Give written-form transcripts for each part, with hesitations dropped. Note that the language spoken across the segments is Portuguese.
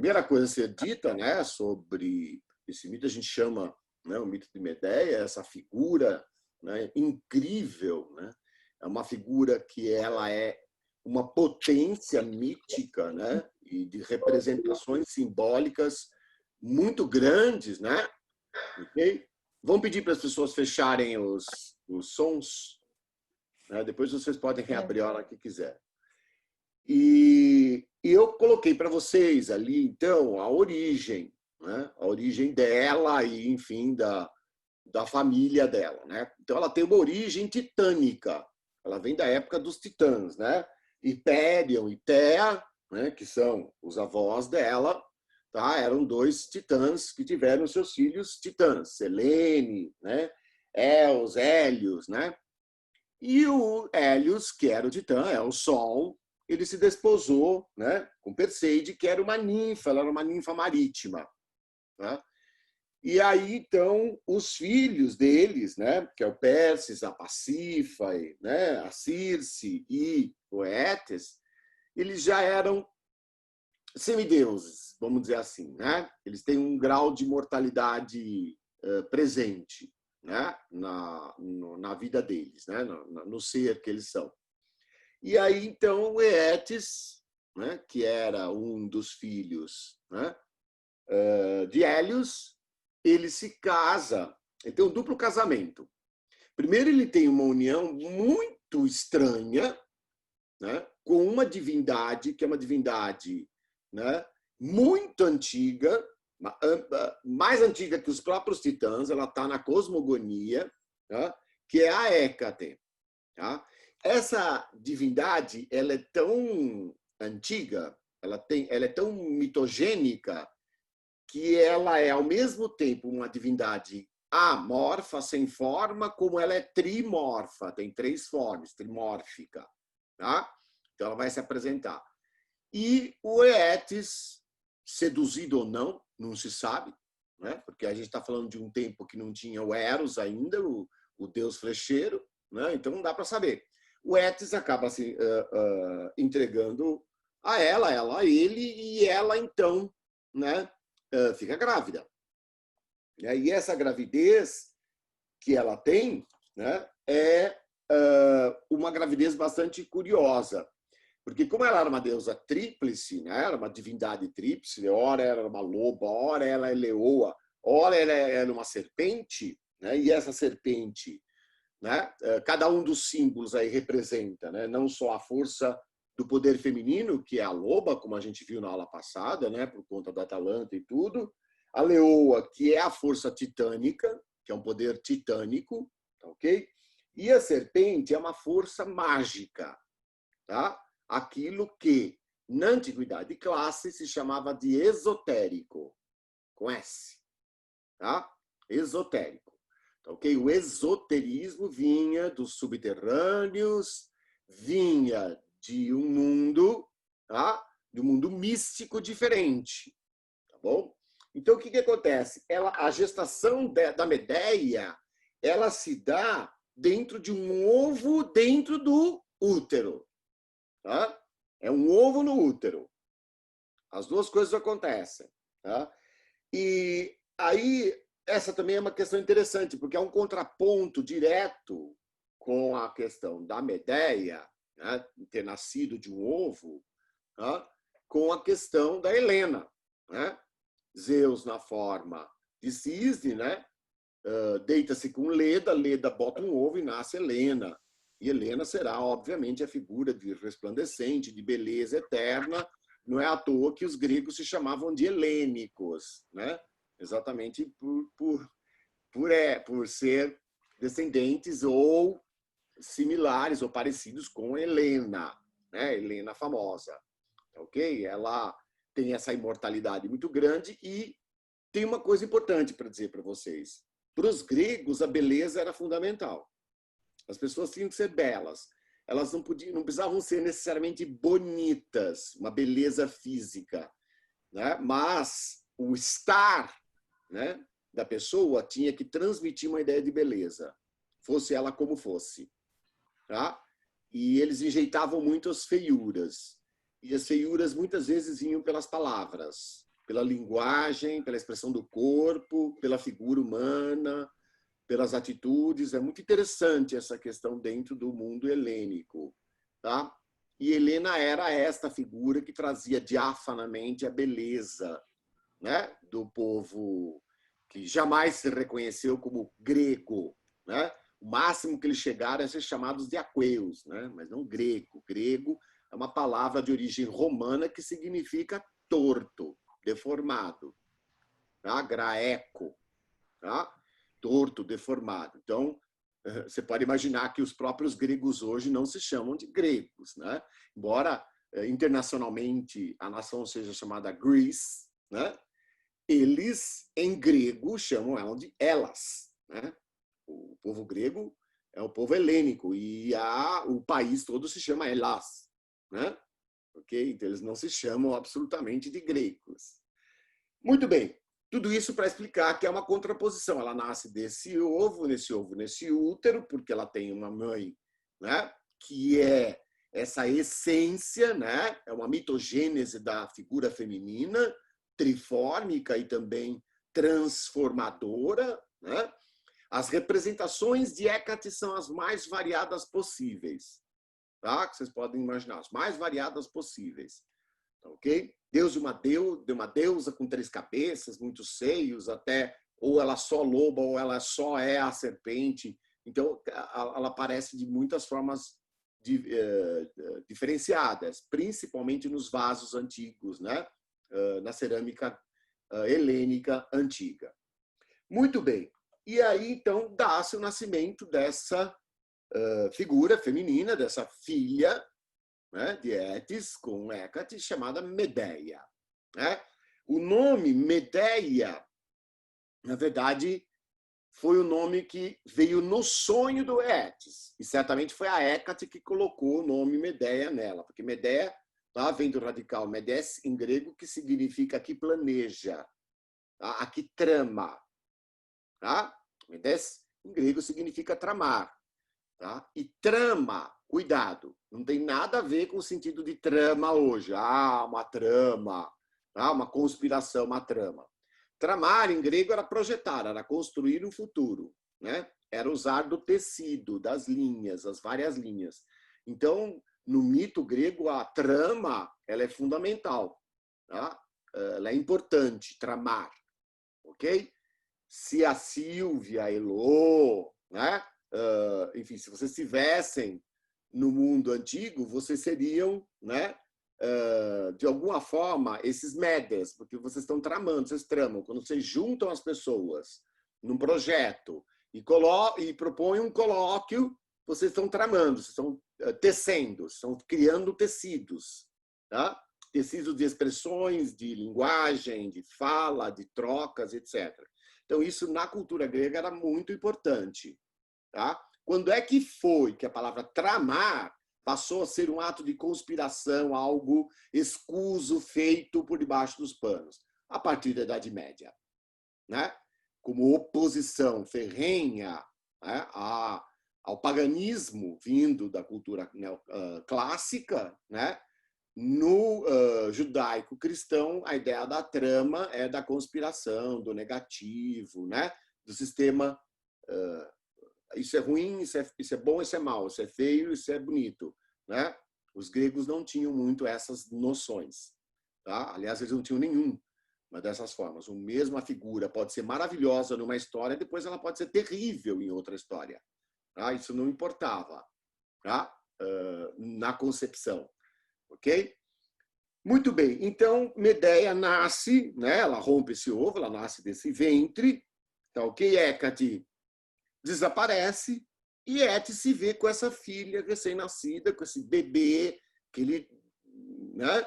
primeira coisa a ser dita, né, sobre esse mito, a gente chama, né, o mito de Medeia, essa figura, né, incrível, né? É uma figura que ela é uma potência mítica, né, e de representações simbólicas muito grandes, né? Okay? Vamos pedir para as pessoas fecharem os sons, né? Depois vocês podem reabrir a hora que quiser. E eu coloquei para vocês ali, então, a origem, né? A origem dela e, enfim, da família dela, né? Então, ela tem uma origem titânica. Ela vem da época dos titãs, né? Hiperion e Thea, né? Que são os avós dela, tá? Eram dois titãs que tiveram seus filhos titãs, Selene, né? Eos, Hélios, né? E o Hélios, que era o titã, é o Sol, ele se desposou, né, com Perseide, que era uma ninfa, ela era uma ninfa marítima, né? E aí, então, os filhos deles, né, que é o Perses, a Pasífae, né, a Circe e o Éetes, eles já eram semideuses, vamos dizer assim, né? Eles têm um grau de mortalidade presente, né, na vida deles, né, no ser que eles são. E aí, então, o Eetes, né, que era um dos filhos, né, de Hélios, ele se casa, ele tem um duplo casamento. Primeiro, ele tem uma união muito estranha, né, com uma divindade, que é uma divindade, né, muito antiga, mais antiga que os próprios titãs, ela está na cosmogonia, né, que é a Hécate. Tá? Essa divindade, ela é tão antiga, ela é tão mitogênica, que ela é, ao mesmo tempo, uma divindade amorfa, sem forma, como ela é trimorfa, tem 3 formas, trimórfica. Tá? Então, ela vai se apresentar. E o Eetes, seduzido ou não, não se sabe, né? Porque a gente está falando de um tempo que não tinha o Eros ainda, o deus flecheiro, né? Então não dá para saber. O Eetes acaba se entregando a ela a ele, e ela, então, né, fica grávida. E essa gravidez que ela tem, né, é uma gravidez bastante curiosa, porque como ela era uma deusa tríplice, né, era uma divindade tríplice, ora ela era uma loba, ora ela é leoa, ora ela era uma serpente, né, e essa serpente, né, cada um dos símbolos aí representa, né, não só a força do poder feminino, que é a loba, como a gente viu na aula passada, né, por conta da Atalanta e tudo, a leoa, que é a força titânica, que é um poder titânico, ok? E a serpente é uma força mágica, tá? Aquilo que na antiguidade clássica se chamava de esotérico, com S, tá? Esotérico. Okay? O esoterismo vinha dos subterrâneos, vinha de um mundo, tá? De um mundo místico diferente, tá bom? Então, o que acontece? A gestação da Medeia, ela se dá dentro de um ovo dentro do útero, tá? É um ovo no útero. As duas coisas acontecem, tá? E aí, essa também é uma questão interessante, porque é um contraponto direto com a questão da Medeia, né, ter nascido de um ovo, tá, com a questão da Helena, né? Zeus na forma de cisne, né? Deita-se com Leda, Leda bota um ovo e nasce Helena. E Helena será, obviamente, a figura de resplandecente, de beleza eterna. Não é à toa que os gregos se chamavam de helênicos, né? Exatamente por ser descendentes ou similares ou parecidos com Helena, né? Helena famosa, ok? Ela tem essa imortalidade muito grande e tem uma coisa importante para dizer para vocês. Para os gregos, a beleza era fundamental. As pessoas tinham que ser belas. Elas não precisavam ser necessariamente bonitas, uma beleza física, né? Mas o estar, né, da pessoa tinha que transmitir uma ideia de beleza, fosse ela como fosse. Tá? E eles enjeitavam muito as feiuras. E as feiuras muitas vezes vinham pelas palavras. pela linguagem, pela expressão do corpo, pela figura humana, pelas atitudes. É muito interessante essa questão dentro do mundo helênico, tá? E Helena era esta figura que trazia diafanamente a beleza, né, do povo que jamais se reconheceu como grego, né? O máximo que eles chegaram é ser chamados de aqueus, né? Mas não grego. Grego é uma palavra de origem romana que significa torto, deformado, tá? Graeco, tá? Torto, deformado. Então, você pode imaginar que os próprios gregos hoje não se chamam de gregos, né? Embora internacionalmente a nação seja chamada Greece, né? Eles, em grego, chamam ela de Elas, né? O povo grego é o povo helênico e o país todo se chama Elas, né? Ok? Então, eles não se chamam absolutamente de gregos. Muito bem. Tudo isso para explicar que é uma contraposição. Ela nasce desse ovo, nesse útero, porque ela tem uma mãe, né? Que é essa essência, né? É uma mitogênese da figura feminina, trifórmica e também transformadora, né? As representações de Hécate são as mais variadas possíveis, tá? Que vocês podem imaginar, as mais variadas possíveis, ok? Deus de uma deusa com 3 cabeças, muitos seios, até ou ela só loba ou ela só é a serpente. Então, ela aparece de muitas formas diferenciadas, principalmente nos vasos antigos, né? Na cerâmica helênica antiga. Muito bem. E aí, então, dá-se o nascimento dessa figura feminina, dessa filha, né, de Étis com Hécate, chamada Medeia. Né? O nome Medeia, na verdade, foi o nome que veio no sonho do Étis. E certamente foi a Hécate que colocou o nome Medeia nela, porque Medeia tá, vem do radical medes, em grego, que significa que planeja, tá? Aqui trama. Tá? Medes, em grego, significa tramar. Tá? E trama, cuidado, não tem nada a ver com o sentido de trama hoje. Ah, uma trama, tá? Uma conspiração, uma trama. Tramar, em grego, era projetar, era construir um futuro. Né? Era usar do tecido, das linhas, as várias linhas. Então, no mito grego, a trama ela é fundamental. Tá? Ela é importante, tramar. Ok? Se a Sílvia, a Elô, né? Enfim, se vocês estivessem no mundo antigo, vocês seriam, né? De alguma forma, esses médias, porque vocês estão tramando, vocês tramam. Quando vocês juntam as pessoas num projeto e propõem um colóquio, vocês estão tramando, vocês estão tecendo, estão criando tecidos, tá? Tecidos de expressões, de linguagem, de fala, de trocas, etc. Então, isso na cultura grega era muito importante. Tá? Quando é que foi que a palavra tramar passou a ser um ato de conspiração, algo escuso, feito por debaixo dos panos? A partir da Idade Média. Né? Como oposição ferrenha, né, ao paganismo vindo da cultura clássica, né? No judaico-cristão, a ideia da trama é da conspiração, do negativo, né? Do sistema. Isso é ruim, isso é bom, isso é mal, isso é feio, isso é bonito. Né? Os gregos não tinham muito essas noções. Tá? Aliás, eles não tinham nenhuma dessas formas. A mesma figura pode ser maravilhosa numa história, depois ela pode ser terrível em outra história. Tá? Isso não importava, tá? Na concepção. Ok? Muito bem. Então, Medeia nasce, né? Ela rompe esse ovo, ela nasce desse ventre. Tá ok? Hécate desaparece e Étis se vê com essa filha recém-nascida, com esse bebê que ele, né,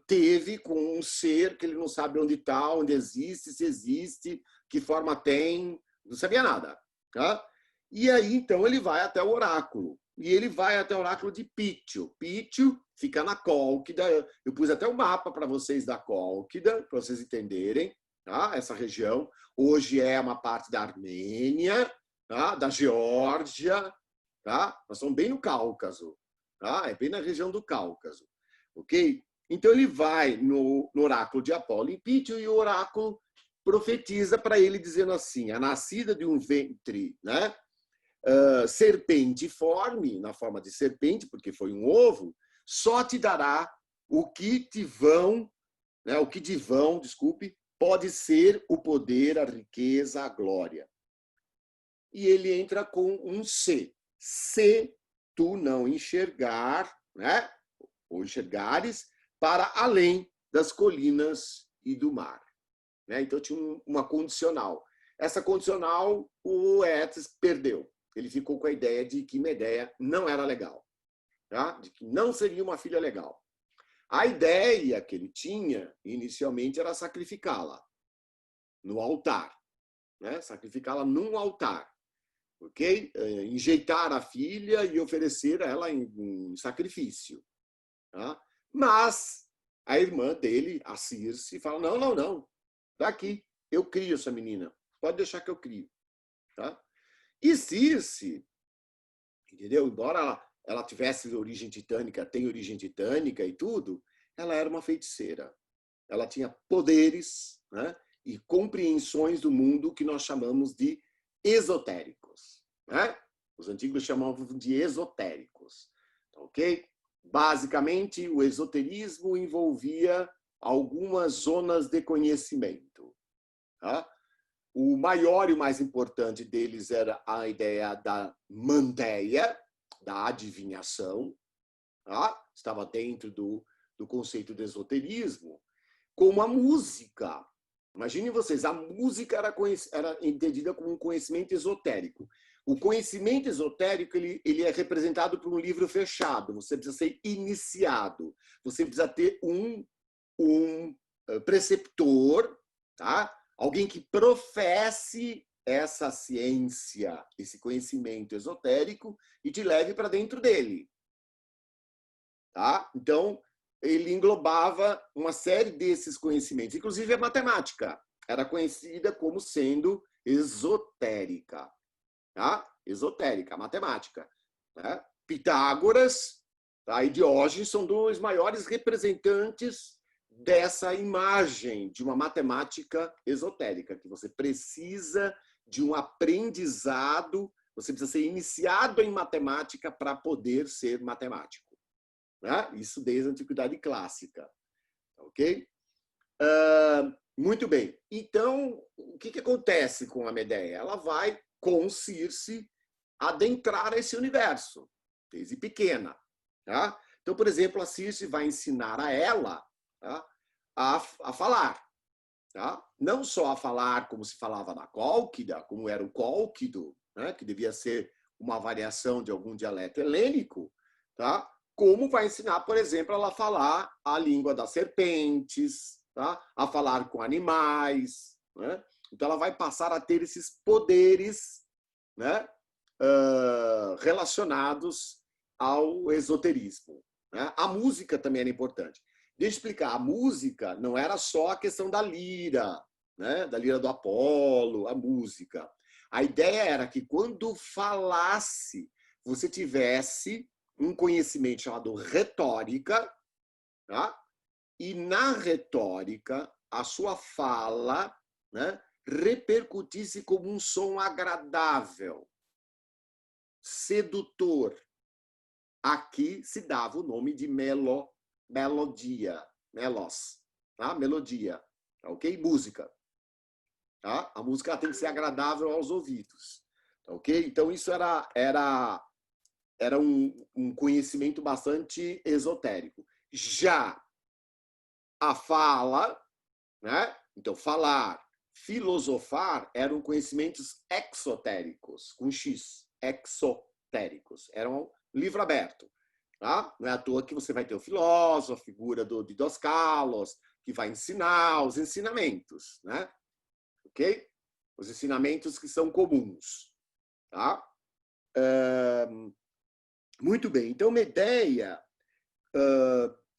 teve com um ser que ele não sabe onde está, onde existe, se existe, que forma tem, não sabia nada. Tá? E aí, então, ele vai até o oráculo. E ele vai até o oráculo de Pítio. Pítio fica na Cólquida. Eu pus até o mapa para vocês da Cólquida, para vocês entenderem. Tá? Essa região hoje é uma parte da Armênia, tá? Da Geórgia. Tá? Nós estamos bem no Cáucaso. Tá? É bem na região do Cáucaso. Ok? Então ele vai no oráculo de Apolo em Pítio e o oráculo profetiza para ele dizendo assim: a nascida de um ventre, né, serpentiforme, na forma de serpente, porque foi um ovo, só te dará o que te vão, né, o que de vão, desculpe, pode ser o poder, a riqueza, a glória. E ele entra com um se. Se tu não enxergar, né, ou enxergares, para além das colinas e do mar. Né? Então tinha uma condicional. Essa condicional o Etes perdeu. Ele ficou com a ideia de que Medeia não era legal, tá? De que não seria uma filha legal. A ideia que ele tinha inicialmente era sacrificá-la no altar, né? Sacrificá-la num altar, ok? Enjeitar a filha e oferecer ela em sacrifício, tá? Mas a irmã dele, a Circe, fala: não, não, não, tá aqui, eu crio essa menina, pode deixar que eu crio, tá? E Circe, entendeu? Embora ela tivesse origem titânica, tem origem titânica e tudo, ela era uma feiticeira. Ela tinha poderes, né, e compreensões do mundo que nós chamamos de esotéricos, né? Os antigos chamavam de esotéricos, ok? Basicamente, o esoterismo envolvia algumas zonas de conhecimento, tá? O maior e o mais importante deles era a ideia da mandeia, da adivinhação, tá? Estava dentro do conceito de esoterismo, como a música. Imaginem vocês, a música era entendida como um conhecimento esotérico. O conhecimento esotérico ele é representado por um livro fechado. Você precisa ser iniciado. Você precisa ter um preceptor, tá? Alguém que professe essa ciência, esse conhecimento esotérico e te leve para dentro dele. Tá? Então, ele englobava uma série desses conhecimentos, inclusive a matemática. Era conhecida como sendo esotérica. Tá? Esotérica, matemática. Né? Pitágoras, tá? E Diógenes são dois maiores representantes dessa imagem de uma matemática esotérica, que você precisa de um aprendizado, você precisa ser iniciado em matemática para poder ser matemático. Né? Isso desde a Antiguidade Clássica. Ok? Muito bem. Então, o que acontece com a Medeia? Ela vai, com Circe, adentrar esse universo, desde pequena. Tá? Então, por exemplo, a Circe vai ensinar a ela, tá, a falar. Tá? Não só a falar como se falava na Cólquida, como era o cólquido, né, que devia ser uma variação de algum dialeto helênico, tá? Como vai ensinar, por exemplo, ela a falar a língua das serpentes, tá? A falar com animais. Né? Então, ela vai passar a ter esses poderes, né, relacionados ao esoterismo. Né? A música também era importante. Deixa eu explicar, a música não era só a questão da lira, né? Da lira do Apolo, a música. A ideia era que quando falasse, você tivesse um conhecimento chamado retórica, tá? E na retórica, a sua fala, né, repercutisse como um som agradável, sedutor. Aqui se dava o nome de melodia, melos, tá? Melodia, tá? Ok? Música. Tá? A música tem que ser agradável aos ouvidos, tá? Ok? Então isso era um conhecimento bastante esotérico. Já a fala, né? Então falar, filosofar eram conhecimentos exotéricos, com X, exotéricos. Eram livro aberto. Tá? Não é à toa que você vai ter o filósofo, a figura do Didascalos, que vai ensinar os ensinamentos. Né? Ok? Os ensinamentos que são comuns. Tá? Muito bem. Então, Medeia,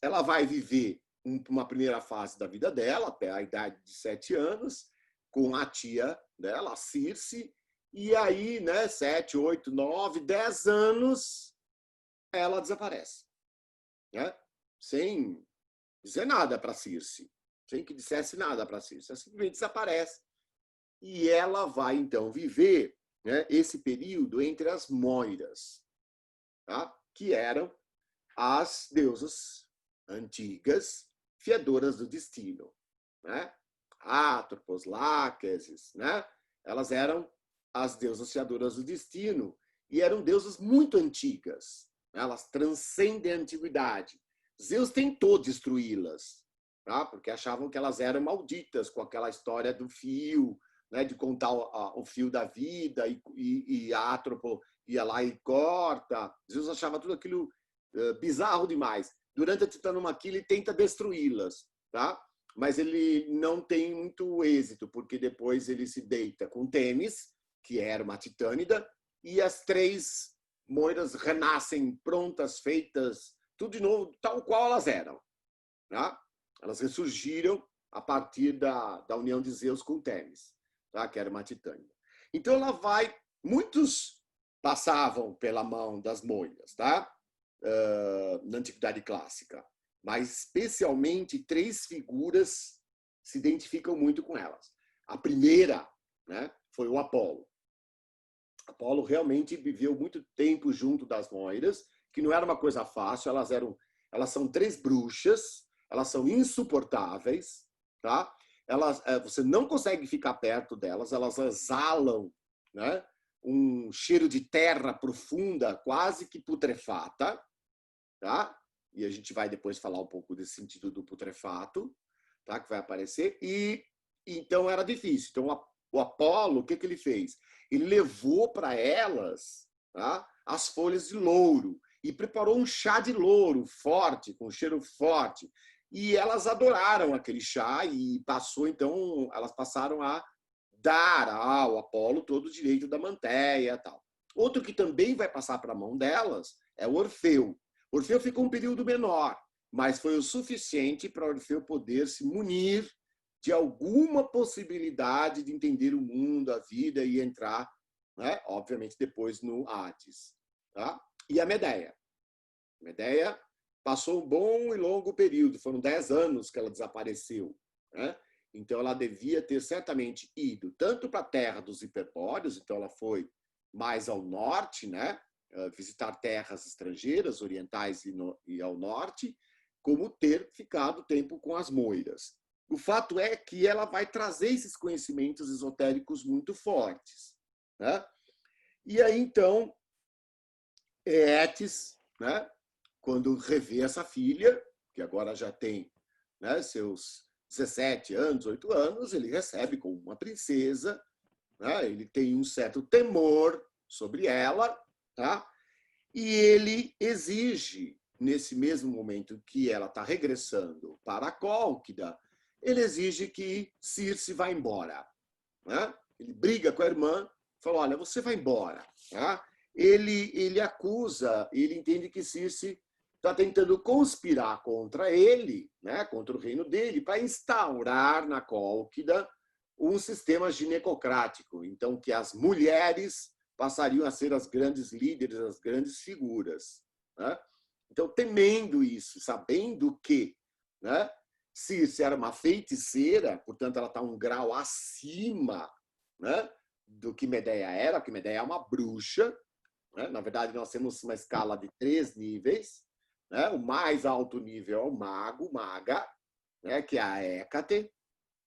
ela vai viver uma primeira fase da vida dela, até a idade de 7 anos, com a tia dela, a Circe, e aí, né, 7, 8, 9, 10 anos, ela desaparece. Né? Sem dizer nada para Circe, sem que dissesse nada para Circe. Ela simplesmente desaparece. E ela vai, então, viver, né, esse período entre as Moiras, tá? Que eram as deusas antigas, fiadoras do destino, né? Atropos, Láquesis, né? Elas eram as deusas fiadoras do destino e eram deusas muito antigas. Elas transcendem a antiguidade. Zeus tentou destruí-las, tá? Porque achavam que elas eram malditas com aquela história do fio, né? De contar o fio da vida e Atropo ia lá e corta. Zeus achava tudo aquilo bizarro demais. Durante a Titanomaquia, ele tenta destruí-las, tá? Mas ele não tem muito êxito, porque depois ele se deita com Tênis, que era uma titânida, e as 3 Moiras renascem prontas, feitas, tudo de novo, tal qual elas eram. Tá? Elas ressurgiram a partir da união de Zeus com Tênis, tá? Que era uma titânida. Então ela vai... Muitos passavam pela mão das Moiras, tá? Na Antiguidade Clássica, mas especialmente 3 figuras se identificam muito com elas. A primeira, né, foi o Apolo. Apolo realmente viveu muito tempo junto das Moiras, que não era uma coisa fácil. Elas são 3 bruxas, elas são insuportáveis, tá? Você não consegue ficar perto delas, elas exalam, né, um cheiro de terra profunda, quase que putrefata, tá? E a gente vai depois falar um pouco desse sentido do putrefato, tá? Que vai aparecer. E então era difícil. Então o Apolo, o que ele fez? Ele levou para elas, tá, as folhas de louro e preparou um chá de louro forte, com cheiro forte. E elas adoraram aquele chá e elas passaram a dar ao Apolo todo o direito da manteia e tal. Outro que também vai passar para a mão delas é o Orfeu. Orfeu ficou um período menor, mas foi o suficiente para Orfeu poder se munir de alguma possibilidade de entender o mundo, a vida e entrar, né, obviamente, depois no Hades. Tá? E a Medeia. A Medeia passou um bom e longo período, foram 10 anos que ela desapareceu. Né? Então, ela devia ter certamente ido tanto para a terra dos hiperbóreos, então ela foi mais ao norte, né? Visitar terras estrangeiras, orientais e ao norte, como ter ficado tempo com as Moiras. O fato é que ela vai trazer esses conhecimentos esotéricos muito fortes. Né? E aí, então, Éetes, né, quando revê essa filha, que agora já tem, né, seus 17 anos, 18 anos, ele recebe como uma princesa, né, ele tem um certo temor sobre ela, tá? E ele exige, nesse mesmo momento que ela está regressando para a Cólquida, ele exige que Circe vá embora. Né? Ele briga com a irmã, fala, olha, você vai embora. Tá? Ele acusa, ele entende que Circe está tentando conspirar contra ele, né, contra o reino dele, para instaurar na Cólquida um sistema ginecocrático, então que as mulheres passariam a ser as grandes líderes, as grandes figuras. Né? Então, temendo isso, sabendo que, né, Circe era uma feiticeira, portanto, ela está um grau acima, né, do que Medeia era, porque Medeia é uma bruxa. Né? Na verdade, nós temos uma escala de 3 níveis. Né? O mais alto nível é o mago, maga, né, que é a Hécate,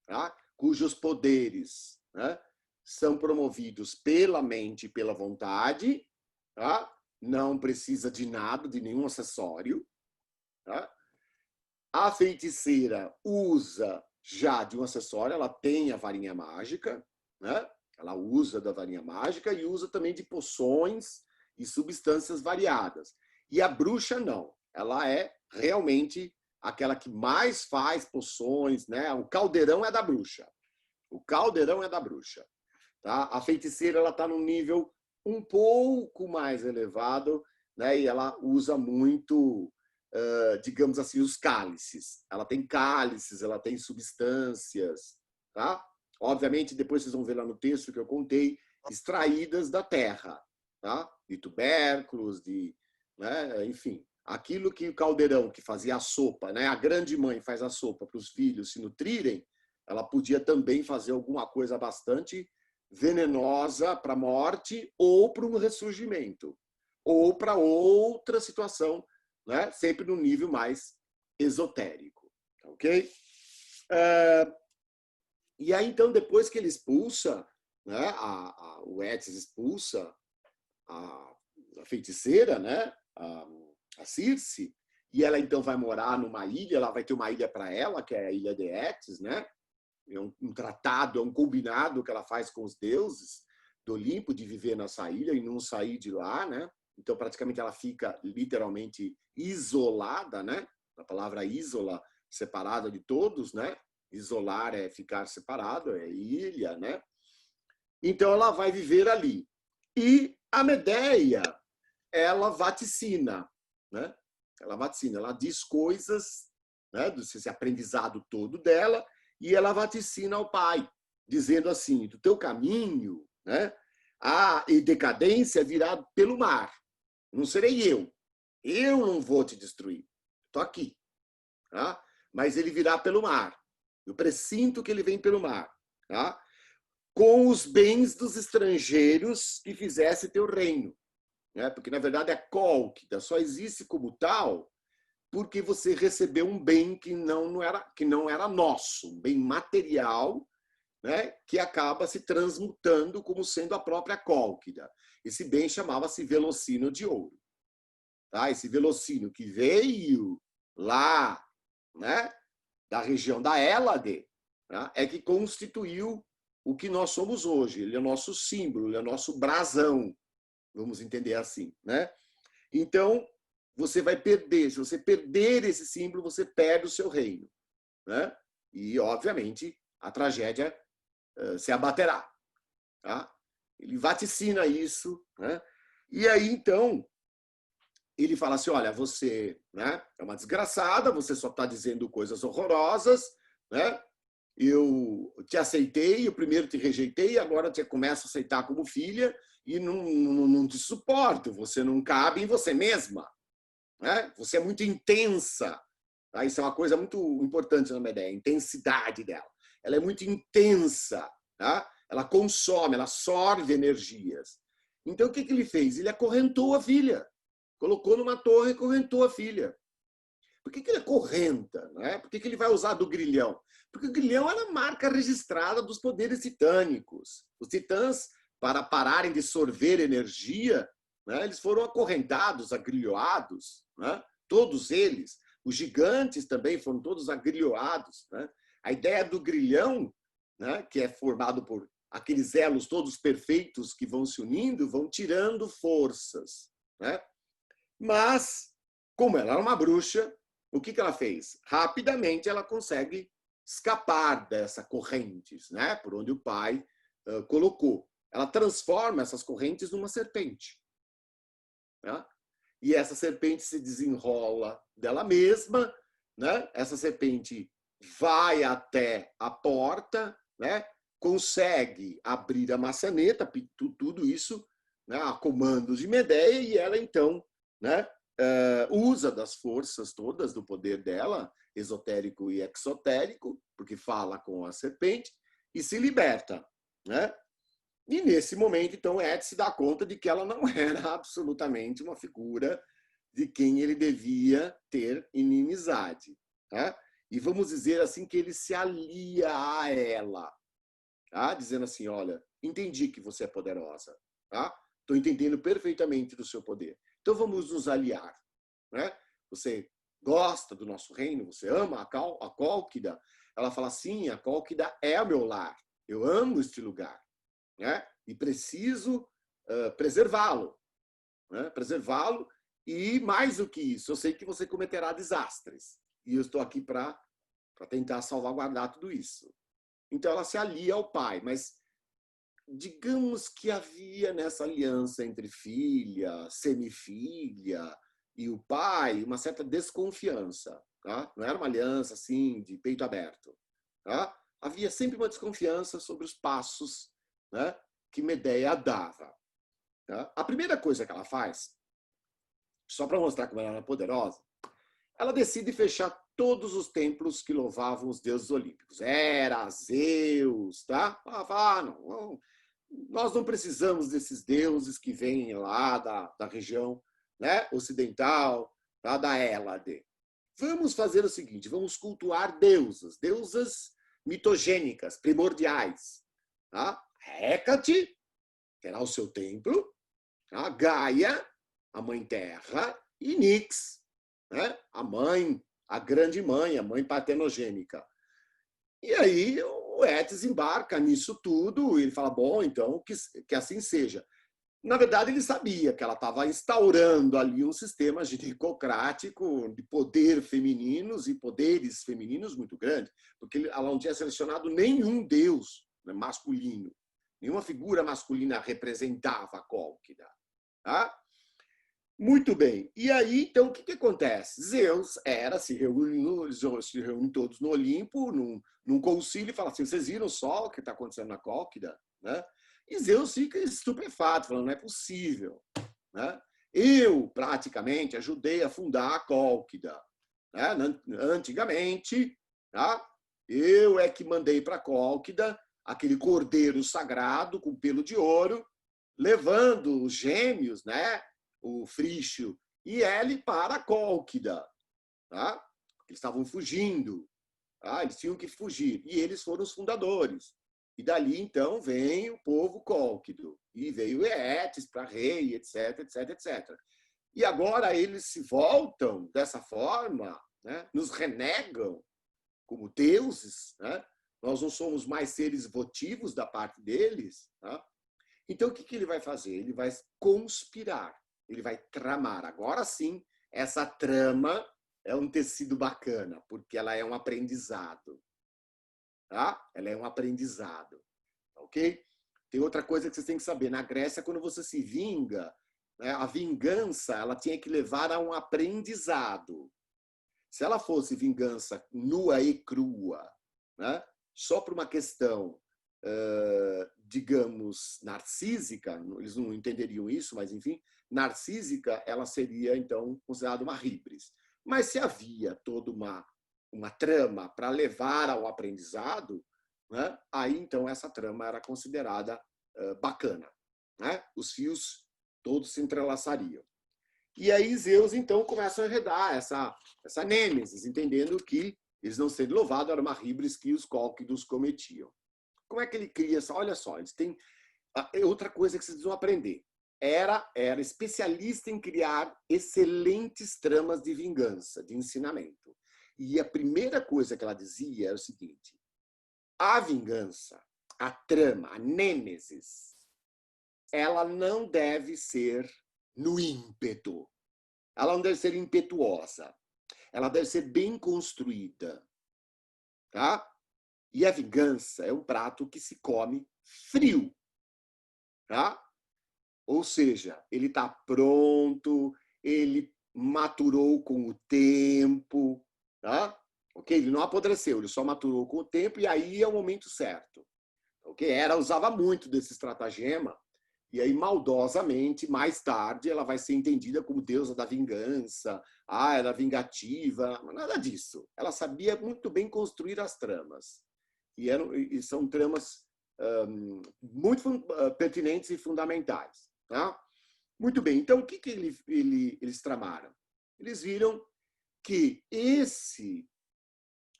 tá? Cujos poderes, né, são promovidos pela mente e pela vontade, tá? Não precisa de nada, de nenhum acessório. Tá? A feiticeira usa já de um acessório, ela tem a varinha mágica, né? Ela usa da varinha mágica e usa também de poções e substâncias variadas. E a bruxa não, ela é realmente aquela que mais faz poções, né? O caldeirão é da bruxa. O caldeirão é da bruxa. Tá? A feiticeira ela está num nível um pouco mais elevado, né? E ela usa muito, digamos assim, os cálices. Ela tem cálices, ela tem substâncias, tá? Obviamente, depois vocês vão ver lá no texto que eu contei, extraídas da terra, tá? De tubérculos, né? Enfim, aquilo que o caldeirão que fazia a sopa, né? A grande mãe faz a sopa para os filhos se nutrirem, ela podia também fazer alguma coisa bastante venenosa para a morte ou para um ressurgimento, ou para outra situação, né? Sempre no nível mais esotérico, ok? E aí, então, depois que ele expulsa, né, o Étis expulsa a feiticeira, né, a Circe, e ela então vai morar numa ilha, ela vai ter uma ilha para ela, que é a Ilha de Étis, né? É um tratado, é um combinado que ela faz com os deuses do Olimpo de viver nessa ilha e não sair de lá, né? Então, praticamente, ela fica literalmente isolada, né? A palavra isola, separada de todos, né? Isolar é ficar separado, é ilha, né? Então, ela vai viver ali. E a Medeia, ela vaticina, né? Ela vaticina, ela diz coisas, né? Desse aprendizado todo dela, e ela vaticina ao pai, dizendo assim, do teu caminho, né? A decadência virá pelo mar. Não serei eu. Eu não vou te destruir. Estou aqui. Tá? Mas ele virá pelo mar. Eu pressinto que ele vem pelo mar. Tá? Com os bens dos estrangeiros que fizesse teu reino. Né? Porque, na verdade, a Cólquida só existe como tal porque você recebeu um bem que não era nosso, um bem material, né, que acaba se transmutando como sendo a própria Cólquida. Esse bem chamava-se velocino de ouro. Tá? Esse velocino que veio lá, né, da região da Hélade, né, é que constituiu o que nós somos hoje. Ele é nosso símbolo, ele é nosso brasão, vamos entender assim. Né? Então, você vai perder. Se você perder esse símbolo, você perde o seu reino. Né? E, obviamente, a tragédia se abaterá. Tá? Ele vaticina isso. Né? E aí, então, ele fala assim, olha, você, né, é uma desgraçada, você só está dizendo coisas horrorosas, né? Eu te aceitei, eu primeiro te rejeitei, agora te começo a aceitar como filha e não te suporto, você não cabe em você mesma. Né? Você é muito intensa. Tá? Isso é uma coisa muito importante na minha ideia, a intensidade dela. Ela é muito intensa. Tá? Ela consome, ela sorve energias. Então, o que ele fez? Ele acorrentou a filha. Colocou numa torre e acorrentou a filha. Por que ele acorrenta? Né? Por que ele vai usar do grilhão? Porque o grilhão era a marca registrada dos poderes titânicos. Os titãs, para pararem de sorver energia, né, eles foram acorrentados, agrilhoados, né? Todos eles. Os gigantes também foram todos agrilhoados. Né? A ideia do grilhão, né, que é formado por aqueles elos todos perfeitos que vão se unindo, vão tirando forças. Né? Mas, como ela era uma bruxa, o que ela fez? Rapidamente ela consegue escapar dessa correntes, né? Por onde o pai colocou. Ela transforma essas correntes numa serpente. Né? E essa serpente se desenrola dela mesma, né? Essa serpente vai até a porta, né? Consegue abrir a maçaneta, tudo isso, né? A comandos de Medeia, e ela então, né? Usa das forças todas do poder dela, esotérico e exotérico, porque fala com a serpente, e se liberta. Né? E nesse momento, então, Ed se dá conta de que ela não era absolutamente uma figura de quem ele devia ter inimizade. Tá? E vamos dizer assim que ele se alia a ela, tá? Dizendo assim, olha, entendi que você é poderosa, tá? Estou entendendo perfeitamente do seu poder. Então vamos nos aliar. Né? Você gosta do nosso reino? Você ama a Cólquida? Ela fala, sim, a Cólquida é o meu lar. Eu amo este lugar. Né? E preciso preservá-lo. Né? Preservá-lo e, mais do que isso, eu sei que você cometerá desastres. E eu estou aqui para tentar salvaguardar tudo isso. Então ela se alia ao pai, mas digamos que havia nessa aliança entre filha, semifilha e o pai uma certa desconfiança. Tá? Não era uma aliança assim de peito aberto. Tá? Havia sempre uma desconfiança sobre os passos, né, que Medeia dava. Tá? A primeira coisa que ela faz só para mostrar como ela era poderosa, ela decide fechar todos os templos que louvavam os deuses olímpicos. Hera, Zeus, tá? Não, nós não precisamos desses deuses que vêm lá da região, né, ocidental, tá, da Hélade. Vamos fazer o seguinte, vamos cultuar deusas mitogênicas, primordiais. Tá? Hécate terá o seu templo, tá? Gaia, a mãe terra, e Nix, né? A mãe, a grande mãe, a mãe partenogênica. E aí o Etis embarca nisso tudo e ele fala, bom, então que assim seja. Na verdade, ele sabia que ela estava instaurando ali um sistema ginecocrático de poder femininos e poderes femininos muito grande, porque ela não tinha selecionado nenhum deus, né, masculino. Nenhuma figura masculina representava a Cólquida. Tá? Muito bem. E aí, então, o que acontece? Zeus se reúne todos no Olimpo, num concílio, e fala assim, vocês viram só o que está acontecendo na Cólquida? Né? E Zeus fica estupefato, falando, não é possível. Né? Eu, praticamente, ajudei a fundar a Cólquida. Né? Antigamente, tá? Eu é que mandei para a Cólquida aquele cordeiro sagrado com pelo de ouro, levando os gêmeos, né? O Frígio e ele para a Cólquida. Tá? Eles estavam fugindo. Tá? Eles tinham que fugir. E eles foram os fundadores. E dali, então, vem o povo cólquido. E veio Eetes para rei, etc, etc, etc. E agora eles se voltam dessa forma, né? Nos renegam como deuses. Né? Nós não somos mais seres votivos da parte deles. Tá? Então, o que ele vai fazer? Ele vai conspirar. Ele vai tramar. Agora sim, essa trama é um tecido bacana, porque ela é um aprendizado. Tá? Ela é um aprendizado. Ok? Tem outra coisa que vocês têm que saber. Na Grécia, quando você se vinga, né, a vingança ela tinha que levar a um aprendizado. Se ela fosse vingança nua e crua, né, só por uma questão, digamos, narcísica, eles não entenderiam isso, mas enfim, narcísica, ela seria, então, considerada uma híbris. Mas se havia toda uma trama para levar ao aprendizado, né? Aí, então, essa trama era considerada bacana. Né? Os fios todos se entrelaçariam. E aí Zeus, então, começa a enredar essa nêmesis, entendendo que eles não serem louvados era uma híbris que os cólquidos cometiam. Como é que ele cria essa? Olha só, eles têm outra coisa que vocês vão aprender. Era especialista em criar excelentes tramas de vingança, de ensinamento. E a primeira coisa que ela dizia era o seguinte: a vingança, a trama, a nêmesis, ela não deve ser no ímpeto. Ela não deve ser impetuosa. Ela deve ser bem construída. Tá? E a vingança é um prato que se come frio. Tá? Ou seja, ele está pronto, ele maturou com o tempo. Tá? Okay? Ele não apodreceu, ele só maturou com o tempo e aí é o momento certo. Okay? Hera usava muito desse estratagema e aí, maldosamente, mais tarde, ela vai ser entendida como deusa da vingança, era vingativa, nada disso. Ela sabia muito bem construir as tramas. E são tramas muito pertinentes e fundamentais. Tá? Muito bem, então o que eles tramaram? Eles viram que esse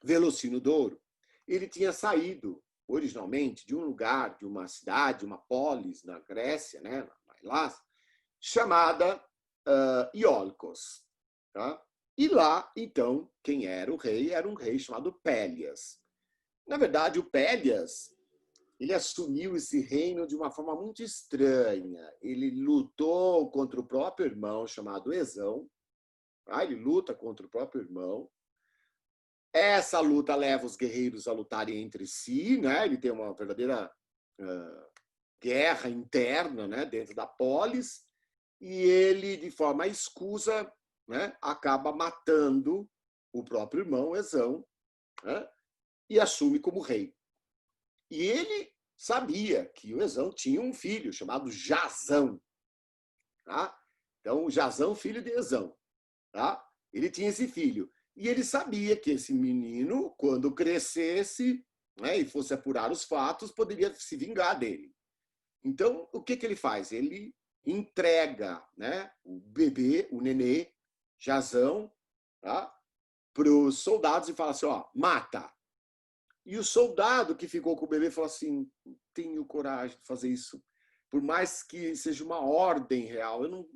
Velocino Douro, ele tinha saído originalmente de um lugar, de uma cidade, uma polis na Grécia, né, na Hellas, chamada Iolcos. Tá? E lá, então, quem era o rei? Era um rei chamado Pélias. Na verdade, o Pélias, ele assumiu esse reino de uma forma muito estranha. Ele lutou contra o próprio irmão, chamado Esão. Tá? Ele luta contra o próprio irmão. Essa luta leva os guerreiros a lutarem entre si, né? Ele tem uma verdadeira guerra interna, né? Dentro da polis, e ele, de forma escusa, né? Acaba matando o próprio irmão, Esão, né? E assume como rei. E ele sabia que o Esão tinha um filho chamado Jasão. Tá? Então, Jazão, filho de Ezão, tá? Ele tinha esse filho. E ele sabia que esse menino, quando crescesse, né, e fosse apurar os fatos, poderia se vingar dele. Então, o que ele faz? Ele entrega, né, o bebê, o nenê, Jazão, tá, para os soldados e fala assim, ó, mata. E o soldado que ficou com o bebê falou assim, não tenho coragem de fazer isso. Por mais que seja uma ordem real, eu não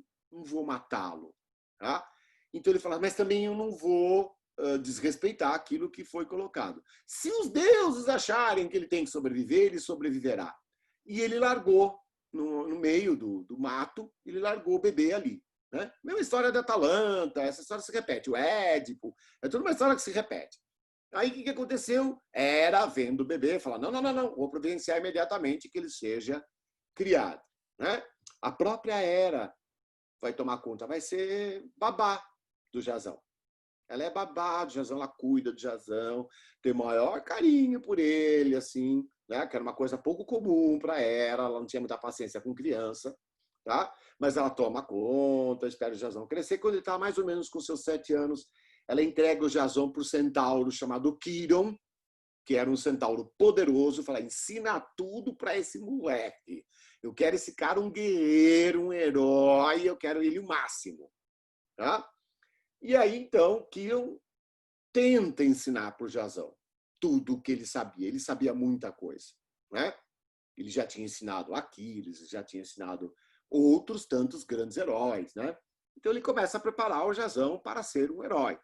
vou matá-lo. Tá? Então ele fala, mas também eu não vou desrespeitar aquilo que foi colocado. Se os deuses acharem que ele tem que sobreviver, ele sobreviverá. E ele largou, no meio do mato, ele largou o bebê ali. Né? Mesma história da Atalanta, essa história se repete. O Édipo, é tudo uma história que se repete. Aí o que aconteceu? Era vendo o bebê, falar, não, vou providenciar imediatamente que ele seja criado. Né? A própria Hera vai tomar conta, vai ser babá do Jazão. Ela é babá do Jazão, ela cuida do Jazão, tem o maior carinho por ele, assim, né? Que era uma coisa pouco comum para Hera, ela não tinha muita paciência com criança, tá? Mas ela toma conta, espera o Jazão crescer. Quando ele está mais ou menos com seus 7 anos, ela entrega o Jazão para o centauro chamado Quiron, que era um centauro poderoso, fala, ensina tudo para esse moleque. Eu quero esse cara um guerreiro, um herói, eu quero ele o máximo. Tá? E aí, então, Quiron tenta ensinar para o Jazão tudo o que ele sabia. Ele sabia muita coisa. Né? Ele já tinha ensinado Aquiles, já tinha ensinado outros tantos grandes heróis. Né? Então ele começa a preparar o Jazão para ser um herói.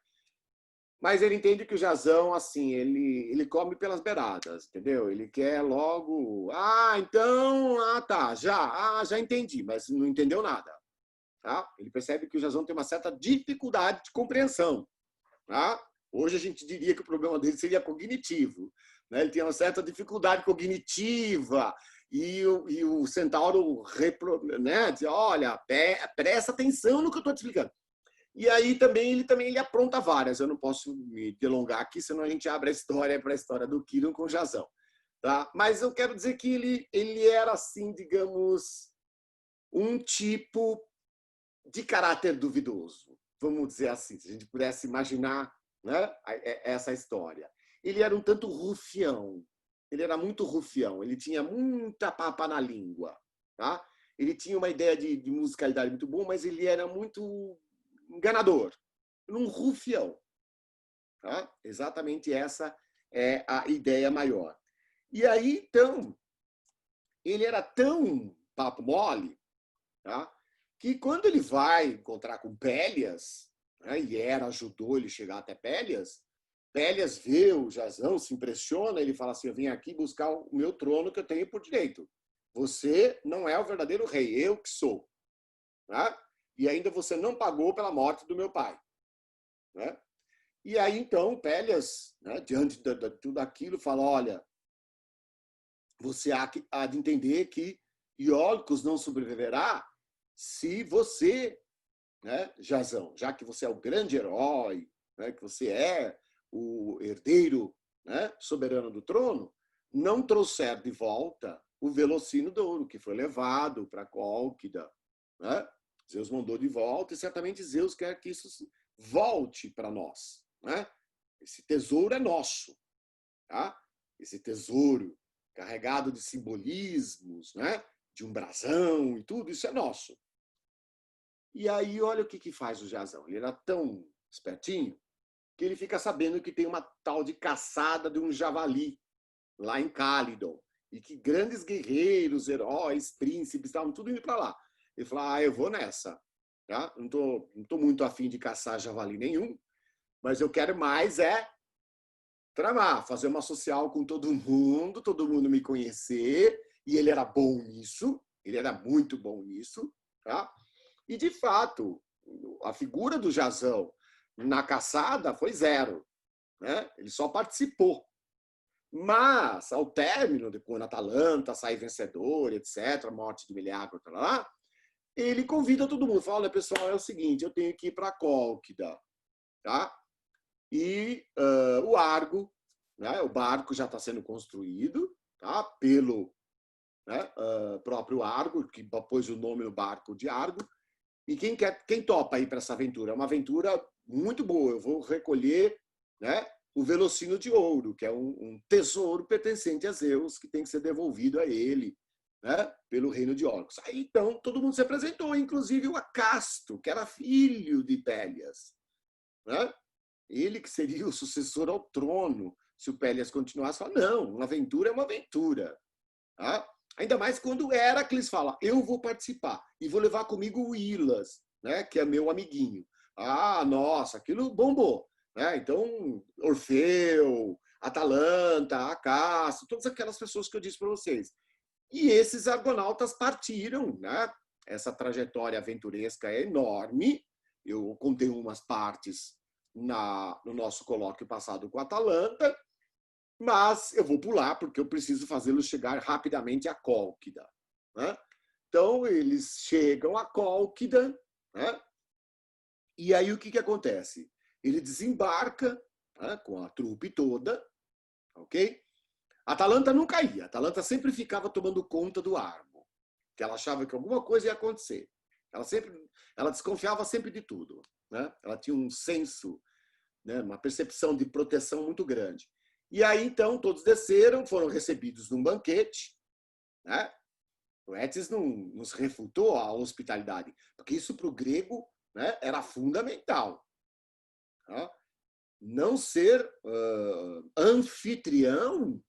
Mas ele entende que o Jazão, assim, ele come pelas beiradas, entendeu? Ele quer logo, então, tá, já entendi, mas não entendeu nada, tá? Ele percebe que o Jazão tem uma certa dificuldade de compreensão, tá? Hoje a gente diria que o problema dele seria cognitivo, né? Ele tem uma certa dificuldade cognitiva e o centauro, né, diz, olha, presta atenção no que eu estou te explicando. E aí ele apronta várias. Eu não posso me delongar aqui, senão a gente abre a história para a história do Quiron com o Jazão. Tá? Mas eu quero dizer que ele era, assim, digamos, um tipo de caráter duvidoso. Vamos dizer assim, se a gente pudesse imaginar, né, essa história. Ele era um tanto rufião. Ele era muito rufião. Ele tinha muita papa na língua. Tá? Ele tinha uma ideia de musicalidade muito boa, mas ele era muito enganador, um rufião. Tá? Exatamente essa é a ideia maior. E aí, então, ele era tão papo mole, tá? Que quando ele vai encontrar com Pélias, né, e Hera ajudou ele a chegar até Pélias, Pélias vê o Jazão, se impressiona, ele fala assim, eu vim aqui buscar o meu trono que eu tenho por direito. Você não é o verdadeiro rei, eu que sou. Tá? E ainda você não pagou pela morte do meu pai. Né? E aí, então, Pélias, né, diante de tudo aquilo, fala, olha, você há de entender que Iolcos não sobreviverá se você, né, Jazão, já que você é o grande herói, né, que você é o herdeiro, né, soberano do trono, não trouxer de volta o Velocino de Ouro, que foi levado para Cólquida. Né? Zeus mandou de volta e certamente Zeus quer que isso volte para nós. Né? Esse tesouro é nosso. Tá? Esse tesouro carregado de simbolismos, né? De um brasão e tudo, isso é nosso. E aí, olha o que faz o Jazão. Ele era tão espertinho que ele fica sabendo que tem uma tal de caçada de um javali lá em Cálidon e que grandes guerreiros, heróis, príncipes estavam tudo indo para lá. Ele fala, eu vou nessa. Tá? Não tô muito afim de caçar javali nenhum, mas eu quero mais tramar, fazer uma social com todo mundo me conhecer, e ele era bom nisso, ele era muito bom nisso, tá? E, de fato, a figura do Jazão na caçada foi zero, né? Ele só participou. Mas, ao término, quando a Atalanta sai vencedor, etc., a morte de Meleagro, ele convida todo mundo, fala, olha, pessoal, é o seguinte, eu tenho que ir para Cólquida, tá? E o Argo, né, o barco já está sendo construído, tá, pelo, né, próprio Argo, que pôs o nome no barco de Argo, E quem topa ir para essa aventura? É uma aventura muito boa. Eu vou recolher, né, o Velocino de Ouro, que é um tesouro pertencente a Zeus, que tem que ser devolvido a ele, né, pelo reino de Orcus. Aí, então, todo mundo se apresentou, inclusive o Acasto, que era filho de Pélias, né? Ele que seria o sucessor ao trono, se o Pélias continuasse. Fala, não, uma aventura é uma aventura. Tá? Ainda mais quando Heracles fala, eu vou participar e vou levar comigo o Ilas, né, que é meu amiguinho. Ah, nossa, aquilo bombou. Né? Então, Orfeu, Atalanta, Acaso, todas aquelas pessoas que eu disse para vocês. E esses argonautas partiram. Né? Essa trajetória aventuresca é enorme. Eu contei umas partes no nosso colóquio passado com Atalanta, mas eu vou pular porque eu preciso fazê-los chegar rapidamente a Cólquida. Né? Então, eles chegam a Cólquida, né? E aí o que acontece? Ele desembarca, né, com a trupe toda, ok? A Atalanta não caía, a Atalanta sempre ficava tomando conta do Argo, que ela achava que alguma coisa ia acontecer. Ela desconfiava sempre de tudo. Né? Ela tinha um senso, né, uma percepção de proteção muito grande. E aí, então, todos desceram, foram recebidos num banquete. Né? O Étis não nos refutou a hospitalidade, porque isso para o grego, né, era fundamental. Tá? Não ser anfitrião,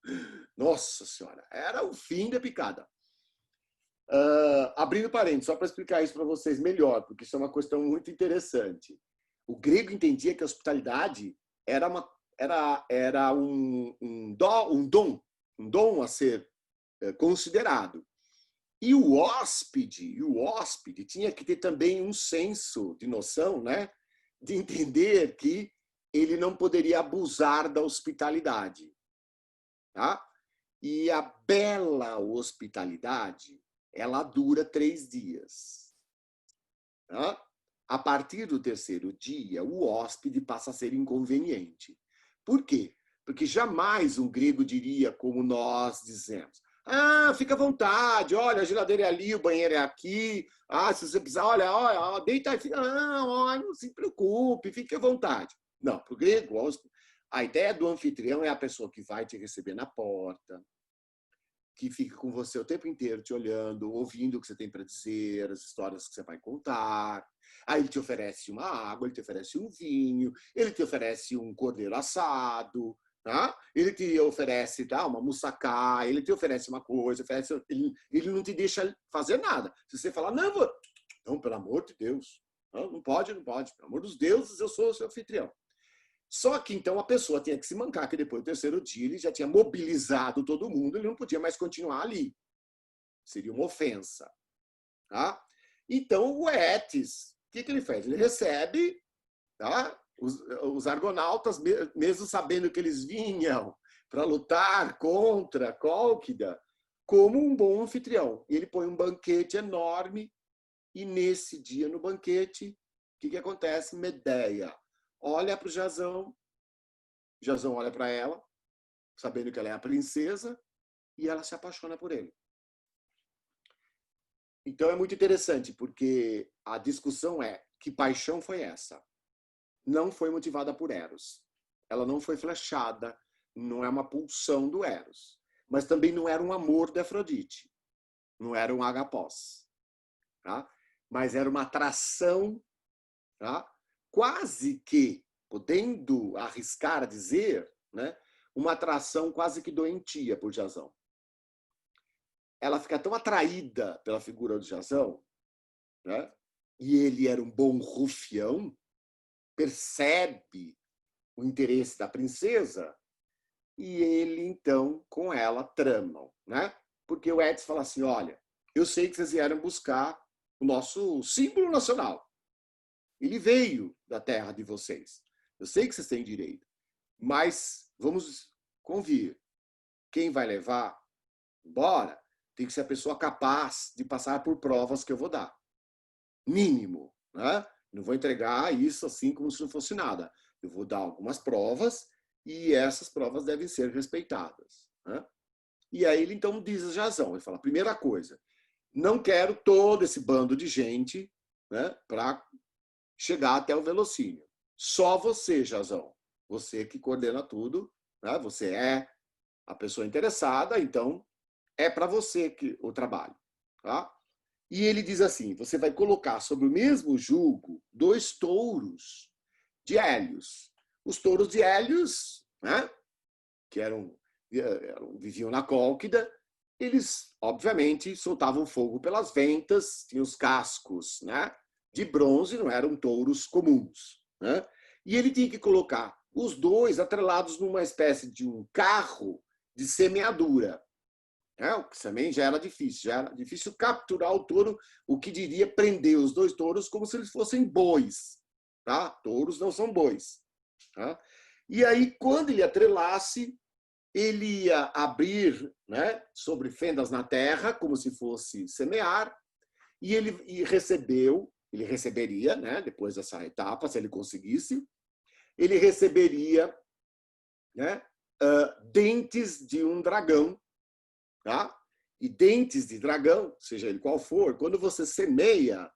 nossa senhora, era o fim da picada. Abrindo parênteses, só para explicar isso para vocês melhor, porque isso é uma questão muito interessante. O grego entendia que a hospitalidade era um dom a ser considerado. E o hóspede tinha que ter também um senso de noção, né, de entender que ele não poderia abusar da hospitalidade. Tá? E a bela hospitalidade, ela dura 3 dias. Tá? A partir do 3º dia, o hóspede passa a ser inconveniente. Por quê? Porque jamais um grego diria como nós dizemos. Ah, fica à vontade, olha, a geladeira é ali, o banheiro é aqui. Ah, se você precisar, olha, deita aí, fica. Não se preocupe, fique à vontade. Não, para o grego, a ideia do anfitrião é a pessoa que vai te receber na porta, que fica com você o tempo inteiro te olhando, ouvindo o que você tem para dizer, as histórias que você vai contar. Aí ele te oferece uma água, ele te oferece um vinho, ele te oferece um cordeiro assado, tá? Ele te oferece uma moussaka, ele te oferece uma coisa, ele não te deixa fazer nada. Se você falar, não, pelo amor de Deus, não pode, pelo amor dos deuses, eu sou o seu anfitrião. Só que, então, a pessoa tinha que se mancar, que depois do 3º dia ele já tinha mobilizado todo mundo, ele não podia mais continuar ali. Seria uma ofensa. Tá? Então, o Étis, o que ele fez? Ele recebe, tá, os argonautas, mesmo sabendo que eles vinham para lutar contra Cólquida, como um bom anfitrião. E ele põe um banquete enorme, e nesse dia, no banquete, o que acontece? Medeia olha para o Jasão olha para ela, sabendo que ela é a princesa, e ela se apaixona por ele. Então é muito interessante, porque a discussão é que paixão foi essa? Não foi motivada por Eros. Ela não foi flechada, não é uma pulsão do Eros. Mas também não era um amor de Afrodite. Não era um agapós. Tá? Mas era uma atração, tá? Quase que, podendo arriscar dizer, né, uma atração quase que doentia por Jasão. Ela fica tão atraída pela figura do Jasão, né, e ele era um bom rufião, percebe o interesse da princesa, e ele, então, com ela, tramam. Né? Porque o Étis fala assim, olha, eu sei que vocês vieram buscar o nosso símbolo nacional. Ele veio da terra de vocês. Eu sei que vocês têm direito, mas vamos convir. Quem vai levar embora tem que ser a pessoa capaz de passar por provas que eu vou dar. Mínimo. Né? Não vou entregar isso assim como se não fosse nada. Eu vou dar algumas provas e essas provas devem ser respeitadas. Né? E aí ele então diz a Jasão, ele fala, primeira coisa, não quero todo esse bando de gente né, para chegar até o velocínio. Só você, Jazão, você que coordena tudo, né? Você é a pessoa interessada, então é para você que o trabalho. Tá? E ele diz assim, você vai colocar sobre o mesmo jugo 2 touros de Hélios. Os touros de Hélios, né, que viviam na Cólquida, eles, obviamente, soltavam fogo pelas ventas, tinham os cascos, né, de bronze, não eram touros comuns. Né? E ele tinha que colocar os dois atrelados numa espécie de um carro de semeadura. O que também já era difícil capturar o touro, o que diria prender os 2 touros como se eles fossem bois. Tá? Touros não são bois. Tá? E aí, quando ele atrelasse, ele ia abrir, né, sobre fendas na terra, como se fosse semear, e ele receberia, né, depois dessa etapa, se ele conseguisse, ele receberia, né, dentes de um dragão, tá? E dentes de dragão, seja ele qual for, quando você semeia,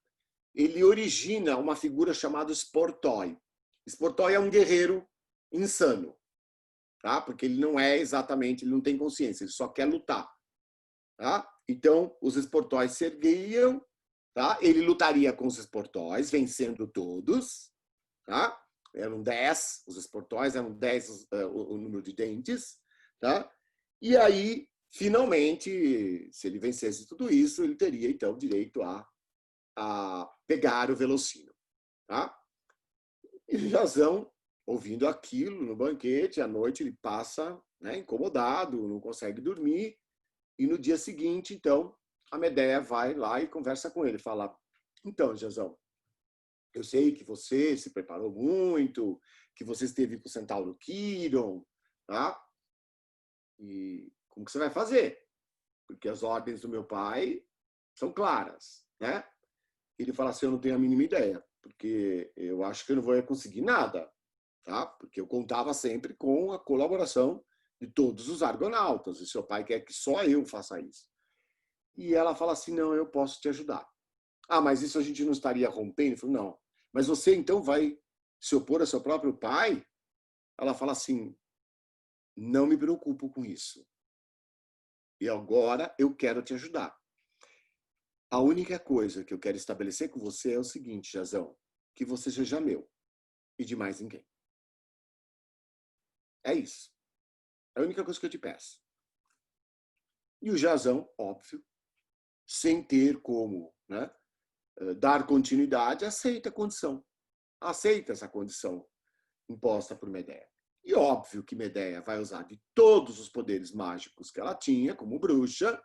ele origina uma figura chamada Sportói. Sportói é um guerreiro insano, tá? Porque ele não é exatamente, ele não tem consciência, ele só quer lutar. Tá? Então, os Sportóis se erguiam, tá? Ele lutaria com os Sportóis, vencendo todos. Tá? Eram 10, os Sportóis eram 10 o número de dentes. Tá? E aí, finalmente, se ele vencesse tudo isso, ele teria, então, direito a pegar o velocínio. Tá? E Jazão, ouvindo aquilo no banquete, à noite ele passa, né, incomodado, não consegue dormir, e no dia seguinte, então, a Medeia vai lá e conversa com ele, fala, então, Jazão, eu sei que você se preparou muito, que você esteve com o centauro Quiron, tá? E como que você vai fazer? Porque as ordens do meu pai são claras, né? Ele fala assim, eu não tenho a mínima ideia, porque eu acho que eu não vou conseguir nada, tá? Porque eu contava sempre com a colaboração de todos os argonautas, e seu pai quer que só eu faça isso. E ela fala assim, não, eu posso te ajudar. Ah, mas isso a gente não estaria rompendo? Eu falo, não. Mas você então vai se opor a seu próprio pai? Ela fala assim, não me preocupo com isso. E agora eu quero te ajudar. A única coisa que eu quero estabelecer com você é o seguinte, Jazão, que você seja meu e de mais ninguém. É isso. É a única coisa que eu te peço. E o Jazão, óbvio, sem ter como, né, dar continuidade, aceita a condição. Aceita essa condição imposta por Medeia. E óbvio que Medeia vai usar de todos os poderes mágicos que ela tinha, como bruxa,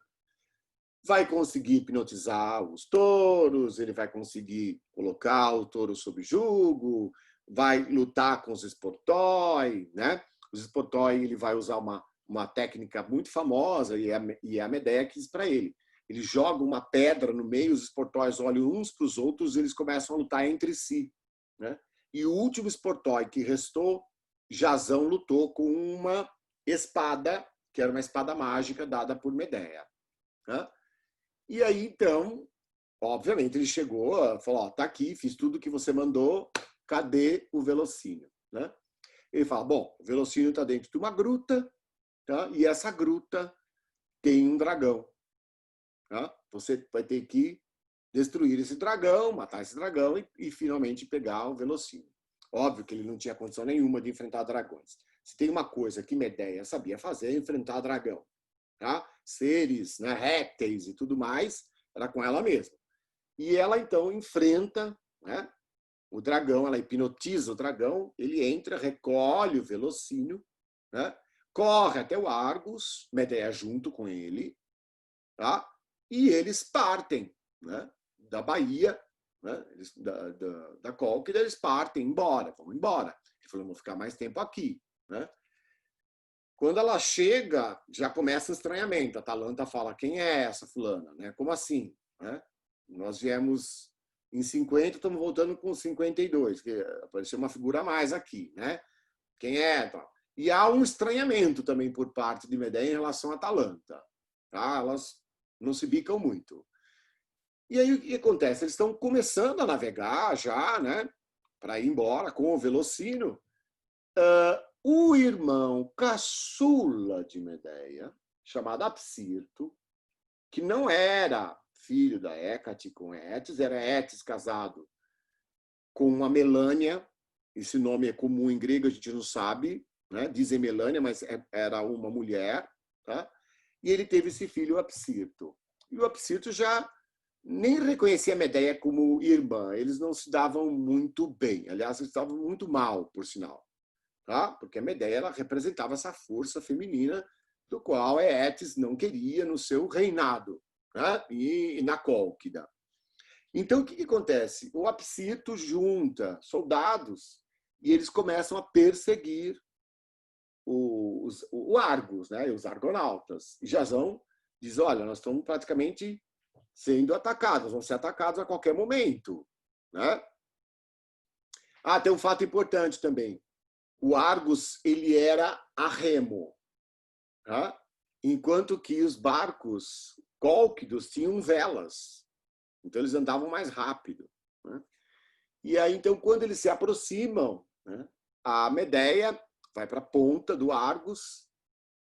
vai conseguir hipnotizar os touros, ele vai conseguir colocar o touro sob jugo, vai lutar com os esportói, né? Os esportói, ele vai usar uma técnica muito famosa, e é a Medeia que diz para ele. Ele joga uma pedra no meio, os esportóis olham uns para os outros e eles começam a lutar entre si, né? E o último esportói que restou, Jazão lutou com uma espada, que era uma espada mágica dada por Medeia. Né? E aí, então, obviamente, ele chegou, falou, ó, tá aqui, fiz tudo que você mandou, cadê o velocínio? Né? Ele fala, bom, o velocínio está dentro de uma gruta, tá? E essa gruta tem um dragão. Tá? Você vai ter que destruir esse dragão, matar esse dragão e finalmente pegar o velocínio. Óbvio que ele não tinha condição nenhuma de enfrentar dragões. Se tem uma coisa que Medeia sabia fazer, é enfrentar dragão. Tá? Seres, né, répteis e tudo mais, era com ela mesma. E ela, então, enfrenta, né, o dragão, ela hipnotiza o dragão, ele entra, recolhe o velocínio, né, corre até o Argos, Medeia junto com ele, tá? E eles partem, né, da Bahia, né, da Cólquida, eles partem embora, vão embora. Ele falou, vou ficar mais tempo aqui. Né? Quando ela chega, já começa o estranhamento. A Atalanta fala, quem é essa fulana? Né? Como assim? Né? Nós viemos em 50, estamos voltando com 52, que apareceu uma figura a mais aqui. Né? Quem é? E há um estranhamento também por parte de Medeia em relação à Atalanta. Tá? Elas não se bicam muito. E aí o que acontece? Eles estão começando a navegar já, né, para ir embora com o Velocínio. O irmão caçula de Medeia, chamado Apsirto, que não era filho da Hécate com Eetes, era Eetes casado com a Melânia. Esse nome é comum em grego, a gente não sabe, né? Dizem Melânia, mas era uma mulher, tá? E ele teve esse filho, o Apsirto. E o Apsirto já nem reconhecia a Medeia como irmã, eles não se davam muito bem, aliás, eles estavam muito mal, por sinal, tá? Porque a Medeia ela representava essa força feminina do qual Eetes não queria no seu reinado, né? E na Cólquida. Então, o que acontece? O Apsirto junta soldados e eles começam a perseguir o Argos, né? Os argonautas. E Jasão diz, olha, nós estamos praticamente sendo atacados, vão ser atacados a qualquer momento, né? Ah, tem um fato importante também. O Argos ele era a remo, tá? Enquanto que os barcos cólquidos tinham velas. Então, eles andavam mais rápido, né? E aí, então, quando eles se aproximam, né, a Medeia vai para a ponta do Argos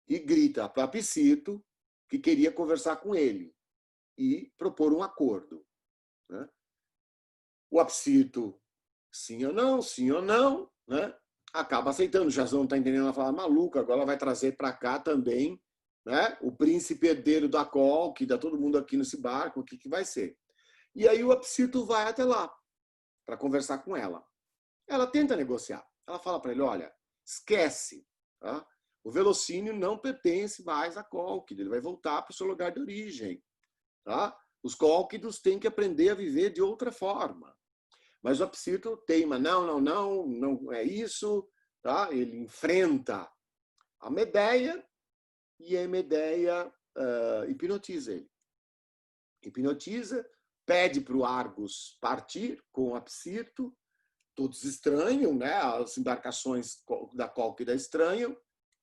e grita para Apsirto que queria conversar com ele e propor um acordo, né? O Apsirto, sim ou não, né? Acaba aceitando. O Jasão não está entendendo, ela fala, maluca, agora ela vai trazer para cá também, né, o príncipe herdeiro da Col, que dá todo mundo aqui nesse barco, o que vai ser? E aí o Apsirto vai até lá para conversar com ela. Ela tenta negociar. Ela fala para ele, olha, esquece, tá? O Velocínio não pertence mais à Cólquida, ele vai voltar para o seu lugar de origem, tá? Os cólquidos têm que aprender a viver de outra forma. Mas o Apsirto teima, não é isso, tá? Ele enfrenta a Medeia e a Medeia hipnotiza ele. Hipnotiza, pede para o Argos partir com o Apsirto, todos estranham, né? As embarcações da Cólquida estranham,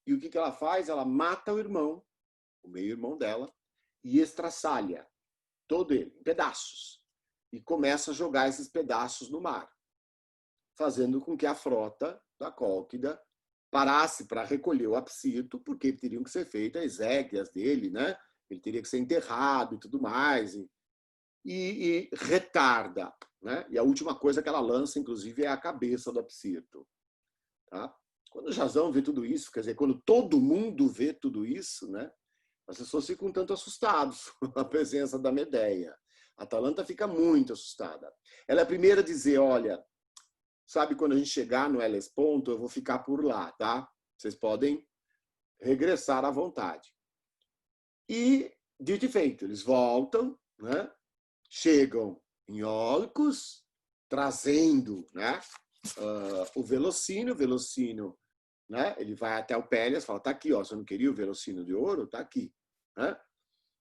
e o que ela faz? Ela mata o irmão, o meio-irmão dela, e estraçalha todo ele, em pedaços, e começa a jogar esses pedaços no mar, fazendo com que a frota da Cólquida parasse para recolher o Apsirto, porque teriam que ser feitas as exéquias dele, né? Ele teria que ser enterrado e tudo mais, e retarda, né? E a última coisa que ela lança, inclusive, é a cabeça do Apsirto, tá? Quando o Jasão vê tudo isso, quer dizer, quando todo mundo vê tudo isso, né? As pessoas ficam um tanto assustadas com a presença da Medeia. A Atalanta fica muito assustada. Ela é a primeira a dizer, olha, sabe, quando a gente chegar no Hellesponto, eu vou ficar por lá, tá? Vocês podem regressar à vontade. E, dito e feito, eles voltam, né? Chegam em Olcos, trazendo, né, o Velocínio, né? Ele vai até o Pélias, fala, tá aqui, ó, você não queria o Velocínio de ouro? Tá aqui, né?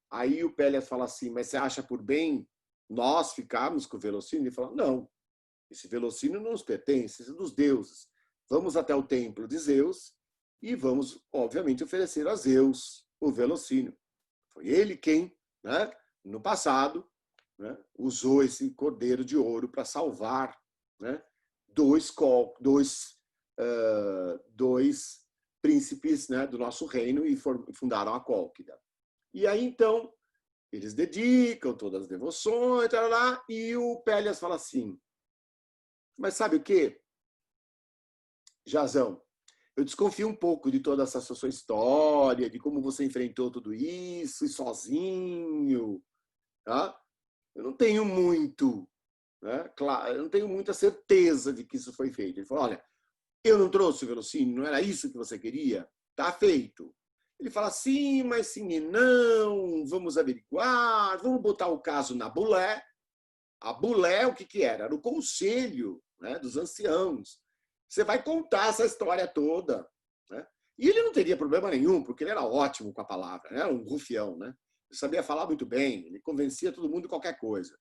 Aí o Pélias fala assim, mas você acha por bem nós ficarmos com o Velocínio? Ele fala, não, esse Velocínio não nos pertence, esse é dos deuses. Vamos até o templo de Zeus e vamos, obviamente, oferecer a Zeus o Velocínio. Foi ele quem, né, no passado, né, usou esse cordeiro de ouro para salvar, né, dois príncipes, né, do nosso reino e fundaram a Cólquida. E aí, então, eles dedicam todas as devoções, tarará, e o Pélias fala assim, mas sabe o quê, Jasão? Eu desconfio um pouco de toda essa sua história, de como você enfrentou tudo isso, e sozinho, tá? Eu não tenho muito, né? Claro, eu não tenho muita certeza de que isso foi feito. Ele falou, olha, eu não trouxe o Velocínio, não era isso que você queria? Tá feito. Ele fala, sim, mas sim e não, vamos averiguar, vamos botar o caso na Bulé. A Bulé, o que era? Era o conselho, né, dos anciãos. Você vai contar essa história toda, né? E ele não teria problema nenhum, porque ele era ótimo com a palavra, né? Era um rufião, né? Ele sabia falar muito bem, ele convencia todo mundo de qualquer coisa.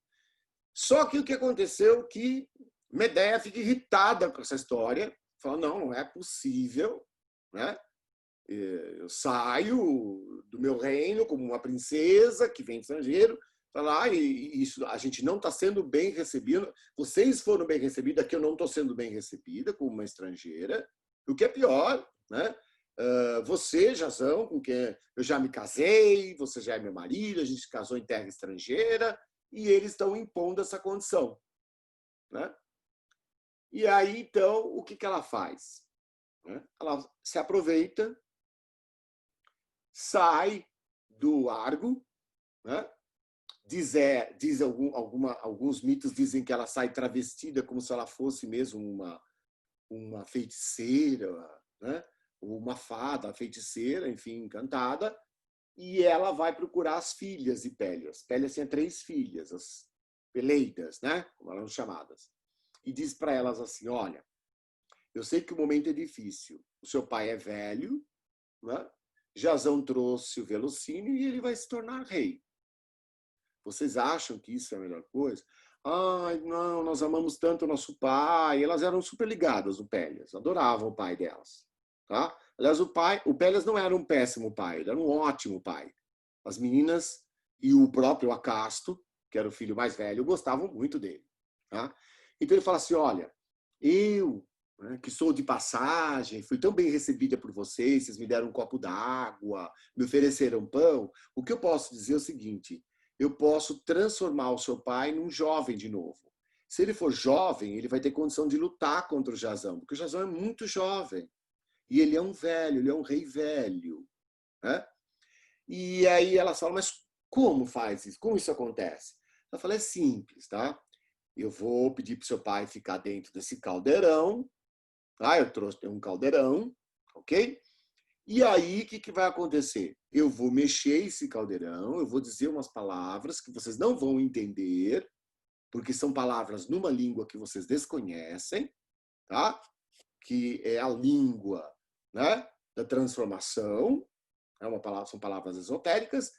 Só que o que aconteceu que Medeia fica irritada com essa história, fala, não é possível, né? Eu saio do meu reino como uma princesa que vem estrangeiro, Falar, e isso, a gente não está sendo bem recebido, vocês foram bem recebidos, aqui eu não estou sendo bem recebida como uma estrangeira, o que é pior, né? Você, Jazão, com quem eu já me casei, você já é meu marido, a gente se casou em terra estrangeira, e eles estão impondo essa condição, né? E aí, então, o que ela faz? Ela se aproveita, sai do Argo, né? Alguns mitos dizem que ela sai travestida como se ela fosse mesmo uma feiticeira, né? Uma fada, feiticeira, enfim, encantada, e ela vai procurar as filhas de Pélias. Pélias tinha 3 filhas, as Peleidas, né? Como eram chamadas. E diz para elas assim, olha, eu sei que o momento é difícil, o seu pai é velho, né? Jazão trouxe o velocínio e ele vai se tornar rei. Vocês acham que isso é a melhor coisa? Ai, não, nós amamos tanto o nosso pai. Elas eram super ligadas, o Pélias, adoravam o pai delas. Tá? Aliás, o Pélias não era um péssimo pai, ele era um ótimo pai. As meninas e o próprio Acasto, que era o filho mais velho, gostavam muito dele. Tá? Então ele fala assim, olha, eu, né, que sou de passagem, fui tão bem recebida por vocês, vocês me deram um copo d'água, me ofereceram pão, o que eu posso dizer é o seguinte, eu posso transformar o seu pai num jovem de novo. Se ele for jovem, ele vai ter condição de lutar contra o Jazão, porque o Jazão é muito jovem. E ele é um velho, ele é um rei velho. Né? E aí elas falam, mas como faz isso? Como isso acontece? Ela fala, é simples, tá? Eu vou pedir para o seu pai ficar dentro desse caldeirão. Tá? Eu trouxe um caldeirão, ok? E aí, o que vai acontecer? Eu vou mexer esse caldeirão, eu vou dizer umas palavras que vocês não vão entender, porque são palavras numa língua que vocês desconhecem, tá? Que é a língua, né, da transformação, são palavras esotéricas,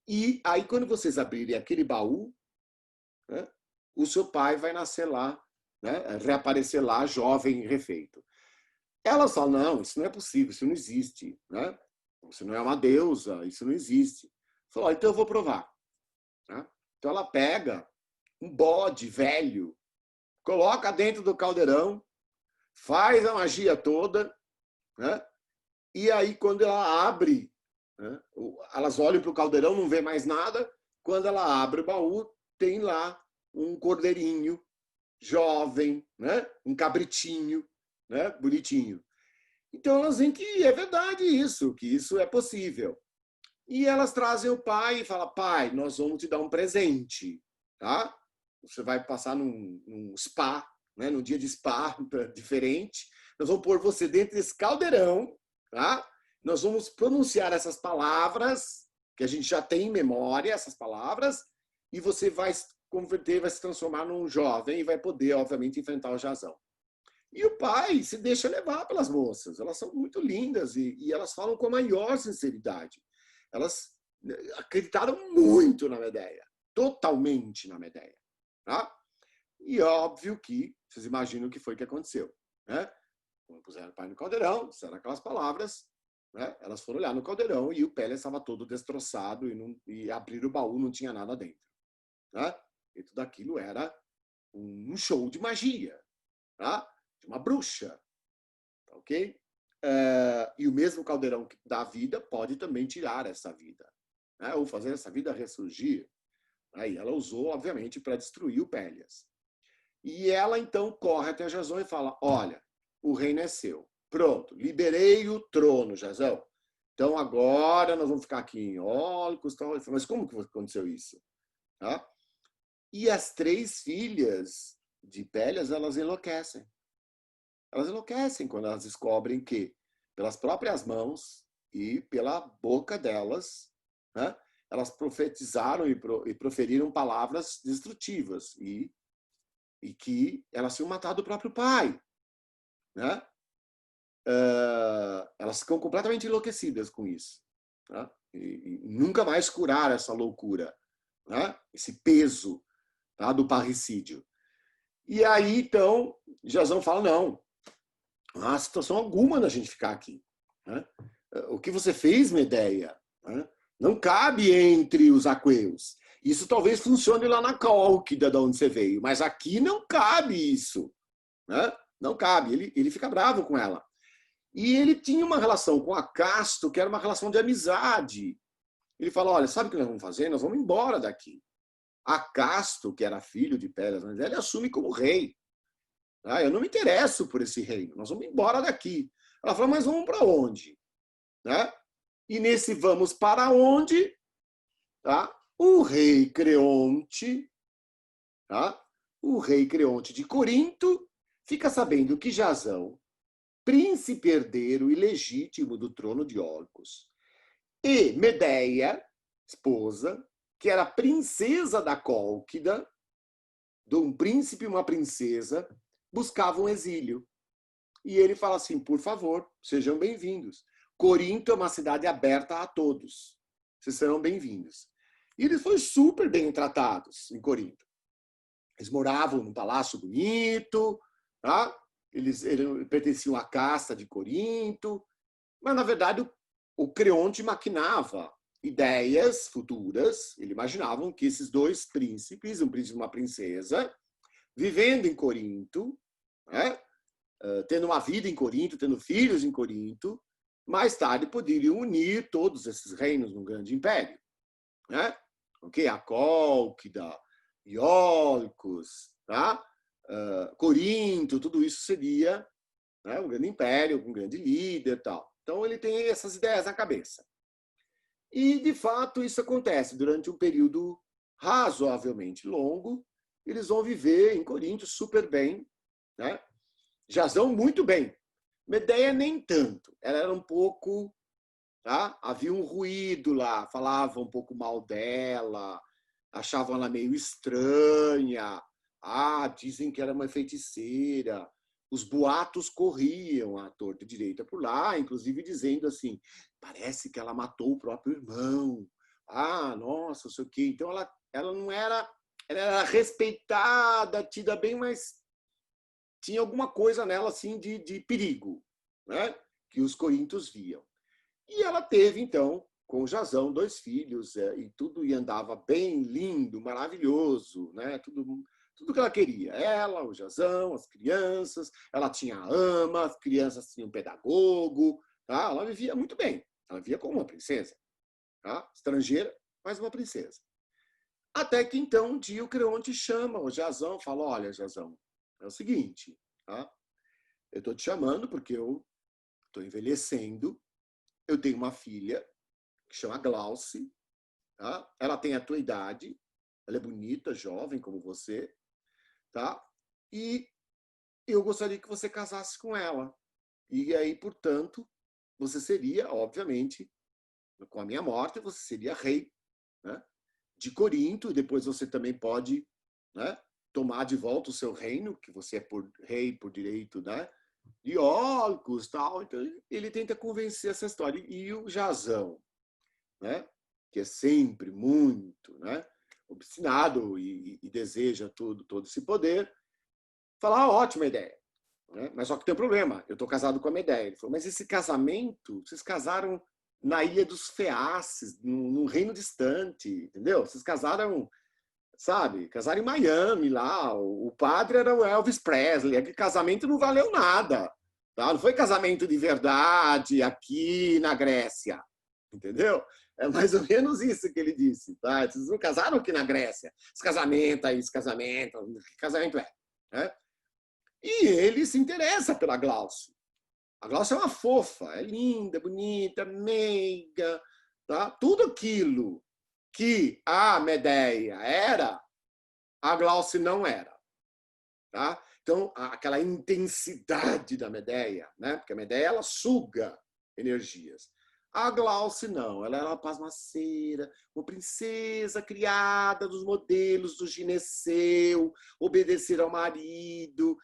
e aí quando vocês abrirem aquele baú, né, o seu pai vai nascer lá, né, reaparecer lá, jovem e refeito. Elas falam, não, isso não é possível, isso não existe, né? Isso não é uma deusa, isso não existe. Falou, então eu vou provar. Né? Então ela pega um bode velho, coloca dentro do caldeirão, faz a magia toda, né? E aí quando ela abre, né? Elas olham para o caldeirão, não vê mais nada. Quando ela abre o baú, tem lá um cordeirinho jovem, né? Um cabritinho, né? Bonitinho. Então elas veem que é verdade isso, que isso é possível. E elas trazem o pai e falam, pai, nós vamos te dar um presente, tá? Você vai passar num spa, né? Num dia de spa diferente. Nós vamos pôr você dentro desse caldeirão, tá? Nós vamos pronunciar essas palavras, que a gente já tem em memória, essas palavras, e você vai se converter, vai se transformar num jovem e vai poder, obviamente, enfrentar o Jazão. E o pai se deixa levar pelas moças. Elas são muito lindas e elas falam com a maior sinceridade. Elas acreditaram muito na Medeia, totalmente na Medeia. Tá? E óbvio que vocês imaginam o que foi que aconteceu. Né? Quando puseram o pai no caldeirão, disseram aquelas palavras, né? Elas foram olhar no caldeirão e o Pélias estava todo destroçado e abriram o baú, não tinha nada dentro. Né? E tudo aquilo era um show de magia. Tá? De uma bruxa, ok? E o mesmo caldeirão que dá vida pode também tirar essa vida, né? Ou fazer essa vida ressurgir. Aí ela usou, obviamente, para destruir o Pélias. E ela, então, corre até Jazão e fala, olha, o reino é seu. Pronto, liberei o trono, Jazão. Então, agora nós vamos ficar aqui em Ólicos. Mas como que aconteceu isso? Tá? E as 3 filhas de Pélias, elas enlouquecem. Elas enlouquecem quando elas descobrem que, pelas próprias mãos e pela boca delas, né, elas profetizaram e proferiram palavras destrutivas e que elas tinham matado o próprio pai. Né? Elas ficam completamente enlouquecidas com isso. Né? E nunca mais curaram essa loucura, né? Esse peso, tá, do parricídio. E aí, então, Jazão fala, não, não há situação alguma da gente ficar aqui. Né? O que você fez, Medeia, né? Não cabe entre os aqueus. Isso talvez funcione lá na Cólquida, de onde você veio, mas aqui não cabe isso, né? Não cabe. Ele fica bravo com ela. E ele tinha uma relação com a Casto que era uma relação de amizade. Ele fala, olha, sabe o que nós vamos fazer? Nós vamos embora daqui. A Casto, que era filho de Pélas, ele assume como rei. Ah, eu não me interesso por esse reino, nós vamos embora daqui. Ela falou, mas vamos para onde? Né? E nesse vamos para onde, tá? O rei Creonte, tá? O rei Creonte de Corinto, fica sabendo que Jasão, príncipe herdeiro ilegítimo do trono de Orcus, e Medeia, esposa, que era princesa da Cólquida, de um príncipe e uma princesa, buscavam exílio. E ele fala assim, por favor, sejam bem-vindos. Corinto é uma cidade aberta a todos. Vocês serão bem-vindos. E eles foram super bem tratados em Corinto. Eles moravam num palácio bonito, tá? Eles pertenciam à casta de Corinto, mas, na verdade, o Creonte maquinava ideias futuras. Ele imaginavam que esses dois príncipes, um príncipe e uma princesa, vivendo em Corinto, né? Tendo uma vida em Corinto, tendo filhos em Corinto, mais tarde poderiam unir todos esses reinos num grande império. Né? Okay? A Cólquida, Iolcos, tá? Corinto, tudo isso seria, né, um grande império, um grande líder. Tal. Então ele tem essas ideias na cabeça. E, de fato, isso acontece durante um período razoavelmente longo. Eles vão viver em Corinto super bem, né? Jasão muito bem. Medeia nem tanto. Ela era um pouco, tá? Havia um ruído lá, falavam um pouco mal dela, achavam ela meio estranha. Ah, dizem que era uma feiticeira. Os boatos corriam à torta e direita por lá, inclusive dizendo assim, parece que ela matou o próprio irmão. Ah, nossa, não sei o quê. Então ela não era, ela era respeitada, tida bem, mas tinha alguma coisa nela assim de perigo, né? Que os coríntios viam. E ela teve, então, com Jasão, 2 filhos, e tudo e andava bem, lindo, maravilhoso, né? Tudo que ela queria. Ela, o Jasão, as crianças, ela tinha a ama, as crianças tinham um pedagogo, tá? Ela vivia muito bem. Ela vivia como uma princesa, tá? Estrangeira, mas uma princesa. Até que, então, um dia o Creonte chama o Jasão, fala, olha, Jasão, é o seguinte, tá? Eu estou te chamando porque eu estou envelhecendo, eu tenho uma filha que chama Glauce, tá? Ela tem a tua idade, ela é bonita, jovem como você, tá? E eu gostaria que você casasse com ela. E aí, portanto, você seria, obviamente, com a minha morte, você seria rei, né, de Corinto, e depois você também pode, né, tomar de volta o seu reino, que você é rei por direito, né, de Orcus, tal. Então ele tenta convencer essa história. E o Jasão, né, que é sempre muito, né, obstinado e deseja todo esse poder, fala, ótima ideia. Né? Mas só que tem um problema, eu estou casado com a Medeia. Ele falou, mas esse casamento, vocês casaram na Ilha dos Feaces, num reino distante, entendeu? Vocês casaram, sabe? Casaram em Miami lá, o padre era o Elvis Presley, aquele casamento não valeu nada, tá? Não foi casamento de verdade aqui na Grécia, entendeu? É mais ou menos isso que ele disse, tá? Vocês não casaram aqui na Grécia. Esse casamento aí, esse casamento, que casamento é? Né? E ele se interessa pela Glauce. A Glauce é uma fofa, é linda, bonita, meiga, tá? Tudo aquilo que a Medeia era, a Glauce não era, tá? Então, aquela intensidade da Medeia, né? Porque a Medeia, ela suga energias. A Glauce não, ela era uma pasmaceira, uma princesa criada dos modelos do gineceu, obedecer ao marido,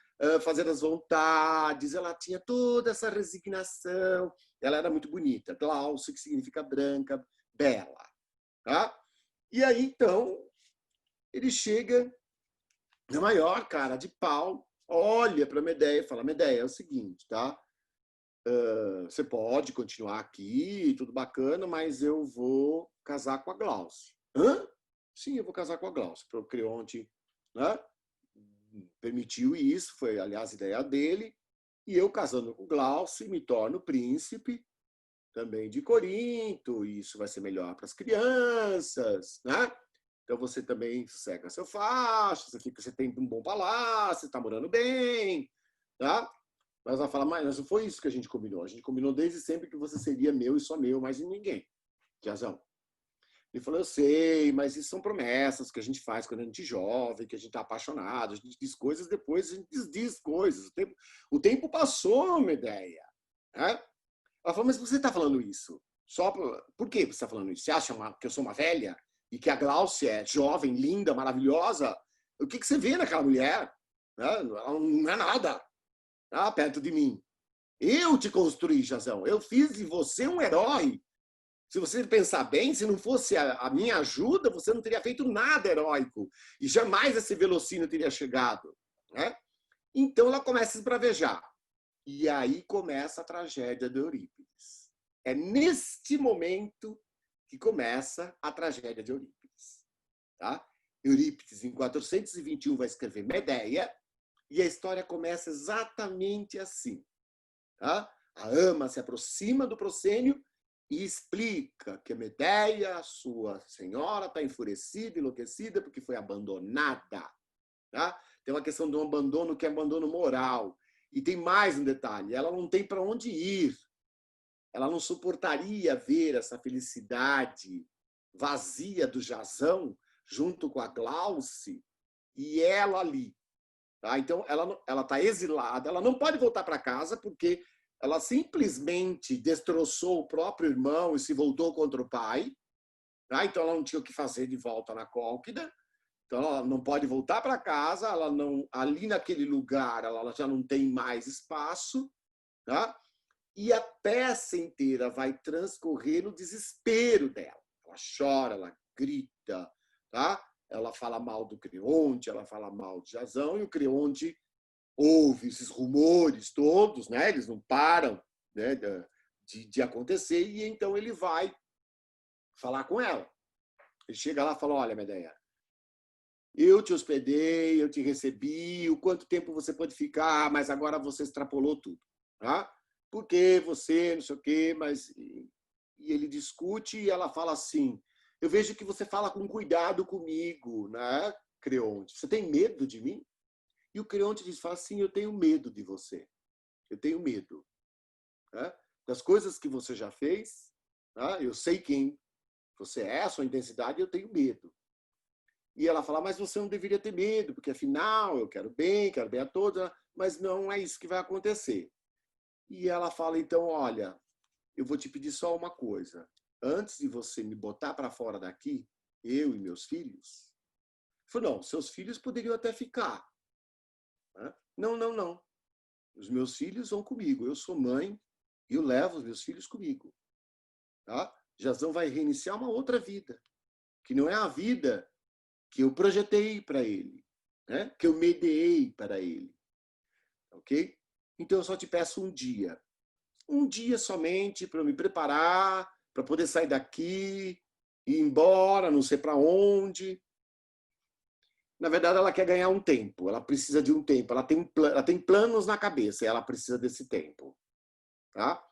fazer as vontades, ela tinha toda essa resignação, ela era muito bonita. Glauce, que significa branca, bela. Tá? E aí, então, ele chega na maior cara de pau, olha para a Medeia e fala, Medeia, é o seguinte, tá? Você pode continuar aqui, tudo bacana, mas eu vou casar com a Glauce. Hã? Sim, eu vou casar com a Glaucia. O Creonte, né, permitiu isso, foi, aliás, a ideia dele. E eu, casando com Glaucia, me torno príncipe também de Corinto. E isso vai ser melhor para as crianças, né? Então você também seca seu facho, você tem um bom palácio, você está morando bem, tá? Mas ela fala, mas não foi isso que a gente combinou. A gente combinou desde sempre que você seria meu e só meu, mais de ninguém. Tiazão. Ele falou, eu sei, mas isso são promessas que a gente faz quando a gente é jovem, que a gente está apaixonado, a gente diz coisas, depois a gente desdiz coisas. O tempo passou, Medeia. Né? Ela falou, mas você está falando isso? Por que você está falando isso? Você acha que eu sou uma velha? E que a Glaucia é jovem, linda, maravilhosa? O que você vê naquela mulher? Ela não é nada, tá? Perto de mim. Eu te construí, Jazão. Eu fiz de você um herói. Se você pensar bem, se não fosse a minha ajuda, você não teria feito nada heróico. E jamais esse velocínio teria chegado. Né? Então ela começa a se esbravejar. E aí começa a tragédia de Eurípides. É neste momento que começa a tragédia de Eurípides. Tá? Eurípides, em 421, vai escrever Medeia, e a história começa exatamente assim. Tá? A ama se aproxima do proscênio e explica que a Medeia, sua senhora, está enfurecida, enlouquecida, porque foi abandonada. Tá? Tem uma questão de um abandono que é abandono moral. E tem mais um detalhe, ela não tem para onde ir. Ela não suportaria ver essa felicidade vazia do Jazão junto com a Glauce e ela ali. Tá? Então, ela está exilada, ela não pode voltar para casa porque ela simplesmente destroçou o próprio irmão e se voltou contra o pai. Tá? Então, ela não tinha o que fazer de volta na Cólquida. Então, ela não pode voltar para casa, ela não, ali naquele lugar ela já não tem mais espaço. Tá? E a peça inteira vai transcorrer no desespero dela. Ela chora, ela grita, tá? Ela fala mal do Creonte, ela fala mal de Jazão, e o Creonte ouve esses rumores todos, né? Eles não param, né, de acontecer, e então ele vai falar com ela. Ele chega lá e fala, olha, Medeia, eu te hospedei, eu te recebi, o quanto tempo você pode ficar, mas agora você extrapolou tudo, tá? Porque você, não sei o quê, mas... E ele discute e ela fala assim, eu vejo que você fala com cuidado comigo, né, Creonte? Você tem medo de mim? E o Creonte diz, fala assim, eu tenho medo de você. Eu tenho medo. Né? Das coisas que você já fez, né? Eu sei quem você é, a sua intensidade, eu tenho medo. E ela fala, mas você não deveria ter medo, porque afinal eu quero bem a todos, mas não é isso que vai acontecer. E ela fala, então, olha, eu vou te pedir só uma coisa. Antes de você me botar para fora daqui, eu e meus filhos, eu falei, não, seus filhos poderiam até ficar. Não, não, não. Os meus filhos vão comigo. Eu sou mãe e eu levo os meus filhos comigo. Tá? Jazão vai reiniciar uma outra vida, que não é a vida que eu projetei para ele, né? Que eu mediei para ele. Ok? Então eu só te peço um dia somente para eu me preparar, para poder sair daqui, ir embora, não sei para onde. Na verdade, ela quer ganhar um tempo, ela precisa de um tempo, ela tem planos na cabeça, e ela precisa desse tempo. Tá?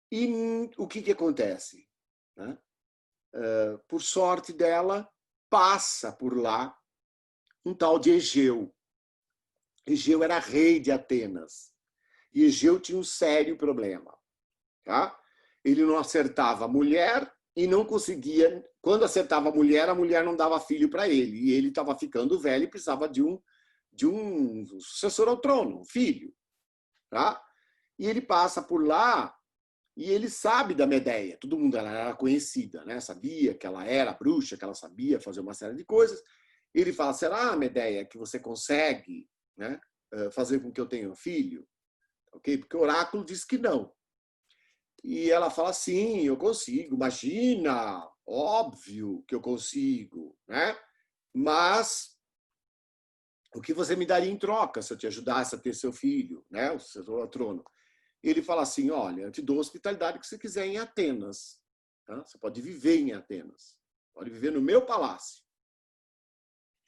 E o que acontece? Né? Por sorte dela, passa por lá um tal de Egeu. Egeu era rei de Atenas. E Egeu tinha um sério problema. Tá? Ele não acertava a mulher e não conseguia... Quando acertava a mulher não dava filho para ele. E ele estava ficando velho e precisava de um sucessor ao trono, um filho. Tá? E ele passa por lá e ele sabe da Medeia. Todo mundo, ela era conhecida, né? Sabia que ela era bruxa, que ela sabia fazer uma série de coisas. Ele fala, será, Medeia, que você consegue, né, fazer com que eu tenha um filho? Okay? Porque o oráculo diz que não. E ela fala, sim, eu consigo. Imagina, óbvio que eu consigo. Né? Mas o que você me daria em troca se eu te ajudasse a ter seu filho, né? O seu trono? Ele fala assim, olha, eu te dou a hospitalidade que você quiser em Atenas. Tá? Você pode viver em Atenas. pode viver no meu palácio.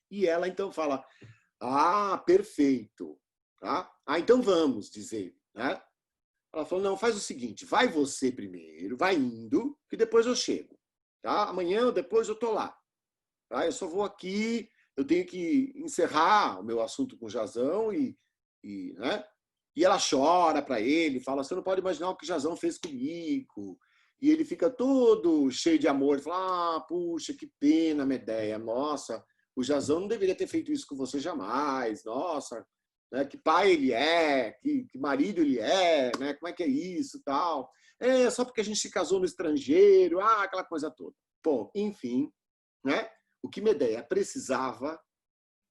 E ela então fala, perfeito. Tá? Então vamos, diz ele. Né? Ela falou, não, faz o seguinte, vai você primeiro, vai indo, que depois eu chego. Tá? Amanhã ou depois eu tô lá. Tá? Eu só vou aqui, eu tenho que encerrar o meu assunto com o Jazão né? E ela chora para ele, fala, você não pode imaginar o que o Jazão fez comigo. E ele fica todo cheio de amor, ele fala, puxa, que pena, Medea, nossa, o Jazão não deveria ter feito isso com você jamais, nossa, né? Que pai ele é, que marido ele é, né? Como é que é isso, tal. É só porque a gente se casou no estrangeiro, aquela coisa toda. Bom, enfim, né? O que Medea precisava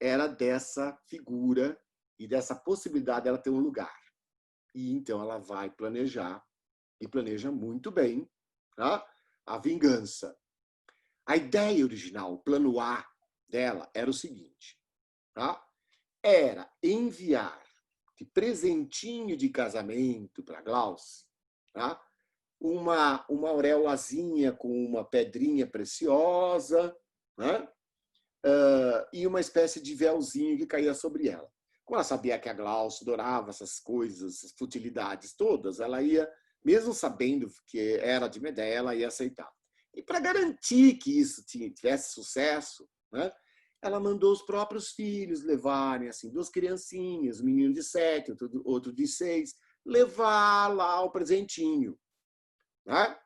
era dessa figura e dessa possibilidade dela ter um lugar. E então ela vai planejar, e planeja muito bem, tá? A vingança. A ideia original, o plano A dela, era o seguinte, tá? Era enviar de presentinho de casamento para Glauce, tá? Uma auréolazinha com uma pedrinha preciosa, né? E uma espécie de véuzinho que caía sobre ela. Como ela sabia que a Glauce adorava essas coisas, essas futilidades todas, ela ia, mesmo sabendo que era de Medea, ela ia aceitar. E para garantir que isso tivesse sucesso, né, ela mandou os próprios filhos levarem, assim, 2 criancinhas, um menino de 7, outro de 6, levar lá o presentinho. Né?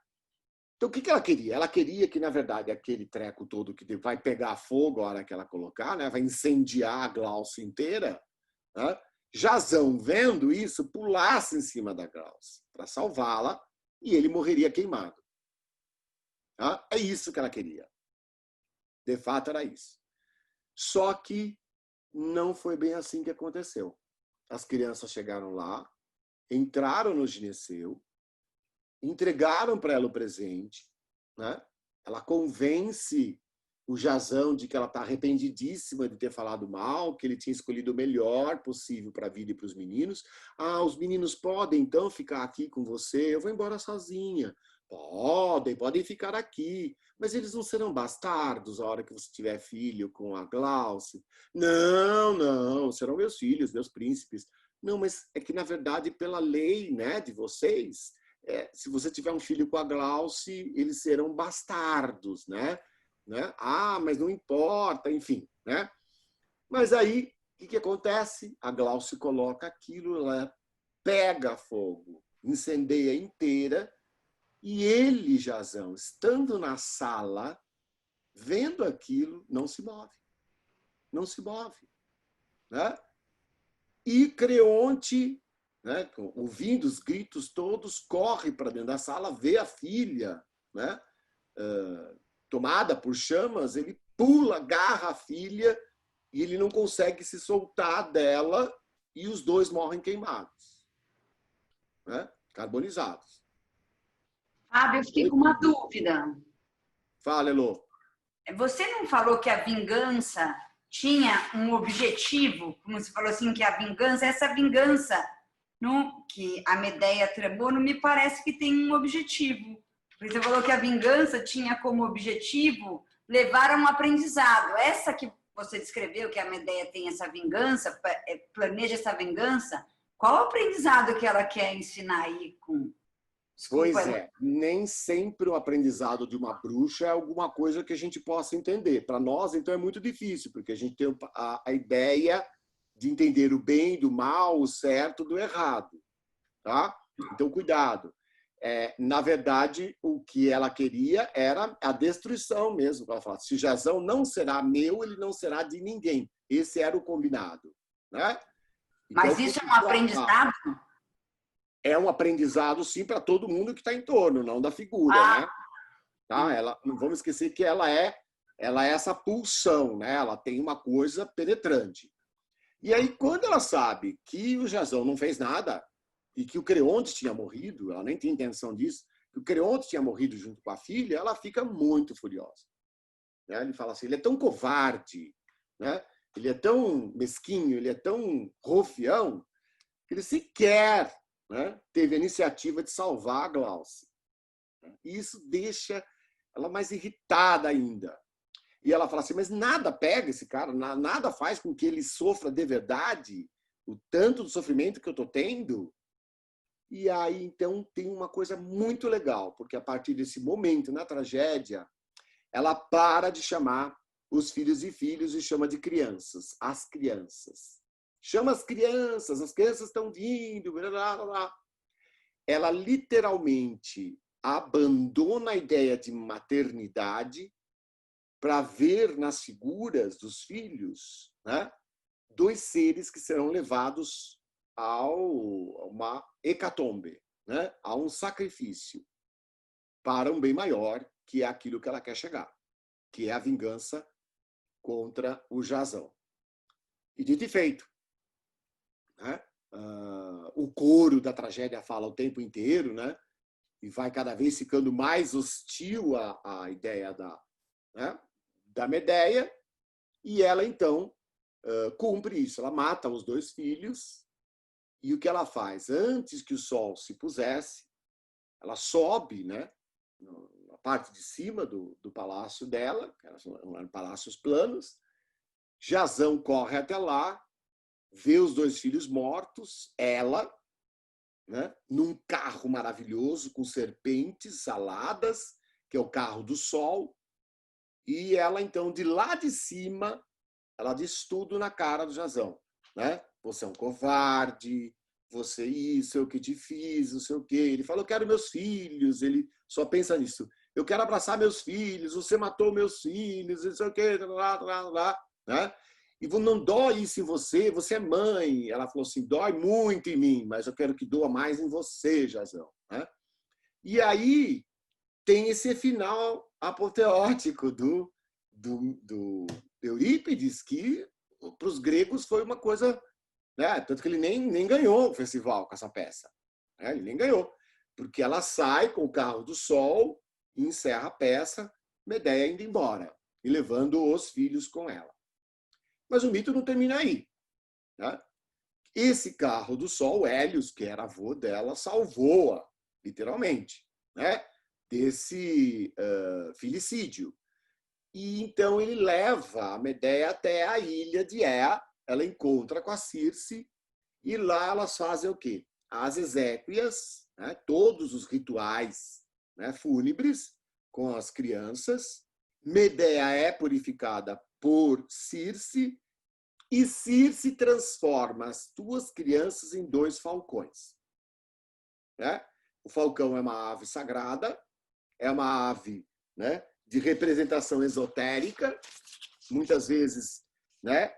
Então, o que ela queria? Ela queria que, na verdade, aquele treco todo que vai pegar fogo a hora que ela colocar, né, vai incendiar a Glauce inteira, né? Jazão, vendo isso, pulasse em cima da Glauce para salvá-la e ele morreria queimado. Tá? É isso que ela queria. De fato, era isso. Só que não foi bem assim que aconteceu. As crianças chegaram lá, entraram no gineceu, entregaram para ela o presente, né? Ela convence o Jazão de que ela está arrependidíssima de ter falado mal, que ele tinha escolhido o melhor possível para a vida e para os meninos. Os meninos podem então ficar aqui com você, eu vou embora sozinha. Podem ficar aqui, mas eles não serão bastardos a hora que você tiver filho com a Glauce. Não, serão meus filhos, meus príncipes. Não, mas é que, na verdade, pela lei, né, de vocês, se você tiver um filho com a Glauce, eles serão bastardos, né? Mas não importa, enfim, né? Mas aí, o que acontece? A Glauce coloca aquilo, ela pega fogo, incendeia inteira, e ele, Jazão, estando na sala, vendo aquilo, não se move. Não se move. Né? E Creonte, né, ouvindo os gritos todos, corre para dentro da sala, vê a filha, né, tomada por chamas, ele pula, agarra a filha e ele não consegue se soltar dela e os dois morrem queimados, né, carbonizados. Fábio, eu fiquei com uma dúvida. Fala, Elô. Você não falou que a vingança tinha um objetivo, como você falou assim, que a vingança, essa vingança que a Medea tramou, não me parece que tem um objetivo. Porque você falou que a vingança tinha como objetivo levar a um aprendizado. Essa que você descreveu, que a Medea tem essa vingança, planeja essa vingança, qual o aprendizado que ela quer ensinar aí com... Desculpa, pois é, nem sempre o aprendizado de uma bruxa é alguma coisa que a gente possa entender. Para nós, então, é muito difícil, porque a gente tem a ideia de entender o bem do mal, o certo do errado. Tá? Então, cuidado. Na verdade, o que ela queria era a destruição mesmo. Ela fala, se Jazão não será meu, ele não será de ninguém. Esse era o combinado. Né? Então, mas isso é um aprendizado? É um aprendizado, sim, para todo mundo que está em torno, não da figura, né? Tá? Ela, não vamos esquecer que ela é essa pulsão, né? Ela tem uma coisa penetrante. E aí, quando ela sabe que o Jazão não fez nada e que o Creonte tinha morrido, ela nem tinha intenção disso, que o Creonte tinha morrido junto com a filha, ela fica muito furiosa. Né? Ele fala assim, ele é tão covarde, né? Ele é tão mesquinho, ele é tão rufião, que ele sequer, né, teve a iniciativa de salvar a Glauce. E isso deixa ela mais irritada ainda. E ela fala assim, mas nada pega esse cara, nada faz com que ele sofra de verdade o tanto do sofrimento que eu estou tendo. E aí, então, tem uma coisa muito legal, porque a partir desse momento, na tragédia, ela para de chamar os filhos e filhos e chama de crianças, as crianças. Chama as crianças estão vindo, blá, blá, blá. Ela literalmente abandona a ideia de maternidade para ver nas figuras dos filhos, né, dois seres que serão levados a uma hecatombe, né, a um sacrifício para um bem maior, que é aquilo que ela quer chegar, que é a vingança contra o Jazão. E dito e feito, né? O coro da tragédia fala o tempo inteiro, né? E vai cada vez ficando mais hostil à ideia né, da Medeia, e ela então cumpre isso. Ela mata os dois filhos, e o que ela faz? Antes que o sol se pusesse, ela sobe, né, na parte de cima do palácio dela, que eram palácios planos. Jazão corre até lá, vê os dois filhos mortos, ela, né, num carro maravilhoso com serpentes aladas, que é o carro do sol, e ela, então, de lá de cima, ela diz tudo na cara do Jazão, né? Você é um covarde, você isso, eu que te fiz, não sei o quê. Ele fala, eu quero meus filhos, ele só pensa nisso. Eu quero abraçar meus filhos, você matou meus filhos, não sei o quê, né? E não dói isso em você, você é mãe. Ela falou assim, dói muito em mim, mas eu quero que doa mais em você, Jazão, né? E aí tem esse final apoteótico do Eurípides, que para os gregos foi uma coisa, né? Tanto que ele nem ganhou o festival com essa peça, né? Ele nem ganhou, porque ela sai com o carro do sol e encerra a peça, Medeia indo embora e levando os filhos com ela. Mas o mito não termina aí, né? Esse carro do sol, Hélios, que era avô dela, salvou-a, literalmente, né, desse filicídio. E então ele leva a Medeia até a ilha de Ea, ela encontra com a Circe, e lá elas fazem o quê? As exéquias, né, todos os rituais, né, fúnebres com as crianças. Medeia é purificada por Circe, e Circe transforma as duas crianças em dois falcões, né? O falcão é uma ave sagrada, é uma ave, né, de representação esotérica. Muitas vezes, né,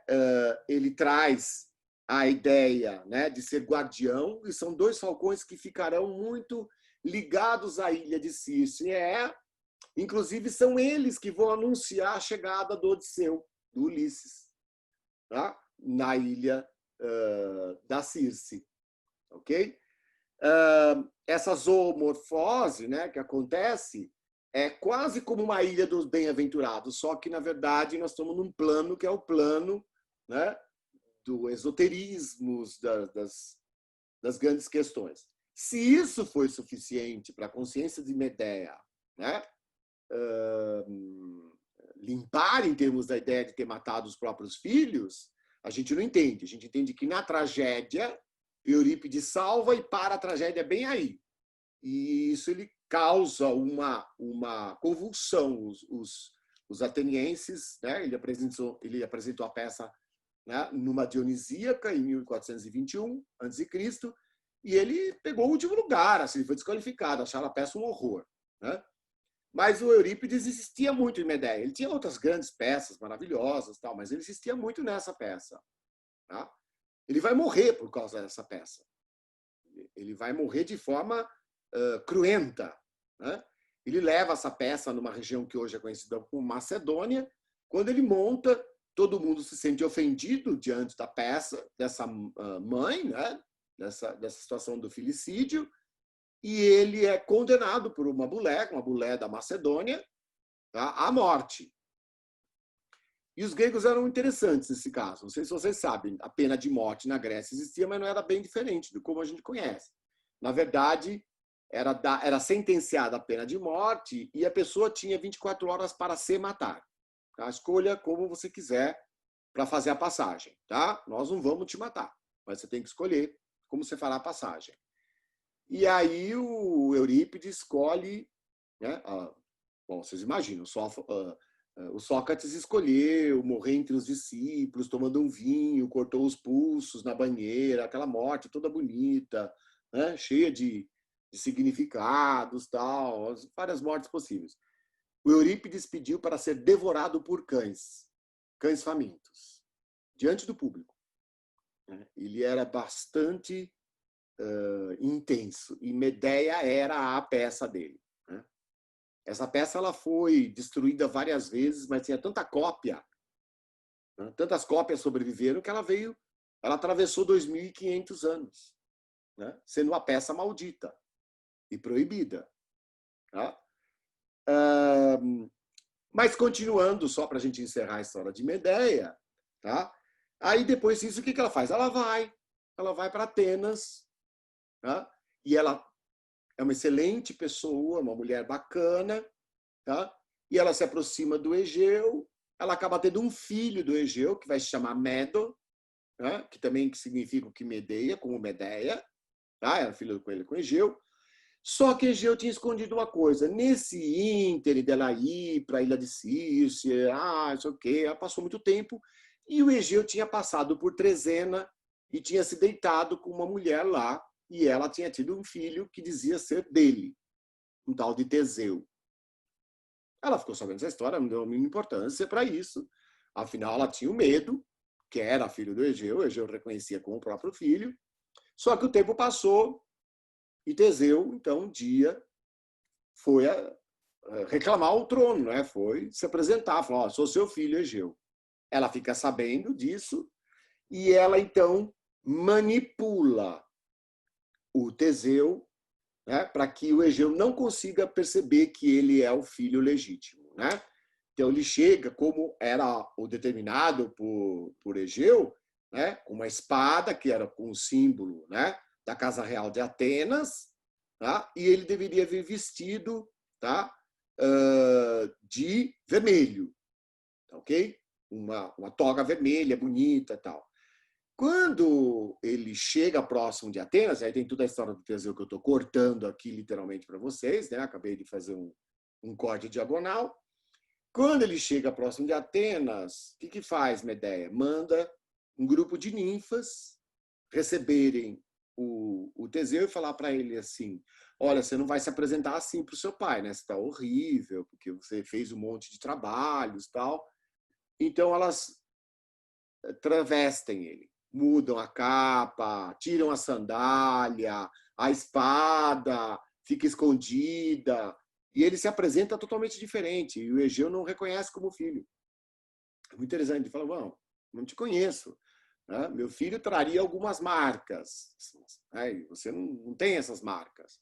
ele traz a ideia, né, de ser guardião, e são dois falcões que ficarão muito ligados à ilha de Circe. Inclusive, são eles que vão anunciar a chegada do Odisseu, do Ulisses, tá? Na ilha da Circe, ok? Essa zoomorfose, né, que acontece é quase como uma ilha dos bem-aventurados, só que, na verdade, nós estamos num plano que é o plano, né, do esoterismo, das grandes questões. Se isso foi suficiente para a consciência de Medeia, né, limpar em termos da ideia de ter matado os próprios filhos, a gente não entende. A gente entende que na tragédia, Eurípides salva e para a tragédia bem aí. E isso ele causa uma convulsão. Os atenienses, né, ele apresentou a peça, né, numa Dionisíaca em 1421 a.C., e ele pegou o último lugar, assim, ele foi desqualificado, acharam a peça um horror, né? Mas o Eurípides insistia muito em Medeia. Ele tinha outras grandes peças maravilhosas, tal, mas ele insistia muito nessa peça. Tá? Ele vai morrer por causa dessa peça. Ele vai morrer de forma cruenta. Né? Ele leva essa peça numa região que hoje é conhecida como Macedônia. Quando ele monta, todo mundo se sente ofendido diante da peça, dessa mãe, né? dessa situação do filicídio. E ele é condenado por uma mulher da Macedônia, tá, à morte. E os gregos eram interessantes nesse caso. Não sei se vocês sabem, a pena de morte na Grécia existia, mas não era bem diferente do como a gente conhece. Na verdade, era sentenciada a pena de morte e a pessoa tinha 24 horas para se matar. Tá? Escolha como você quiser para fazer a passagem. Tá? Nós não vamos te matar, mas você tem que escolher como você fará a passagem. E aí o Eurípides escolhe, né? Bom, vocês imaginam, o Sócrates escolheu morrer entre os discípulos, tomando um vinho, cortou os pulsos na banheira, aquela morte toda bonita, né? Cheia de significados, tal, várias mortes possíveis. O Eurípides pediu para ser devorado por cães famintos, diante do público. Ele era bastante intenso, e Medeia era a peça dele. Essa peça ela foi destruída várias vezes, mas tinha tanta cópia, né? Tantas cópias sobreviveram que ela atravessou 2.500 anos, né? Sendo uma peça maldita e proibida. Tá? Mas continuando, só para a gente encerrar a história de Medeia, tá? Aí depois disso, o que ela faz? Ela vai para Atenas, tá? E ela é uma excelente pessoa, uma mulher bacana, tá? E ela se aproxima do Egeu, ela acaba tendo um filho do Egeu, que vai se chamar Medo, né? Que também significa o que Medeia, como Medeia, tá? Era filho do coelho com Egeu. Só que Egeu tinha escondido uma coisa. Nesse íntere dela ir para a ilha de Círce, não sei o quê, ela passou muito tempo, e o Egeu tinha passado por Trezena e tinha se deitado com uma mulher lá, e ela tinha tido um filho que dizia ser dele, um tal de Teseu. Ela ficou sabendo dessa história, não deu a mínima importância para isso. Afinal, ela tinha o medo, que era filho do Egeu, o Egeu reconhecia como o próprio filho. Só que o tempo passou e Teseu, então, um dia foi reclamar o trono, né? Foi se apresentar, falou: sou seu filho, Egeu. Ela fica sabendo disso e ela, então, manipula o Teseu, né, para que o Egeu não consiga perceber que ele é o filho legítimo. Né? Então, ele chega, como era o determinado por Egeu, né, com uma espada, que era com o símbolo, né, da Casa Real de Atenas, tá? E ele deveria vir vestido, tá, de vermelho, ok? Uma toga vermelha, bonita e tal. Quando ele chega próximo de Atenas, aí tem toda a história do Teseu que eu estou cortando aqui literalmente para vocês, né? Acabei de fazer um corte diagonal. Quando ele chega próximo de Atenas, o que faz Medeia? Manda um grupo de ninfas receberem o Teseu e falar para ele assim: olha, você não vai se apresentar assim para o seu pai, né? Você está horrível, porque você fez um monte de trabalhos e tal. Então elas travestem ele, mudam a capa, tiram a sandália, a espada, fica escondida, e ele se apresenta totalmente diferente, e o Egeu não reconhece como filho. É muito interessante, ele fala: não te conheço, né? Meu filho traria algumas marcas, né? Você não tem essas marcas.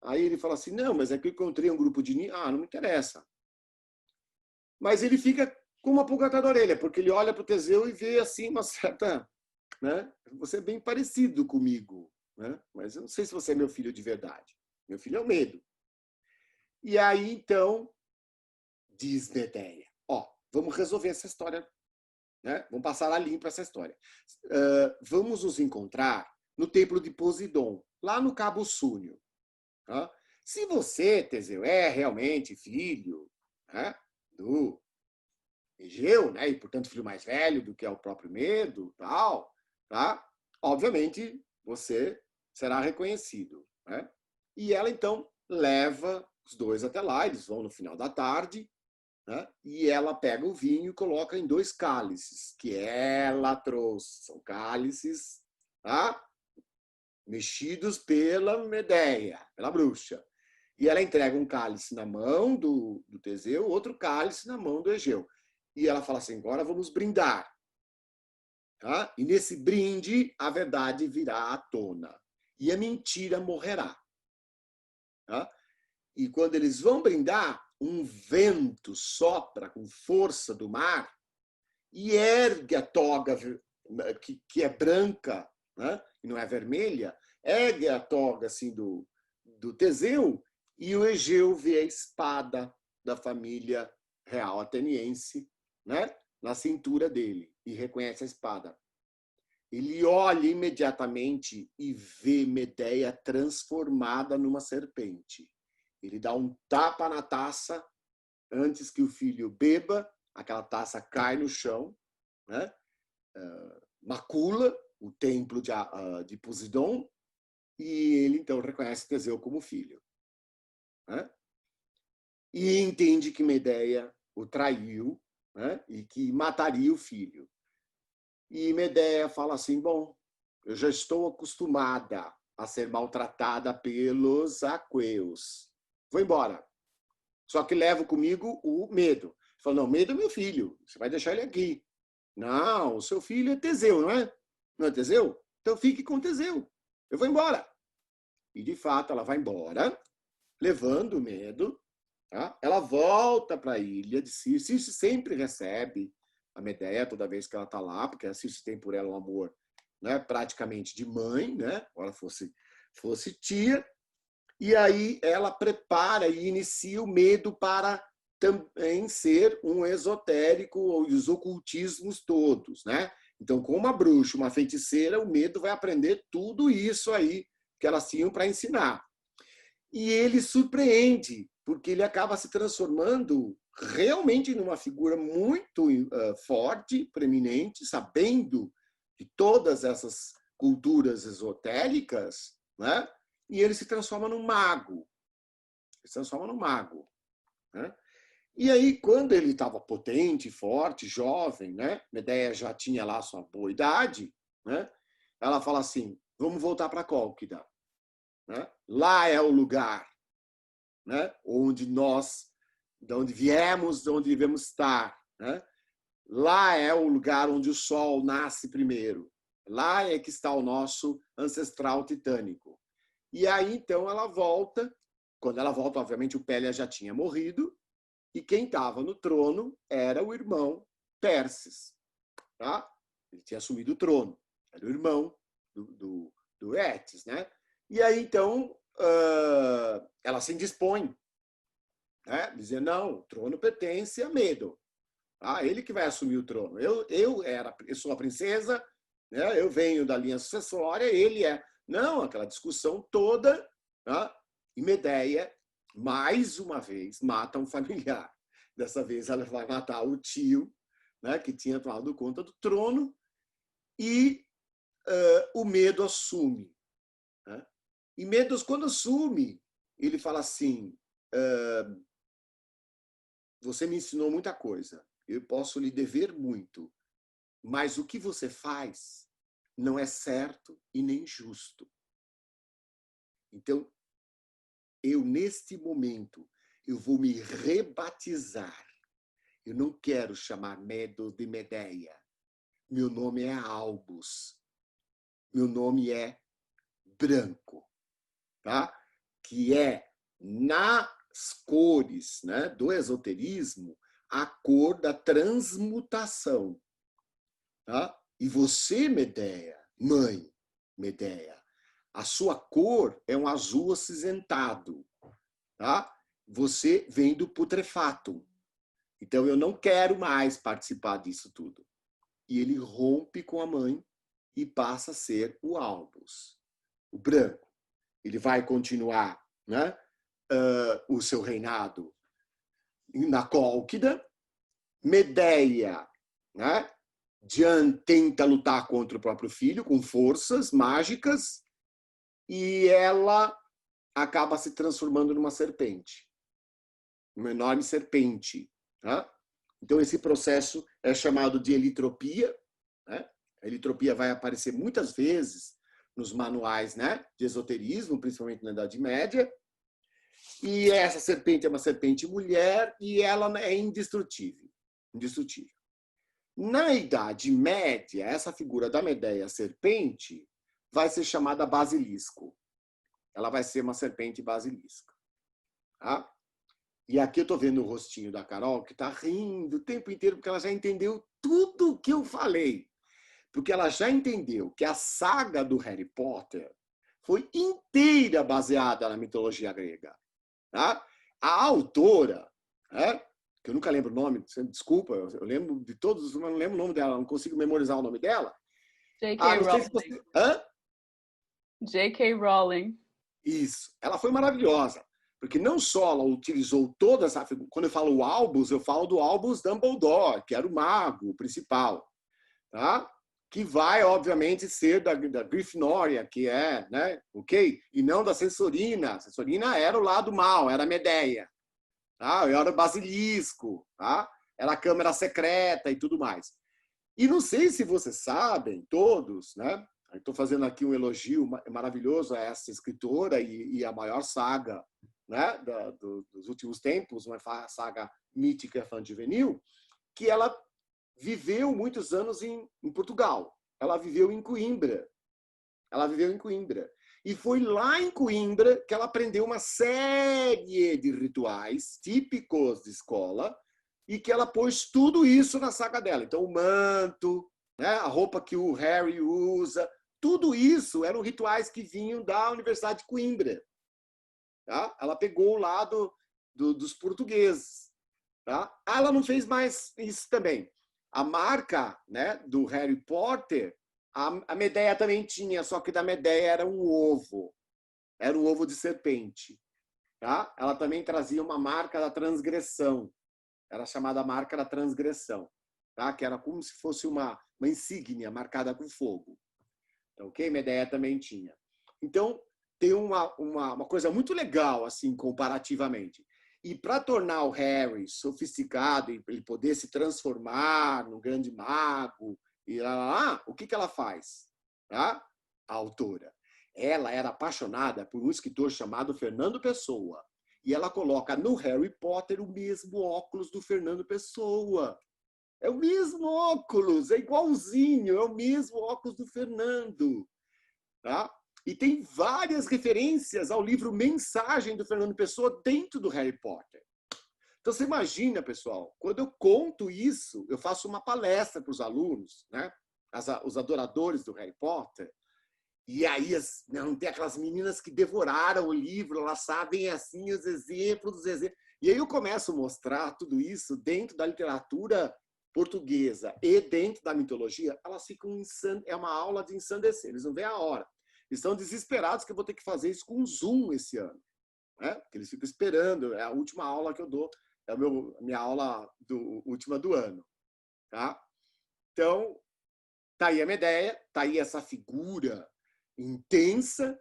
Aí ele fala assim: não, mas é que eu encontrei um grupo de ninjas. Não me interessa. Mas ele fica com uma pulga atrás da orelha, porque ele olha para o Teseu e vê assim uma certa, né? Você é bem parecido comigo, né? Mas eu não sei se você é meu filho de verdade. Meu filho é o medo. E aí, então, diz Medeia: vamos resolver essa história, né? Vamos passar a limpo essa história. Vamos nos encontrar no templo de Posidon, lá no Cabo Súnio. Tá? Se você, Teseu, é realmente filho, né, do Egeu, né, e portanto filho mais velho do que é o próprio Medo, tal, tá? Obviamente você será reconhecido, né? E ela então leva os dois até lá, eles vão no final da tarde, né? E ela pega o vinho e coloca em 2 cálices que ela trouxe, são cálices, tá? Mexidos pela Medeia, pela bruxa. E ela entrega um cálice na mão do Teseu, outro cálice na mão do Egeu. E ela fala assim: agora vamos brindar. Tá? E nesse brinde, a verdade virá à tona. E a mentira morrerá. Tá? E quando eles vão brindar, um vento sopra com força do mar e ergue a toga que é branca, né? E não é vermelha, ergue a toga assim do Teseu, e o Egeu vê a espada da família real ateniense, né, na cintura dele e reconhece a espada. Ele olha imediatamente e vê Medeia transformada numa serpente. Ele dá um tapa na taça antes que o filho beba, aquela taça cai no chão, né? Macula o templo de Poseidon, e ele então reconhece Teseu como filho, né? E entende que Medeia o traiu, né? E que mataria o filho. E Medeia fala assim: bom, eu já estou acostumada a ser maltratada pelos aqueus. Vou embora. Só que levo comigo o medo. Ele fala: não, medo é meu filho. Você vai deixar ele aqui. Não, o seu filho é Teseu, não é? Não é Teseu? Então fique com Teseu. Eu vou embora. E de fato ela vai embora, levando o medo. Tá? Ela volta para a ilha de Circe. Circe sempre recebe a Medeia toda vez que ela está lá, porque a Circe tem por ela um amor, né, praticamente de mãe, né? Ela fosse tia. E aí ela prepara e inicia o medo para também ser um esotérico, e os ocultismos todos, né? Então, com uma bruxa, uma feiticeira, o medo vai aprender tudo isso aí que elas tinham para ensinar. E ele surpreende, porque ele acaba se transformando realmente numa figura muito forte, preeminente, sabendo de todas essas culturas esotéricas, né? E ele se transforma num mago. Ele se transforma num mago, né? E aí, quando ele estava potente, forte, jovem, né? Medeia já tinha lá sua boa idade, né? Ela fala assim: vamos voltar para Cólquida, né? Lá é o lugar, né? De onde viemos, de onde devemos estar, né? Lá é o lugar onde o sol nasce primeiro. Lá é que está o nosso ancestral titânico. E aí, então, ela volta. Quando ela volta, obviamente, o Pélia já tinha morrido. E quem estava no trono era o irmão Perses. Tá? Ele tinha assumido o trono. Era o irmão do Etes, né? E aí, então, ela se indispõe, né? Dizendo: não, o trono pertence a Medo. Ah, ele que vai assumir o trono. Eu sou a princesa, né? Eu venho da linha sucessória, ele é. Não, aquela discussão toda, tá? E Medeia, mais uma vez, mata um familiar. Dessa vez ela vai matar o tio, né, que tinha tomado conta do trono, e o Medo assume. Né? E Medos, quando assume, ele fala assim: você me ensinou muita coisa, eu posso lhe dever muito, mas o que você faz não é certo e nem justo. Então, neste momento, eu vou me rebatizar. Eu não quero chamar Medos de Medeia. Meu nome é Albus. Meu nome é Branco, tá? Que é, nas cores, né, do esoterismo, a cor da transmutação. Tá? E você, Medeia, mãe Medeia, a sua cor é um azul acinzentado. Tá? Você vem do putrefatum. Então, eu não quero mais participar disso tudo. E ele rompe com a mãe e passa a ser o Albus, o branco. Ele vai continuar, né, o seu reinado na Cólquida. Medeia, né, Dian tenta lutar contra o próprio filho com forças mágicas e ela acaba se transformando numa serpente, uma enorme serpente. Tá? Então, esse processo é chamado de elitropia. Né? A elitropia vai aparecer muitas vezes nos manuais, né, de esoterismo, principalmente na Idade Média. E essa serpente é uma serpente mulher e ela é indestrutível. Indestrutível. Na Idade Média, essa figura da Medeia serpente vai ser chamada basilisco. Ela vai ser uma serpente basilisca. Tá? E aqui eu estou vendo o rostinho da Carol, que está rindo o tempo inteiro, porque ela já entendeu tudo o que eu falei. Porque ela já entendeu que a saga do Harry Potter foi inteira baseada na mitologia grega. Tá? A autora, né, que eu nunca lembro o nome, desculpa, eu lembro de todos, mas não lembro o nome dela, não consigo memorizar o nome dela. J.K. Não sei se você... Hã? J.K. Rowling. Isso. Ela foi maravilhosa, porque não só ela utilizou toda essa... Quando eu falo Albus, eu falo do Albus Dumbledore, que era o mago principal, tá? Que vai, obviamente, ser da Grifinória, que é, né? Ok? E não da Censorina. A Censorina era o lado mal, era a Medeia. Tá? Era o Basilisco, tá? Era a Câmara Secreta e tudo mais. E não sei se vocês sabem, todos, né? Estou fazendo aqui um elogio maravilhoso a essa escritora e a maior saga, né, dos últimos tempos, uma saga mítica infanto-juvenil, que ela viveu muitos anos em Portugal. Ela viveu em Coimbra. Ela viveu em Coimbra. E foi lá em Coimbra que ela aprendeu uma série de rituais típicos de escola e que ela pôs tudo isso na saga dela. Então, o manto, né, a roupa que o Harry usa, tudo isso eram rituais que vinham da Universidade de Coimbra. Tá? Ela pegou o lado dos portugueses. Tá? Ela não fez mais isso também. A marca, né, do Harry Potter, a Medeia também tinha, só que da Medeia era um ovo. Era um ovo de serpente. Tá? Ela também trazia uma marca da transgressão. Era chamada marca da transgressão. Tá? Que era como se fosse uma insígnia marcada com fogo. Ok? Medeia também tinha. Então, tem uma coisa muito legal, assim, comparativamente. E para tornar o Harry sofisticado e ele poder se transformar num grande mago, e o que ela faz? Tá? A autora. Ela era apaixonada por um escritor chamado Fernando Pessoa. E ela coloca no Harry Potter o mesmo óculos do Fernando Pessoa. É o mesmo óculos, é igualzinho, é o mesmo óculos do Fernando. Tá? E tem várias referências ao livro Mensagem do Fernando Pessoa dentro do Harry Potter. Então, você imagina, pessoal, quando eu conto isso, eu faço uma palestra para os alunos, né? Os adoradores do Harry Potter, e aí não tem aquelas meninas que devoraram o livro, elas sabem assim os exemplos, e aí eu começo a mostrar tudo isso dentro da literatura portuguesa e dentro da mitologia, elas ficam é uma aula de ensandecer, eles não veem a hora. Eles estão desesperados que eu vou ter que fazer isso com Zoom esse ano. Né? Porque eles ficam esperando, é a última aula que eu dou, é a minha aula última do ano. Tá? Então, tá aí a minha ideia, tá aí essa figura intensa.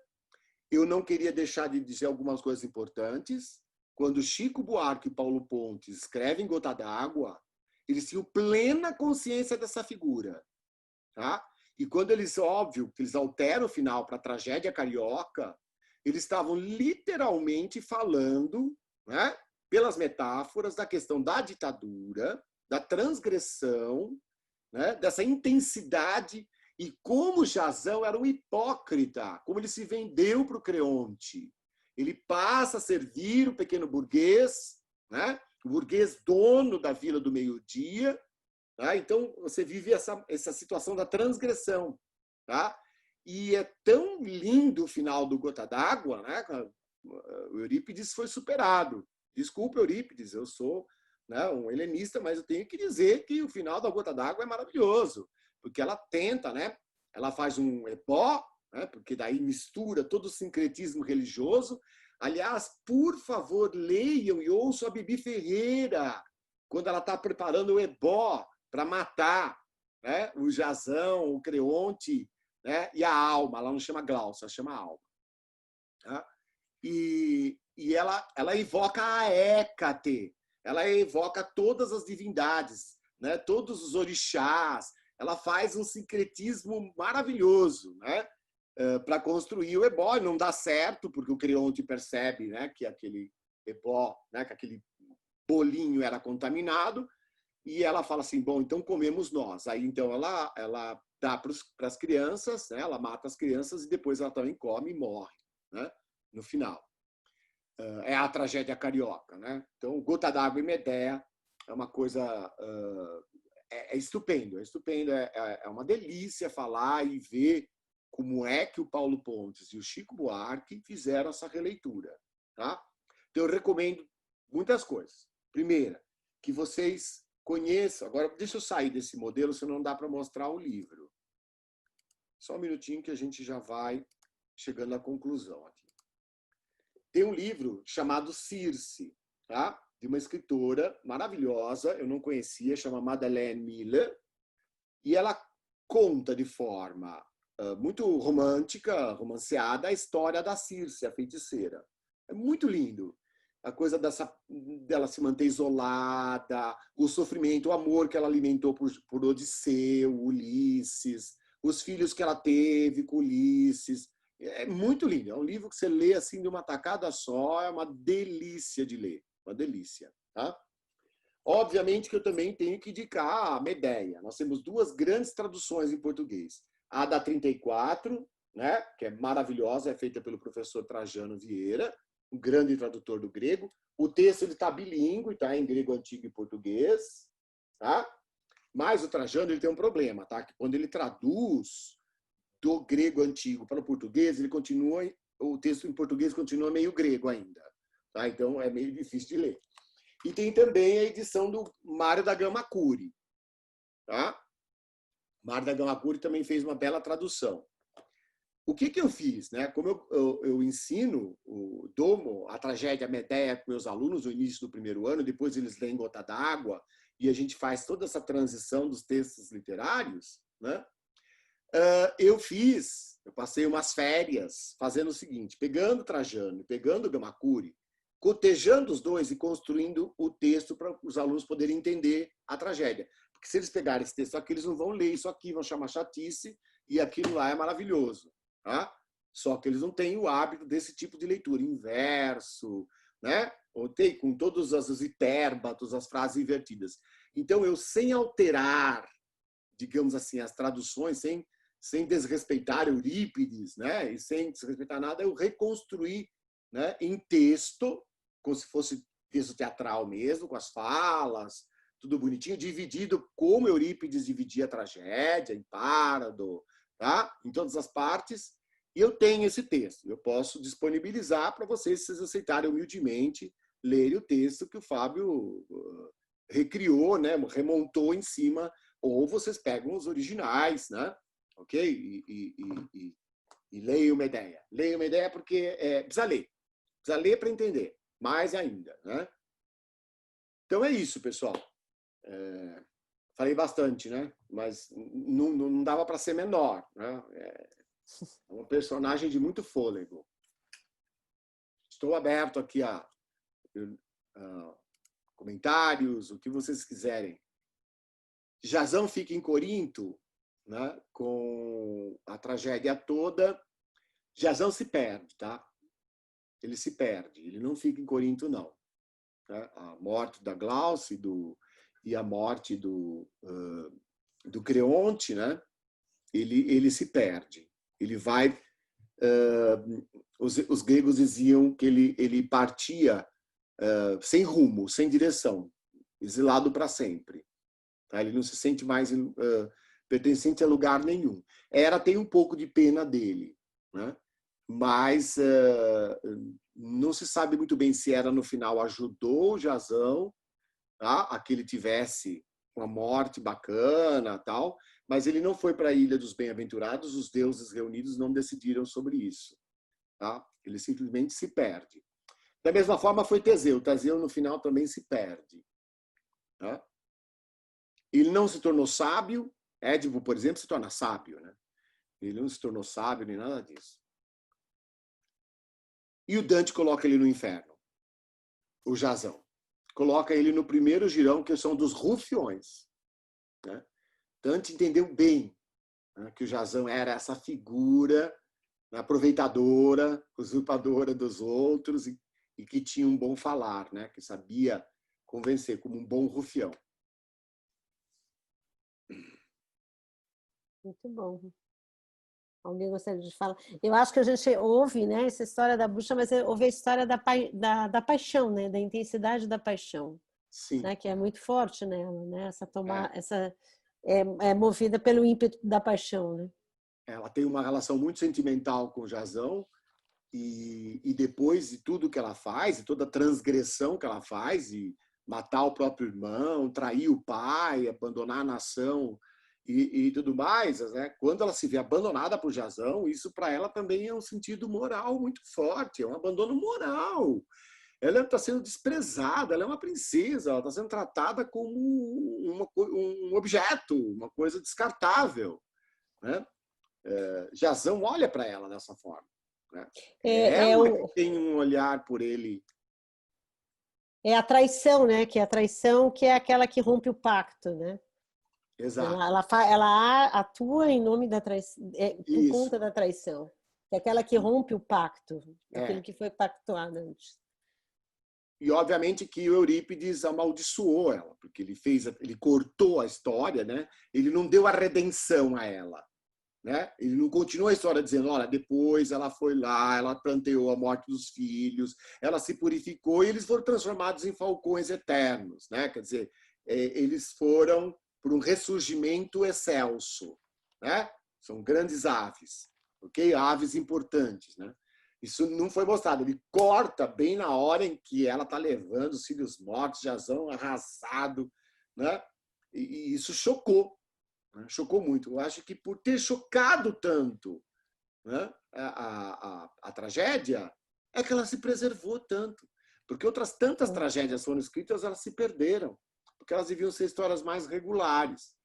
Eu não queria deixar de dizer algumas coisas importantes. Quando Chico Buarque e Paulo Pontes escrevem Gota d'Água, eles tinham plena consciência dessa figura. Tá? E quando eles, óbvio, que eles alteram o final para a tragédia carioca, eles estavam literalmente falando, né, pelas metáforas, da questão da ditadura, da transgressão, né, dessa intensidade, e como Jazão era um hipócrita, como ele se vendeu para o Creonte. Ele passa a servir o pequeno burguês, né, o burguês dono da Vila do Meio-Dia. Tá? Então, você vive essa situação da transgressão. Tá? E é tão lindo o final do Gota d'Água, né? O Eurípides foi superado. Desculpa, Eurípides, eu sou, né, um helenista, mas eu tenho que dizer que o final da Gota d'Água é maravilhoso, porque ela tenta, né? Ela faz um ebó, né? Porque daí mistura todo o sincretismo religioso. Aliás, por favor, leiam e ouçam a Bibi Ferreira, quando ela está preparando o ebó para matar, né, o Jazão, o Creonte, né, e a alma. Ela não chama Glaucia, ela chama alma. Tá? E ela evoca a Hécate, ela evoca todas as divindades, né, todos os orixás. Ela faz um sincretismo maravilhoso, né, para construir o ebó. Não dá certo, porque o Creonte percebe, né, que aquele ebó, né, que aquele bolinho era contaminado, e ela fala assim, bom, então comemos nós. Aí, então, ela dá para as crianças, né? Ela mata as crianças e depois ela também come e morre, né? No final. É a tragédia carioca, né? Então, Gota d'Água e Medeia é uma coisa... é estupendo, é estupendo. É uma delícia falar e ver como é que o Paulo Pontes e o Chico Buarque fizeram essa releitura, tá? Então, eu recomendo muitas coisas. Primeira, que vocês conheçam. Agora, deixa eu sair desse modelo, senão não dá para mostrar o livro. Só um minutinho que a gente já vai chegando à conclusão aqui. Tem um livro chamado Circe, tá? De uma escritora maravilhosa, eu não conhecia, chama Madeleine Miller, e ela conta de forma muito romântica, romanceada, a história da Circe, a feiticeira. É muito lindo. A coisa dela se manter isolada, o sofrimento, o amor que ela alimentou por Odisseu, Ulisses, os filhos que ela teve com Ulisses. É muito lindo. É um livro que você lê assim de uma tacada só, é uma delícia de ler. Uma delícia. Tá? Obviamente que eu também tenho que indicar a Medéia. Nós temos duas grandes traduções em português. A da 34, né, que é maravilhosa, é feita pelo professor Trajano Vieira, um grande tradutor do grego. O texto está bilíngue, tá, em grego antigo e português. Tá? Mas o Trajano ele tem um problema, tá? Que quando ele traduz do grego antigo para o português, o texto em português continua meio grego ainda. Tá? Então é meio difícil de ler. E tem também a edição do Mário da Gama Curi. Tá? Mário da Gama Curi também fez uma bela tradução. O que eu fiz? Né? Como eu ensino, dou a tragédia Medéia para meus alunos no início do primeiro ano, depois eles leem Gota d'Água, e a gente faz toda essa transição dos textos literários, né? Eu passei umas férias fazendo o seguinte, pegando Trajano e pegando Gama Curi, cotejando os dois e construindo o texto para os alunos poderem entender a tragédia. Porque se eles pegarem esse texto aqui, eles não vão ler isso aqui, vão chamar chatice, e aquilo lá é maravilhoso. Tá? Só que eles não têm o hábito desse tipo de leitura, inverso, né? Com todos os hipérbatos, as frases invertidas. Então, eu, sem alterar, digamos assim, as traduções, sem desrespeitar Eurípides, né? E sem desrespeitar nada, eu reconstruí, né, em texto, como se fosse texto teatral mesmo, com as falas, tudo bonitinho, dividido como Eurípides dividia a tragédia, em Párado, tá? Em todas as partes. E eu tenho esse texto. Eu posso disponibilizar para vocês, se vocês aceitarem humildemente, lerem o texto que o Fábio recriou, né? Remontou em cima, ou vocês pegam os originais, né? Ok? E leiam uma ideia. Leiam uma ideia porque precisa ler. Precisa ler para entender. Mais ainda, né? Então é isso, pessoal. Falei bastante, né? Mas não dava para ser menor, né? É um personagem de muito fôlego. Estou aberto aqui a comentários, o que vocês quiserem. Jazão fica em Corinto, né? Com a tragédia toda. Jazão se perde, tá? Ele se perde. Ele não fica em Corinto, não. Tá? A morte da Glauce e a morte do Creonte, né? Ele se perde. Ele vai... os gregos diziam que ele partia sem rumo, sem direção, exilado para sempre. Tá? Ele não se sente mais pertencente a lugar nenhum. Hera tem um pouco de pena dele, né? Mas não se sabe muito bem se Hera no final ajudou o Jazão, tá? A que ele tivesse uma morte bacana, tal, mas ele não foi para a Ilha dos Bem-Aventurados, os deuses reunidos não decidiram sobre isso. Tá? Ele simplesmente se perde. Da mesma forma foi Teseu. Teseu, no final, também se perde. Tá? Ele não se tornou sábio. Édipo, por exemplo, se torna sábio. Né? Ele não se tornou sábio nem nada disso. E o Dante coloca ele no inferno. O Jazão. Coloca ele no primeiro girão, que são dos rufiões. Né? Dante entendeu bem, né, que o Jazão era essa figura aproveitadora, usurpadora dos outros e que tinha um bom falar, né, que sabia convencer como um bom rufião. Muito bom. Alguém gostaria de falar? Eu acho que a gente ouve, né, essa história da bruxa, mas ouve a história da paixão, né, da intensidade da paixão. Sim. Né, que é muito forte nela, né? Essa é movida pelo ímpeto da paixão, né? Ela tem uma relação muito sentimental com o Jazão e depois de tudo que ela faz, e toda a transgressão que ela faz, e matar o próprio irmão, trair o pai, abandonar a nação e tudo mais, né? Quando ela se vê abandonada por Jazão, isso para ela também é um sentido moral muito forte, é um abandono moral. Ela está sendo desprezada, ela é uma princesa, ela está sendo tratada como um objeto, uma coisa descartável, né? Jazão olha para ela dessa forma, né? Ela que tem um olhar por ele. É a traição, né? Que é a traição que é aquela que rompe o pacto, né? Exato. Ela atua em nome da traição, por conta da traição. É aquela que rompe o pacto, aquilo que foi pactuado antes. E obviamente que o Eurípides amaldiçoou ela, porque ele cortou a história, né? Ele não deu a redenção a ela, né? Ele não continua a história dizendo, olha, depois ela foi lá, ela planteou a morte dos filhos, ela se purificou e eles foram transformados em falcões eternos, né? Quer dizer, eles foram por um ressurgimento excelso, né? São grandes aves, ok? Aves importantes, né? Isso não foi mostrado. Ele corta bem na hora em que ela está levando os filhos mortos, Jazão arrasado, né? E isso chocou, né? Chocou muito. Eu acho que por ter chocado tanto, né, a tragédia, é que ela se preservou tanto. Porque outras tantas tragédias foram escritas, elas se perderam, porque elas deviam ser histórias mais regulares.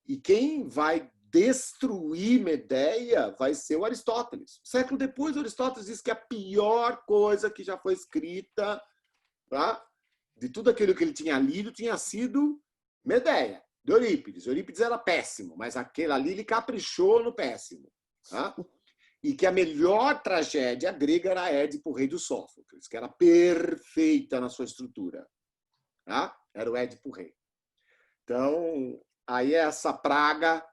E quem vai destruir Medeia vai ser o Aristóteles. Um século depois, o Aristóteles diz que a pior coisa que já foi escrita, tá, de tudo aquilo que ele tinha lido tinha sido Medeia, de Eurípides. Eurípides era péssimo, mas aquele ali ele caprichou no péssimo. Tá? E que a melhor tragédia grega era Édipo, rei dos Sófocles, que era perfeita na sua estrutura. Tá? Era o Édipo rei. Então, aí essa praga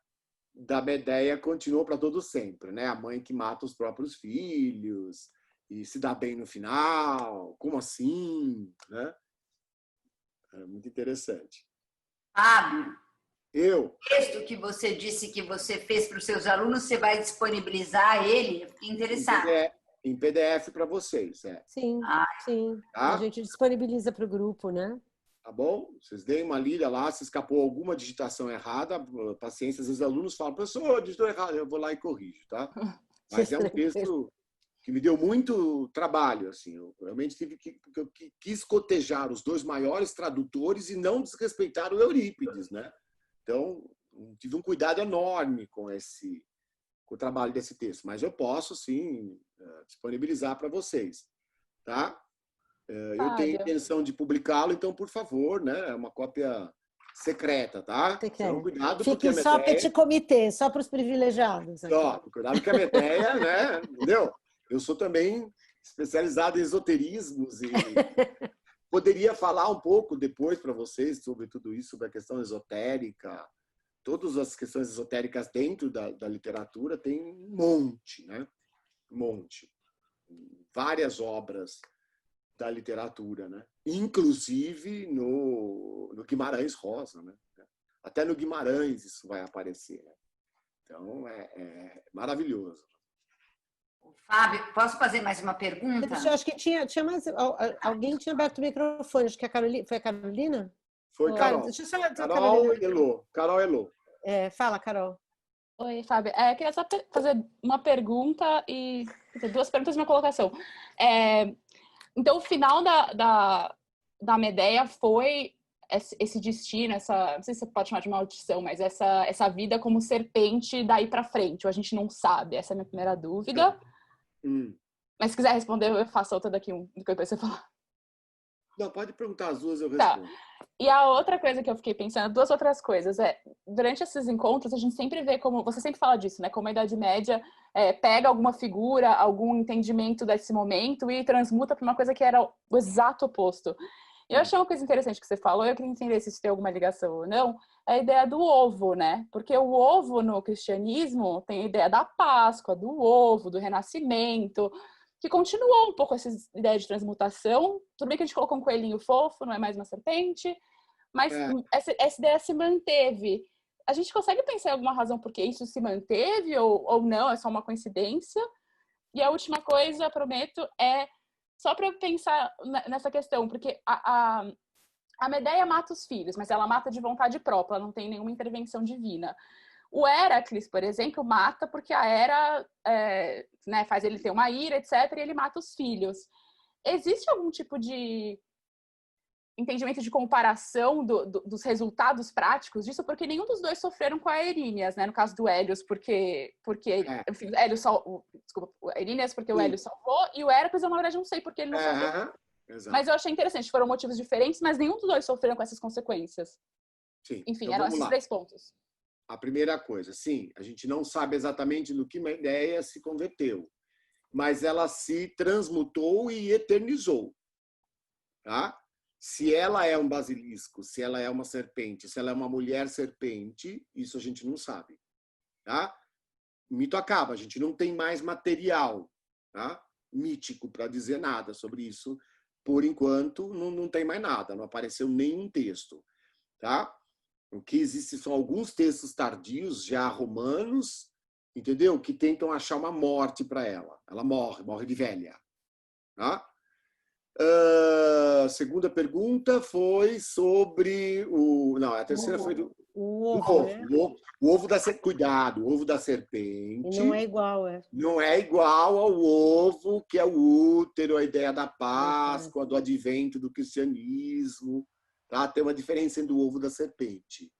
da Medeia continuou para todo sempre, né? A mãe que mata os próprios filhos e se dá bem no final. Como assim? Né? É muito interessante. Fábio, o texto que você disse que você fez para os seus alunos, você vai disponibilizar ele? Eu fiquei interessada. Em PDF para vocês. Sim, sim. Tá? A gente disponibiliza para o grupo, né? Tá bom? Vocês deem uma lida lá, se escapou alguma digitação errada, paciência, às vezes alunos falam, professor, digitou errado, eu vou lá e corrijo, tá? Mas é um texto que me deu muito trabalho, assim, eu realmente quis cotejar os dois maiores tradutores e não desrespeitar o Eurípides, né? Então, tive um cuidado enorme com o trabalho desse texto, mas eu posso, sim, disponibilizar para vocês, tá? Eu tenho intenção de publicá-lo, então, por favor, né? É uma cópia secreta, tá? Então, cuidado, fique só petit comité, só para os privilegiados. Só, cuidado que a Medeia, né? Entendeu? Eu sou também especializado em esoterismos e poderia falar um pouco depois para vocês sobre tudo isso, sobre a questão esotérica. Todas as questões esotéricas dentro da literatura tem um monte, né? Um monte. Várias obras da literatura, né? Inclusive no Guimarães Rosa, né? Até no Guimarães isso vai aparecer, né? Então é maravilhoso. Fábio, posso fazer mais uma pergunta? Eu acho que tinha mais alguém tinha aberto o microfone, acho que a Carolina, foi a Carolina? Foi Carol. Carol Elô. Fala, Carol. Oi, Fábio. Queria só fazer uma pergunta e duas perguntas e uma colocação. Então, o final da Medeia foi esse destino, não sei se você pode chamar de maldição, mas essa vida como serpente daí para frente, ou a gente não sabe? Essa é a minha primeira dúvida. Mas se quiser responder, eu faço outra daqui depois você falar. Não, pode perguntar as duas, eu respondo. Tá. E a outra coisa que eu fiquei pensando, duas outras coisas, durante esses encontros, a gente sempre vê como, você sempre fala disso, né? Como a Idade Média pega alguma figura, algum entendimento desse momento e transmuta para uma coisa que era o exato oposto. Eu achei uma coisa interessante que você falou, eu queria entender se isso tem alguma ligação ou não, é a ideia do ovo, né? Porque o ovo no cristianismo tem a ideia da Páscoa, do ovo, do renascimento, que continuou um pouco essa ideia de transmutação. Tudo bem que a gente colocou um coelhinho fofo, não é mais uma serpente, mas essa ideia se manteve. A gente consegue pensar em alguma razão por que isso se manteve ou não, é só uma coincidência? E a última coisa, prometo, é só para pensar nessa questão, porque A Medeia mata os filhos, mas ela mata de vontade própria, ela não tem nenhuma intervenção divina. O Héracles, por exemplo, mata porque a Hera né, faz ele ter uma ira, etc., e ele mata os filhos. Existe algum tipo de entendimento de comparação dos resultados práticos disso? Porque nenhum dos dois sofreram com a Eríneas, né? No caso do Hélios, porque enfim, Hélios desculpa, Eríneas porque o Hélios salvou, e o Héracles, eu na verdade não sei porque ele não sofreu. Exato. Mas eu achei interessante, foram motivos diferentes, mas nenhum dos dois sofreram com essas consequências. Sim. Enfim, então, eram esses 3 pontos. A primeira coisa, sim, a gente não sabe exatamente no que Medeia se converteu, mas ela se transmutou e eternizou. Tá? Se ela é um basilisco, se ela é uma serpente, se ela é uma mulher serpente, isso a gente não sabe. Tá? O mito acaba, a gente não tem mais material, tá? Mítico para dizer nada sobre isso. Por enquanto, não tem mais nada, não apareceu nenhum texto. Tá? O que existe são alguns textos tardios, já romanos, entendeu? Que tentam achar uma morte para ela. Ela morre de velha. Tá? A segunda pergunta foi sobre o... Não, a terceira foi do... O ovo, O ovo da serpente. Cuidado, o ovo da serpente. E não é igual, Não é igual ao ovo, que é o útero, a ideia da Páscoa, do advento do cristianismo. Tá? Tem uma diferença entre o ovo da serpente.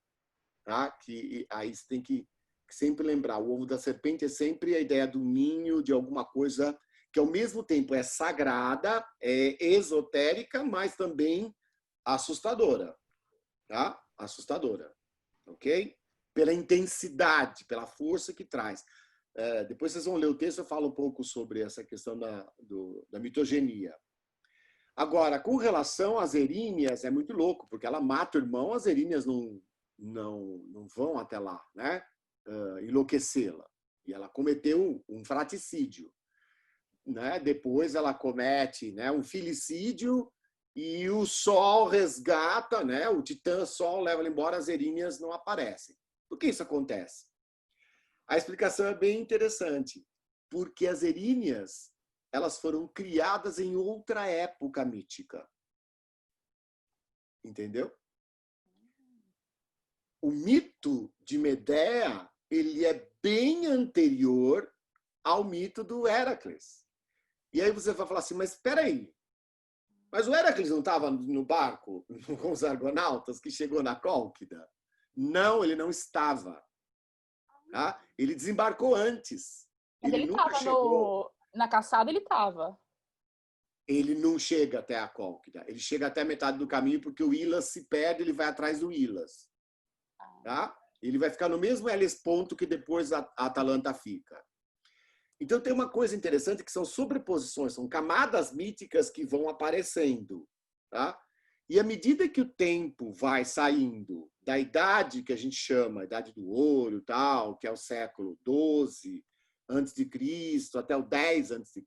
Tá? Que aí você tem que sempre lembrar. O ovo da serpente é sempre a ideia do ninho, de alguma coisa que, ao mesmo tempo, é sagrada, é esotérica, mas também assustadora. Tá? Assustadora. Ok? Pela intensidade, pela força que traz. Depois vocês vão ler o texto, eu falo um pouco sobre essa questão da mitogenia. Agora, com relação às Eríneas, é muito louco, porque ela mata o irmão, as Eríneas não vão até lá, né? Enlouquecê-la. E ela cometeu um fratricídio. Né? Depois ela comete, né, um filicídio e o Sol resgata, né? O Titã Sol leva ela embora, as Eríneas não aparecem. Por que isso acontece? A explicação é bem interessante, porque as Eríneas, elas foram criadas em outra época mítica. Entendeu? O mito de Medeia, ele é bem anterior ao mito do Héracles. E aí você vai falar assim, mas espera aí, mas o Héracles não estava no barco com os argonautas que chegou na Cólquida? Não, ele não estava. Tá? Ele desembarcou antes. Mas ele estava na caçada, ele estava. Ele não chega até a Cólquida. Ele chega até a metade do caminho porque o Ilas se perde, ele vai atrás do Ilas. Tá? Ele vai ficar no mesmo Hellesponto que depois a Atalanta fica. Então tem uma coisa interessante que são sobreposições, são camadas míticas que vão aparecendo. Tá? E à medida que o tempo vai saindo da idade que a gente chama, a idade do ouro, tal, que é o século XII a.C., até o 10 a.C.,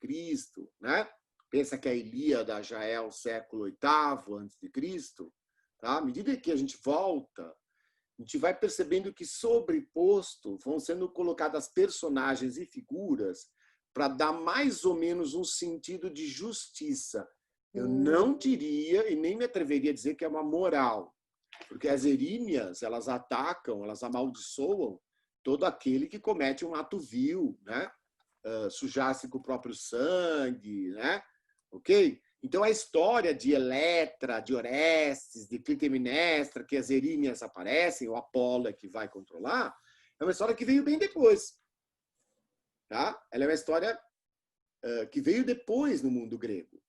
né? Pensa que a Ilíada já é o século VIII a.C., tá? À medida que a gente volta, a gente vai percebendo que sobreposto vão sendo colocadas personagens e figuras para dar mais ou menos um sentido de justiça. Eu não diria e nem me atreveria a dizer que é uma moral, porque as Eríneas, elas atacam, elas amaldiçoam todo aquele que comete um ato vil, né? Sujar-se com o próprio sangue, né? Ok? Então, a história de Eletra, de Orestes, de Clitemnestra, que as Eríneas aparecem, o Apolo é que vai controlar, é uma história que veio bem depois. Tá? Ela é uma história que veio depois no mundo grego.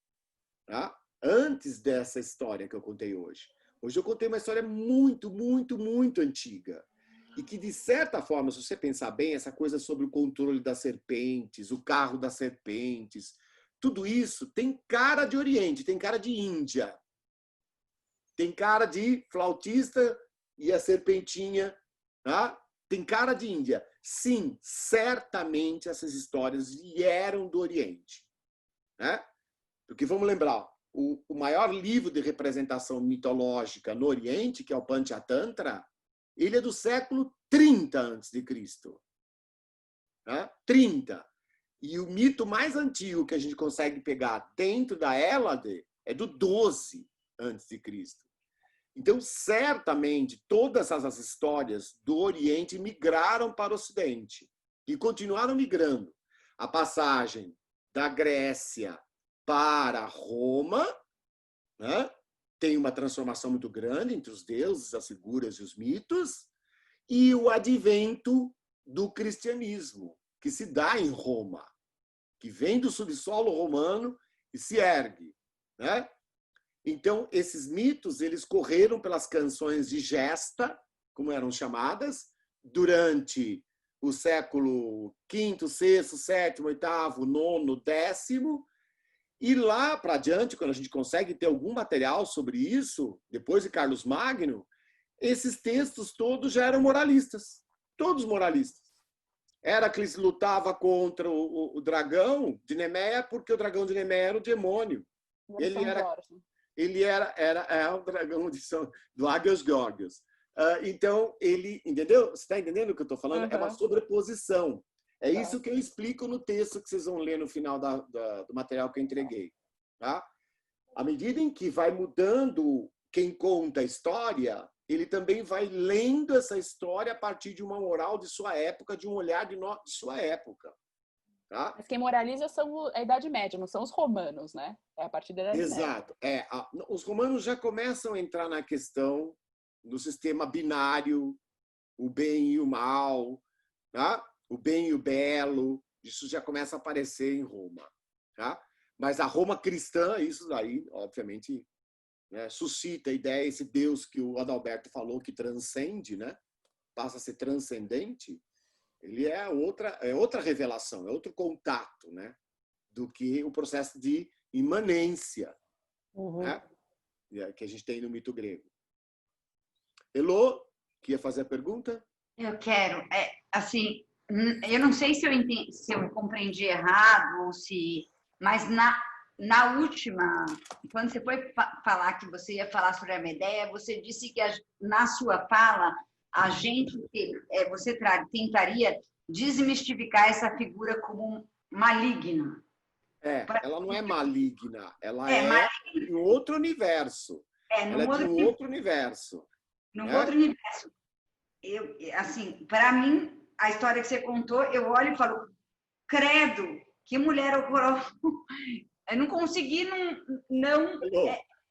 Tá? Antes dessa história que eu contei hoje. Hoje eu contei uma história muito, muito, muito antiga. E que, de certa forma, se você pensar bem, essa coisa sobre o controle das serpentes, o carro das serpentes, tudo isso tem cara de Oriente, tem cara de Índia. Tem cara de flautista e a serpentinha. Tá? Tem cara de Índia. Sim, certamente essas histórias vieram do Oriente. Né? Porque vamos lembrar, o maior livro de representação mitológica no Oriente, que é o Panchatantra, ele é do século 30 a.C. Né? 30. E o mito mais antigo que a gente consegue pegar dentro da Hélade é do 12 a.C. Então, certamente, todas essas histórias do Oriente migraram para o Ocidente e continuaram migrando. A passagem da Grécia para Roma, né, tem uma transformação muito grande entre os deuses, as figuras e os mitos, e o advento do cristianismo, que se dá em Roma, que vem do subsolo romano e se ergue, né? Então, esses mitos, eles correram pelas canções de gesta, como eram chamadas, durante o século V, VI, VII, VIII, IX, X, e lá para adiante, quando a gente consegue ter algum material sobre isso, depois de Carlos Magno, esses textos todos já eram moralistas, todos moralistas. Heracles lutava contra o dragão de Nemeia, porque o dragão de Nemeia era o demônio. Ele era o dragão do Ágios Gorgios. Então, ele, entendeu? Você está entendendo o que eu estou falando? É uma sobreposição. É isso que eu explico no texto que vocês vão ler no final do material que eu entreguei. Tá? À medida em que vai mudando quem conta a história, ele também vai lendo essa história a partir de uma moral de sua época, de um olhar de sua época. Tá? Mas quem moraliza são a Idade Média, não são os romanos, né? É a partir da Idade Média. Exato. Os romanos já começam a entrar na questão do sistema binário, o bem e o mal, tá? O bem e o belo, isso já começa a aparecer em Roma. Tá? Mas a Roma cristã, isso daí, obviamente, né, suscita a ideia, esse Deus que o Adalberto falou, que transcende, né, passa a ser transcendente, ele é outra revelação, é outro contato, né, do que o processo de imanência, né, que a gente tem no mito grego. Elô, quer fazer a pergunta? Eu quero. Assim, eu não sei se eu compreendi errado, ou mas na última, quando você foi falar que você ia falar sobre a Medeia, você disse que na sua fala você tentaria desmistificar essa figura como maligna. Ela não é maligna, ela é de um outro universo. Ela é de um outro universo. Num outro universo. Assim, para mim, a história que você contou, eu olho e falo, credo, que mulher horrorosa. Eu não consegui não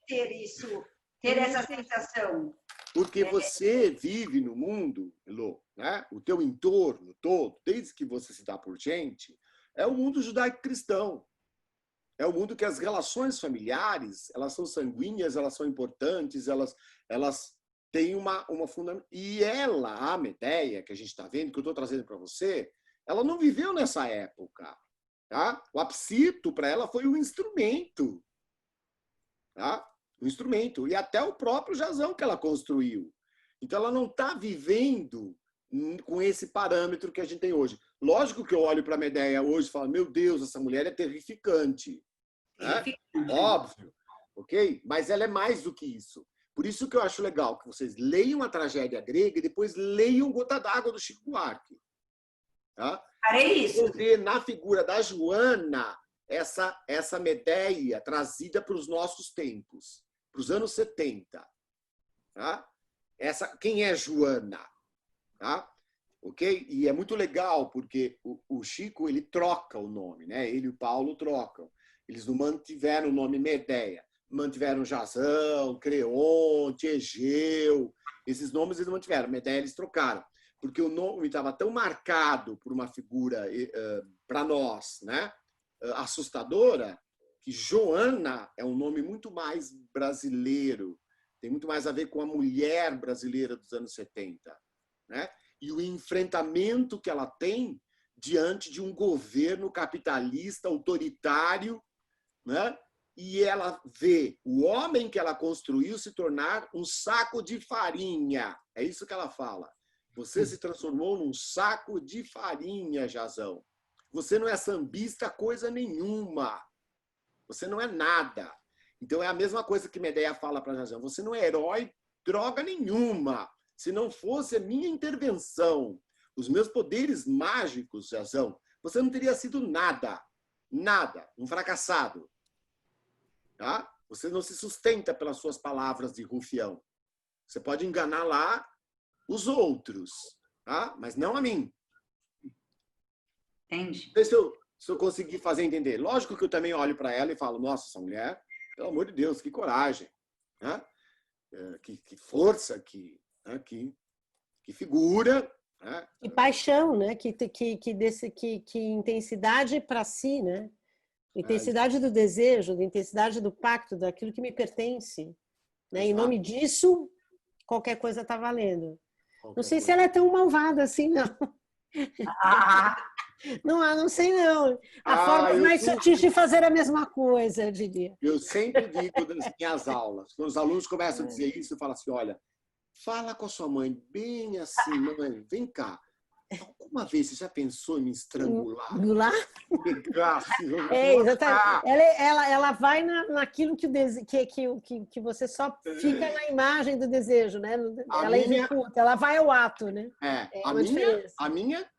ter isso, ter essa sensação. Porque você vive no mundo, Elô, né? O teu entorno todo, desde que você se dá por gente, é o mundo judaico-cristão. É o mundo que as relações familiares, elas são sanguíneas, elas são importantes, elas têm uma fundamento. E ela, a Medeia, que a gente está vendo, que eu estou trazendo para você, ela não viveu nessa época. Tá? O apsito, para ela, foi um instrumento. Tá? Um instrumento. E até o próprio Jasão que ela construiu. Então, ela não está vivendo com esse parâmetro que a gente tem hoje. Lógico que eu olho para a Medeia hoje e falo, meu Deus, essa mulher é terrificante. Né? Óbvio. Ok? Mas ela é mais do que isso. Por isso que eu acho legal que vocês leiam a tragédia grega e depois leiam Gota d'Água do Chico Buarque. Tá? Farei isso. Você vê na figura da Joana essa Medeia trazida para os nossos tempos, para os anos 70. Tá? Quem é Joana? Tá? Okay? E é muito legal, porque o Chico ele troca o nome, né? Ele e o Paulo trocam. Eles não mantiveram o nome Medeia, mantiveram Jasão, Creonte, Egeu, esses nomes eles não mantiveram, Medeia eles trocaram, porque o nome estava tão marcado por uma figura, para nós, né? Assustadora, que Joana é um nome muito mais brasileiro, tem muito mais a ver com a mulher brasileira dos anos 70, né? E o enfrentamento que ela tem diante de um governo capitalista, autoritário, né? E ela vê o homem que ela construiu se tornar um saco de farinha. É isso que ela fala. Você se transformou num saco de farinha, Jasão. Você não é sambista coisa nenhuma. Você não é nada. Então é a mesma coisa que Medeia fala para Jasão. Você não é herói droga nenhuma. Se não fosse a minha intervenção, os meus poderes mágicos, Jasão, você não teria sido nada. Nada. Um fracassado. Tá? Você não se sustenta pelas suas palavras de rufião. Você pode enganar lá os outros, tá? Mas não a mim. Entendi. Não sei se eu conseguir fazer entender. Lógico que eu também olho para ela e falo, nossa, essa mulher, pelo amor de Deus, que coragem, né? Que força, que figura, né? E paixão, né? Que intensidade para si, né? Intensidade do desejo, da intensidade do pacto, daquilo que me pertence, né? Em nome disso, qualquer coisa está valendo. Não sei se ela é tão malvada assim, não. Não sei, não. Há formas mais sutis de fazer a mesma coisa, eu diria. Eu sempre digo nas minhas aulas, quando os alunos começam a dizer isso, eu falo assim, olha, fala com a sua mãe bem assim, mãe, vem cá. Alguma vez você já pensou em me estrangular? Exatamente. Ela vai naquilo que você só fica na imagem do desejo, né? Ela executa, ela vai ao ato, né? A minha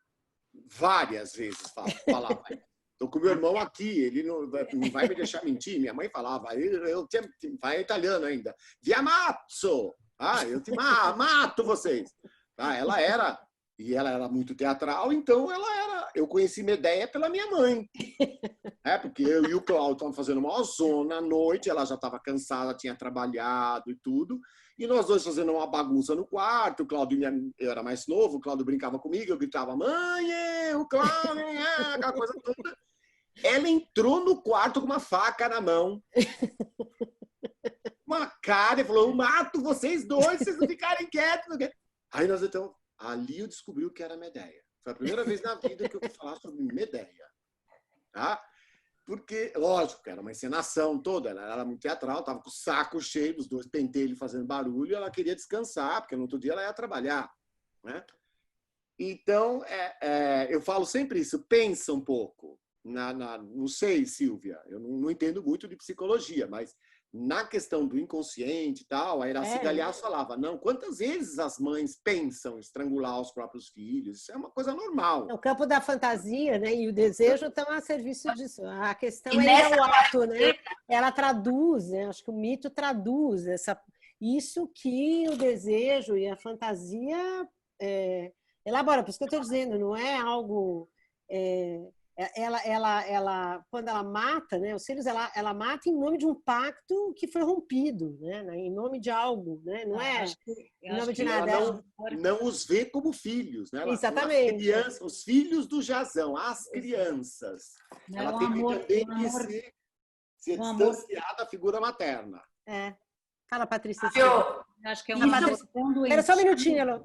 várias vezes falava. Estou com o meu irmão aqui, ele não vai me deixar mentir. Minha mãe falava, eu vai italiano ainda. Vi ammazzo! Eu te mato vocês! Ela era muito teatral, então eu conheci Medéia pela minha mãe. Porque eu e o Cláudio estávamos fazendo uma zona à noite, ela já estava cansada, tinha trabalhado e tudo, e nós dois fazendo uma bagunça no quarto. O Cláudio, eu era mais novo, o Cláudio brincava comigo, eu gritava, mãe, o Cláudio, aquela coisa toda. Ela entrou no quarto com uma faca na mão, uma cara, e falou, eu mato vocês dois, vocês não ficarem quietos. Aí nós então... Ali eu descobri o que era Medéia. Foi a primeira vez na vida que eu ouvi falar sobre Medéia. Tá? Porque, lógico, era uma encenação toda. Ela era muito teatral, estava com o saco cheio, os dois pentelhos fazendo barulho, ela queria descansar, porque no outro dia ela ia trabalhar. Né? Então, eu falo sempre isso, pensa um pouco. Não sei, Silvia, eu não entendo muito de psicologia, mas na questão do inconsciente e tal, a Iracy Galeazzo falava, não, quantas vezes as mães pensam em estrangular os próprios filhos? Isso é uma coisa normal. O campo da fantasia, né, e o desejo estão a serviço disso. A questão é ir ao ato, né? Ela traduz, né? Acho que o mito traduz isso que o desejo e a fantasia elabora. Por isso que eu estou dizendo, não é algo... Ela quando ela mata, né, os filhos, ela mata em nome de um pacto que foi rompido, né, em nome de algo, né, não é em nome de nada. Ela não os vê como filhos, né? Exatamente. Os filhos do Jazão, as crianças. Ela tem também que ser distanciada da figura materna. Fala, Patrícia. Eu acho que é uma questão doentia. Espera só um minutinho.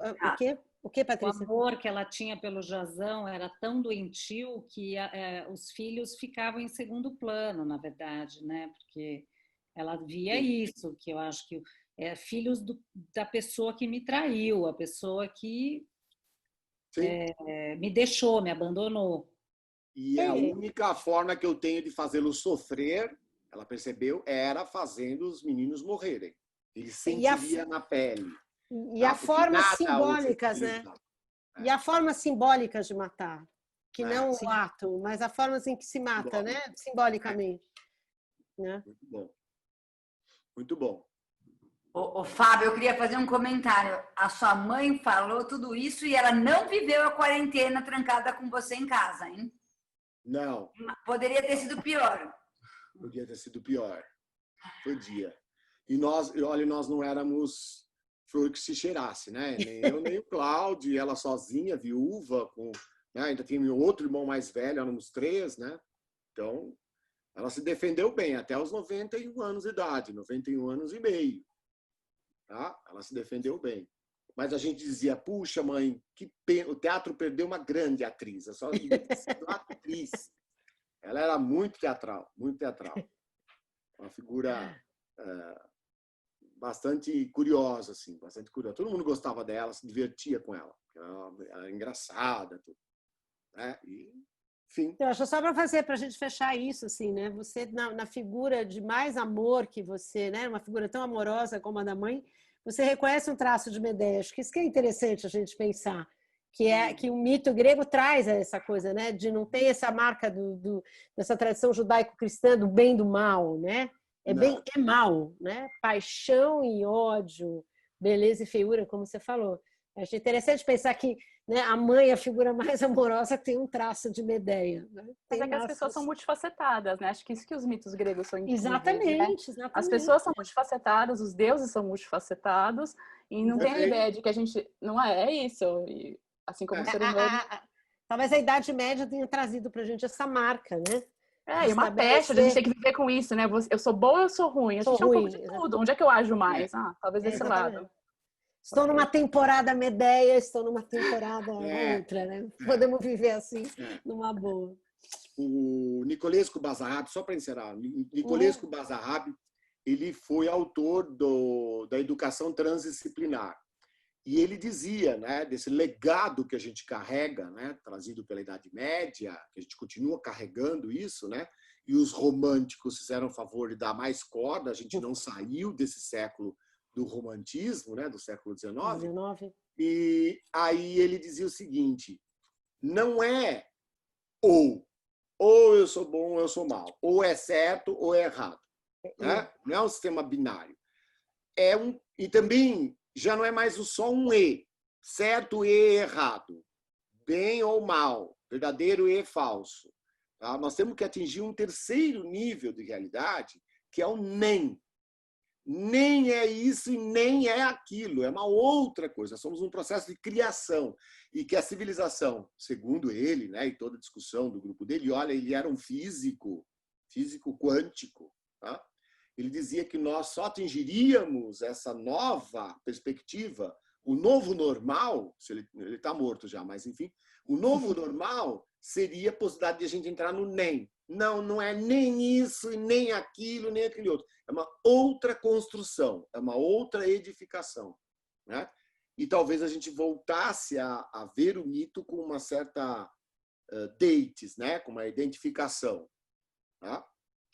O que, Patrícia? O amor que ela tinha pelo Jazão era tão doentio que os filhos ficavam em segundo plano, na verdade, né? Porque ela via isso, que eu acho que filhos da pessoa que me traiu, a pessoa que me deixou, me abandonou. E a única forma que eu tenho de fazê-lo sofrer, ela percebeu, era fazendo os meninos morrerem. Ele sentia na pele. E a formas simbólicas, né? E a formas simbólicas de matar. Que não o ato, mas a forma em que se mata, né? Simbolicamente. Né? Muito bom. Muito bom. Ô, Fábio, eu queria fazer um comentário. A sua mãe falou tudo isso e ela não viveu a quarentena trancada com você em casa, hein? Não. Poderia ter sido pior. Podia ter sido pior. Podia. E nós não éramos flor que se cheirasse, né? Nem eu, nem o Cláudio, ela sozinha, viúva, né? Ainda tinha outro irmão mais velho, éramos 3, né? Então, ela se defendeu bem, até os 91 anos de idade, 91 anos e meio. Tá? Ela se defendeu bem. Mas a gente dizia, puxa, mãe, que pena, o teatro perdeu uma grande atriz, só devia ter sido uma atriz. Ela era muito teatral, muito teatral. Uma figura bastante curiosa, assim, bastante curiosa. Todo mundo gostava dela, se divertia com ela. Ela era engraçada, tudo. Né? E, enfim. Eu acho só para a gente fechar isso, assim, né? Você, na figura de mais amor que você, né? Uma figura tão amorosa como a da mãe, você reconhece um traço de Medéia. Acho que isso que é interessante a gente pensar. Que o mito grego traz essa coisa, né? De não ter essa marca dessa tradição judaico-cristã do bem e do mal, né? É mal, né? Paixão e ódio, beleza e feiura, como você falou. Acho interessante pensar que, né, a mãe é a figura mais amorosa que tem um traço de Medeia. Né? Mas é que as pessoas são multifacetadas, né? Acho que isso que os mitos gregos são incríveis, exatamente, né? exatamente. As pessoas são multifacetadas, os deuses são multifacetados, e não tem a ideia de que a gente... Não é isso. E, assim como o ser humano... Talvez a Idade Média tenha trazido pra gente essa marca, né? E uma pecha, a gente tem que viver com isso, né? Eu sou boa ou eu sou ruim? A gente é um pouco de tudo. Onde é que eu ajo mais? Talvez desse lado. Estou numa temporada Medeia, estou numa temporada outra, né? Podemos viver assim, numa boa. O Nicolescu Bazarrab, só para encerrar, Nicolescu Bazarrab, ele foi autor da educação transdisciplinar. E ele dizia, né, desse legado que a gente carrega, né, trazido pela Idade Média, que a gente continua carregando isso, né, e os românticos fizeram o favor de dar mais corda, a gente não saiu desse século do romantismo, né, do século XIX. E aí ele dizia o seguinte: não é ou eu sou bom ou eu sou mal, ou é certo ou é errado, né? Não é um sistema binário. E também já não é mais só um certo e errado, bem ou mal, verdadeiro e falso. Tá? Nós temos que atingir um terceiro nível de realidade, que é o nem. Nem é isso e nem é aquilo, é uma outra coisa. Somos um processo de criação e que a civilização, segundo ele, né, e toda a discussão do grupo dele, olha, ele era um físico quântico, tá? Ele dizia que nós só atingiríamos essa nova perspectiva, o novo normal, se ele está morto já, mas enfim, o novo normal seria a possibilidade de a gente entrar no nem. Não é nem isso, nem aquilo, nem aquele outro. É uma outra construção, é uma outra edificação, né? E talvez a gente voltasse a ver o mito com uma certa dates, né? Com uma identificação, tá?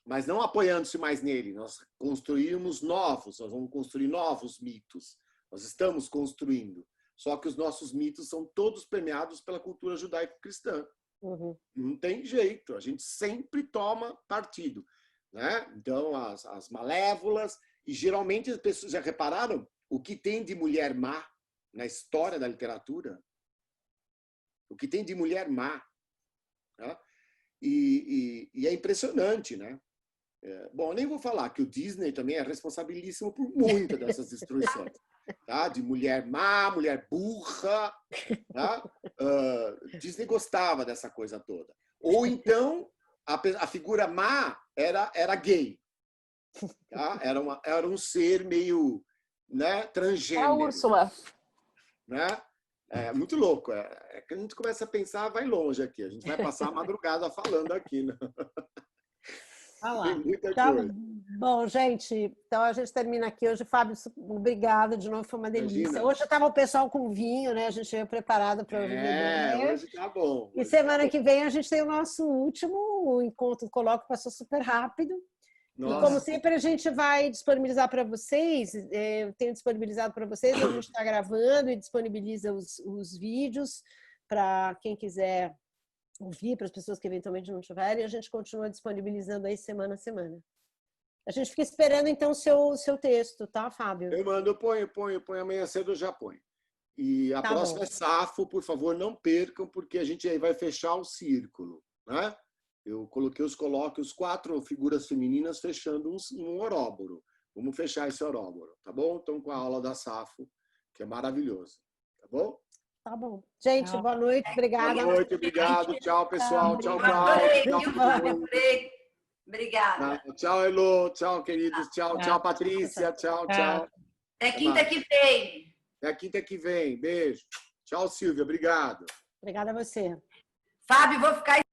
Mas não apoiando-se mais nele. Nós construímos novos, nós vamos construir novos mitos. Nós estamos construindo. Só que os nossos mitos são todos permeados pela cultura judaico-cristã. Não tem jeito, a gente sempre toma partido, né? Então, as malévolas, e geralmente as pessoas já repararam o que tem de mulher má na história da literatura? O que tem de mulher má, né? E é impressionante, né? Bom, eu nem vou falar que o Disney também é responsabilíssimo por muitas dessas destruições. Tá? De mulher má, mulher burra. Tá? Disney gostava dessa coisa toda. Ou então, a figura má era gay. Tá? Era um ser meio, né, transgênero. A Úrsula. Né? É muito louco. É que a gente começa a pensar, vai longe aqui. A gente vai passar a madrugada falando aqui. Né? Tem muita coisa. Bom, gente, então a gente termina aqui hoje. Fábio, obrigada de novo, foi uma delícia. Imagina. Hoje estava o pessoal com vinho, né? A gente veio preparado para ouvir. Hoje tá bom. E semana que vem a gente tem o nosso último encontro do Colóquio, passou super rápido. Nossa. E como sempre a gente vai disponibilizar para vocês, eu tenho disponibilizado para vocês, a gente está gravando e disponibiliza os vídeos para quem quiser ouvir, para as pessoas que eventualmente não tiverem, e a gente continua disponibilizando aí semana a semana. A gente fica esperando, então, o seu texto, tá, Fábio? Eu mando, eu ponho, amanhã cedo eu já ponho. E a próxima é Safo, por favor, não percam, porque a gente aí vai fechar o círculo, né? Eu coloquei os colóquios, 4 figuras femininas fechando um oróboro. Vamos fechar esse oróboro, tá bom? Então, com a aula da Safo, que é maravilhoso, tá bom? Tá bom. Gente, boa noite, obrigada. Boa noite, obrigado. Tchau, pessoal. Tchau, Obrigada. Tchau, Elô. Tchau, queridos. Tchau, Patrícia. Tchau. Até quinta que vem. Até quinta que vem. Beijo. Tchau, Silvia. Obrigado. Obrigada a você. Fábio, vou ficar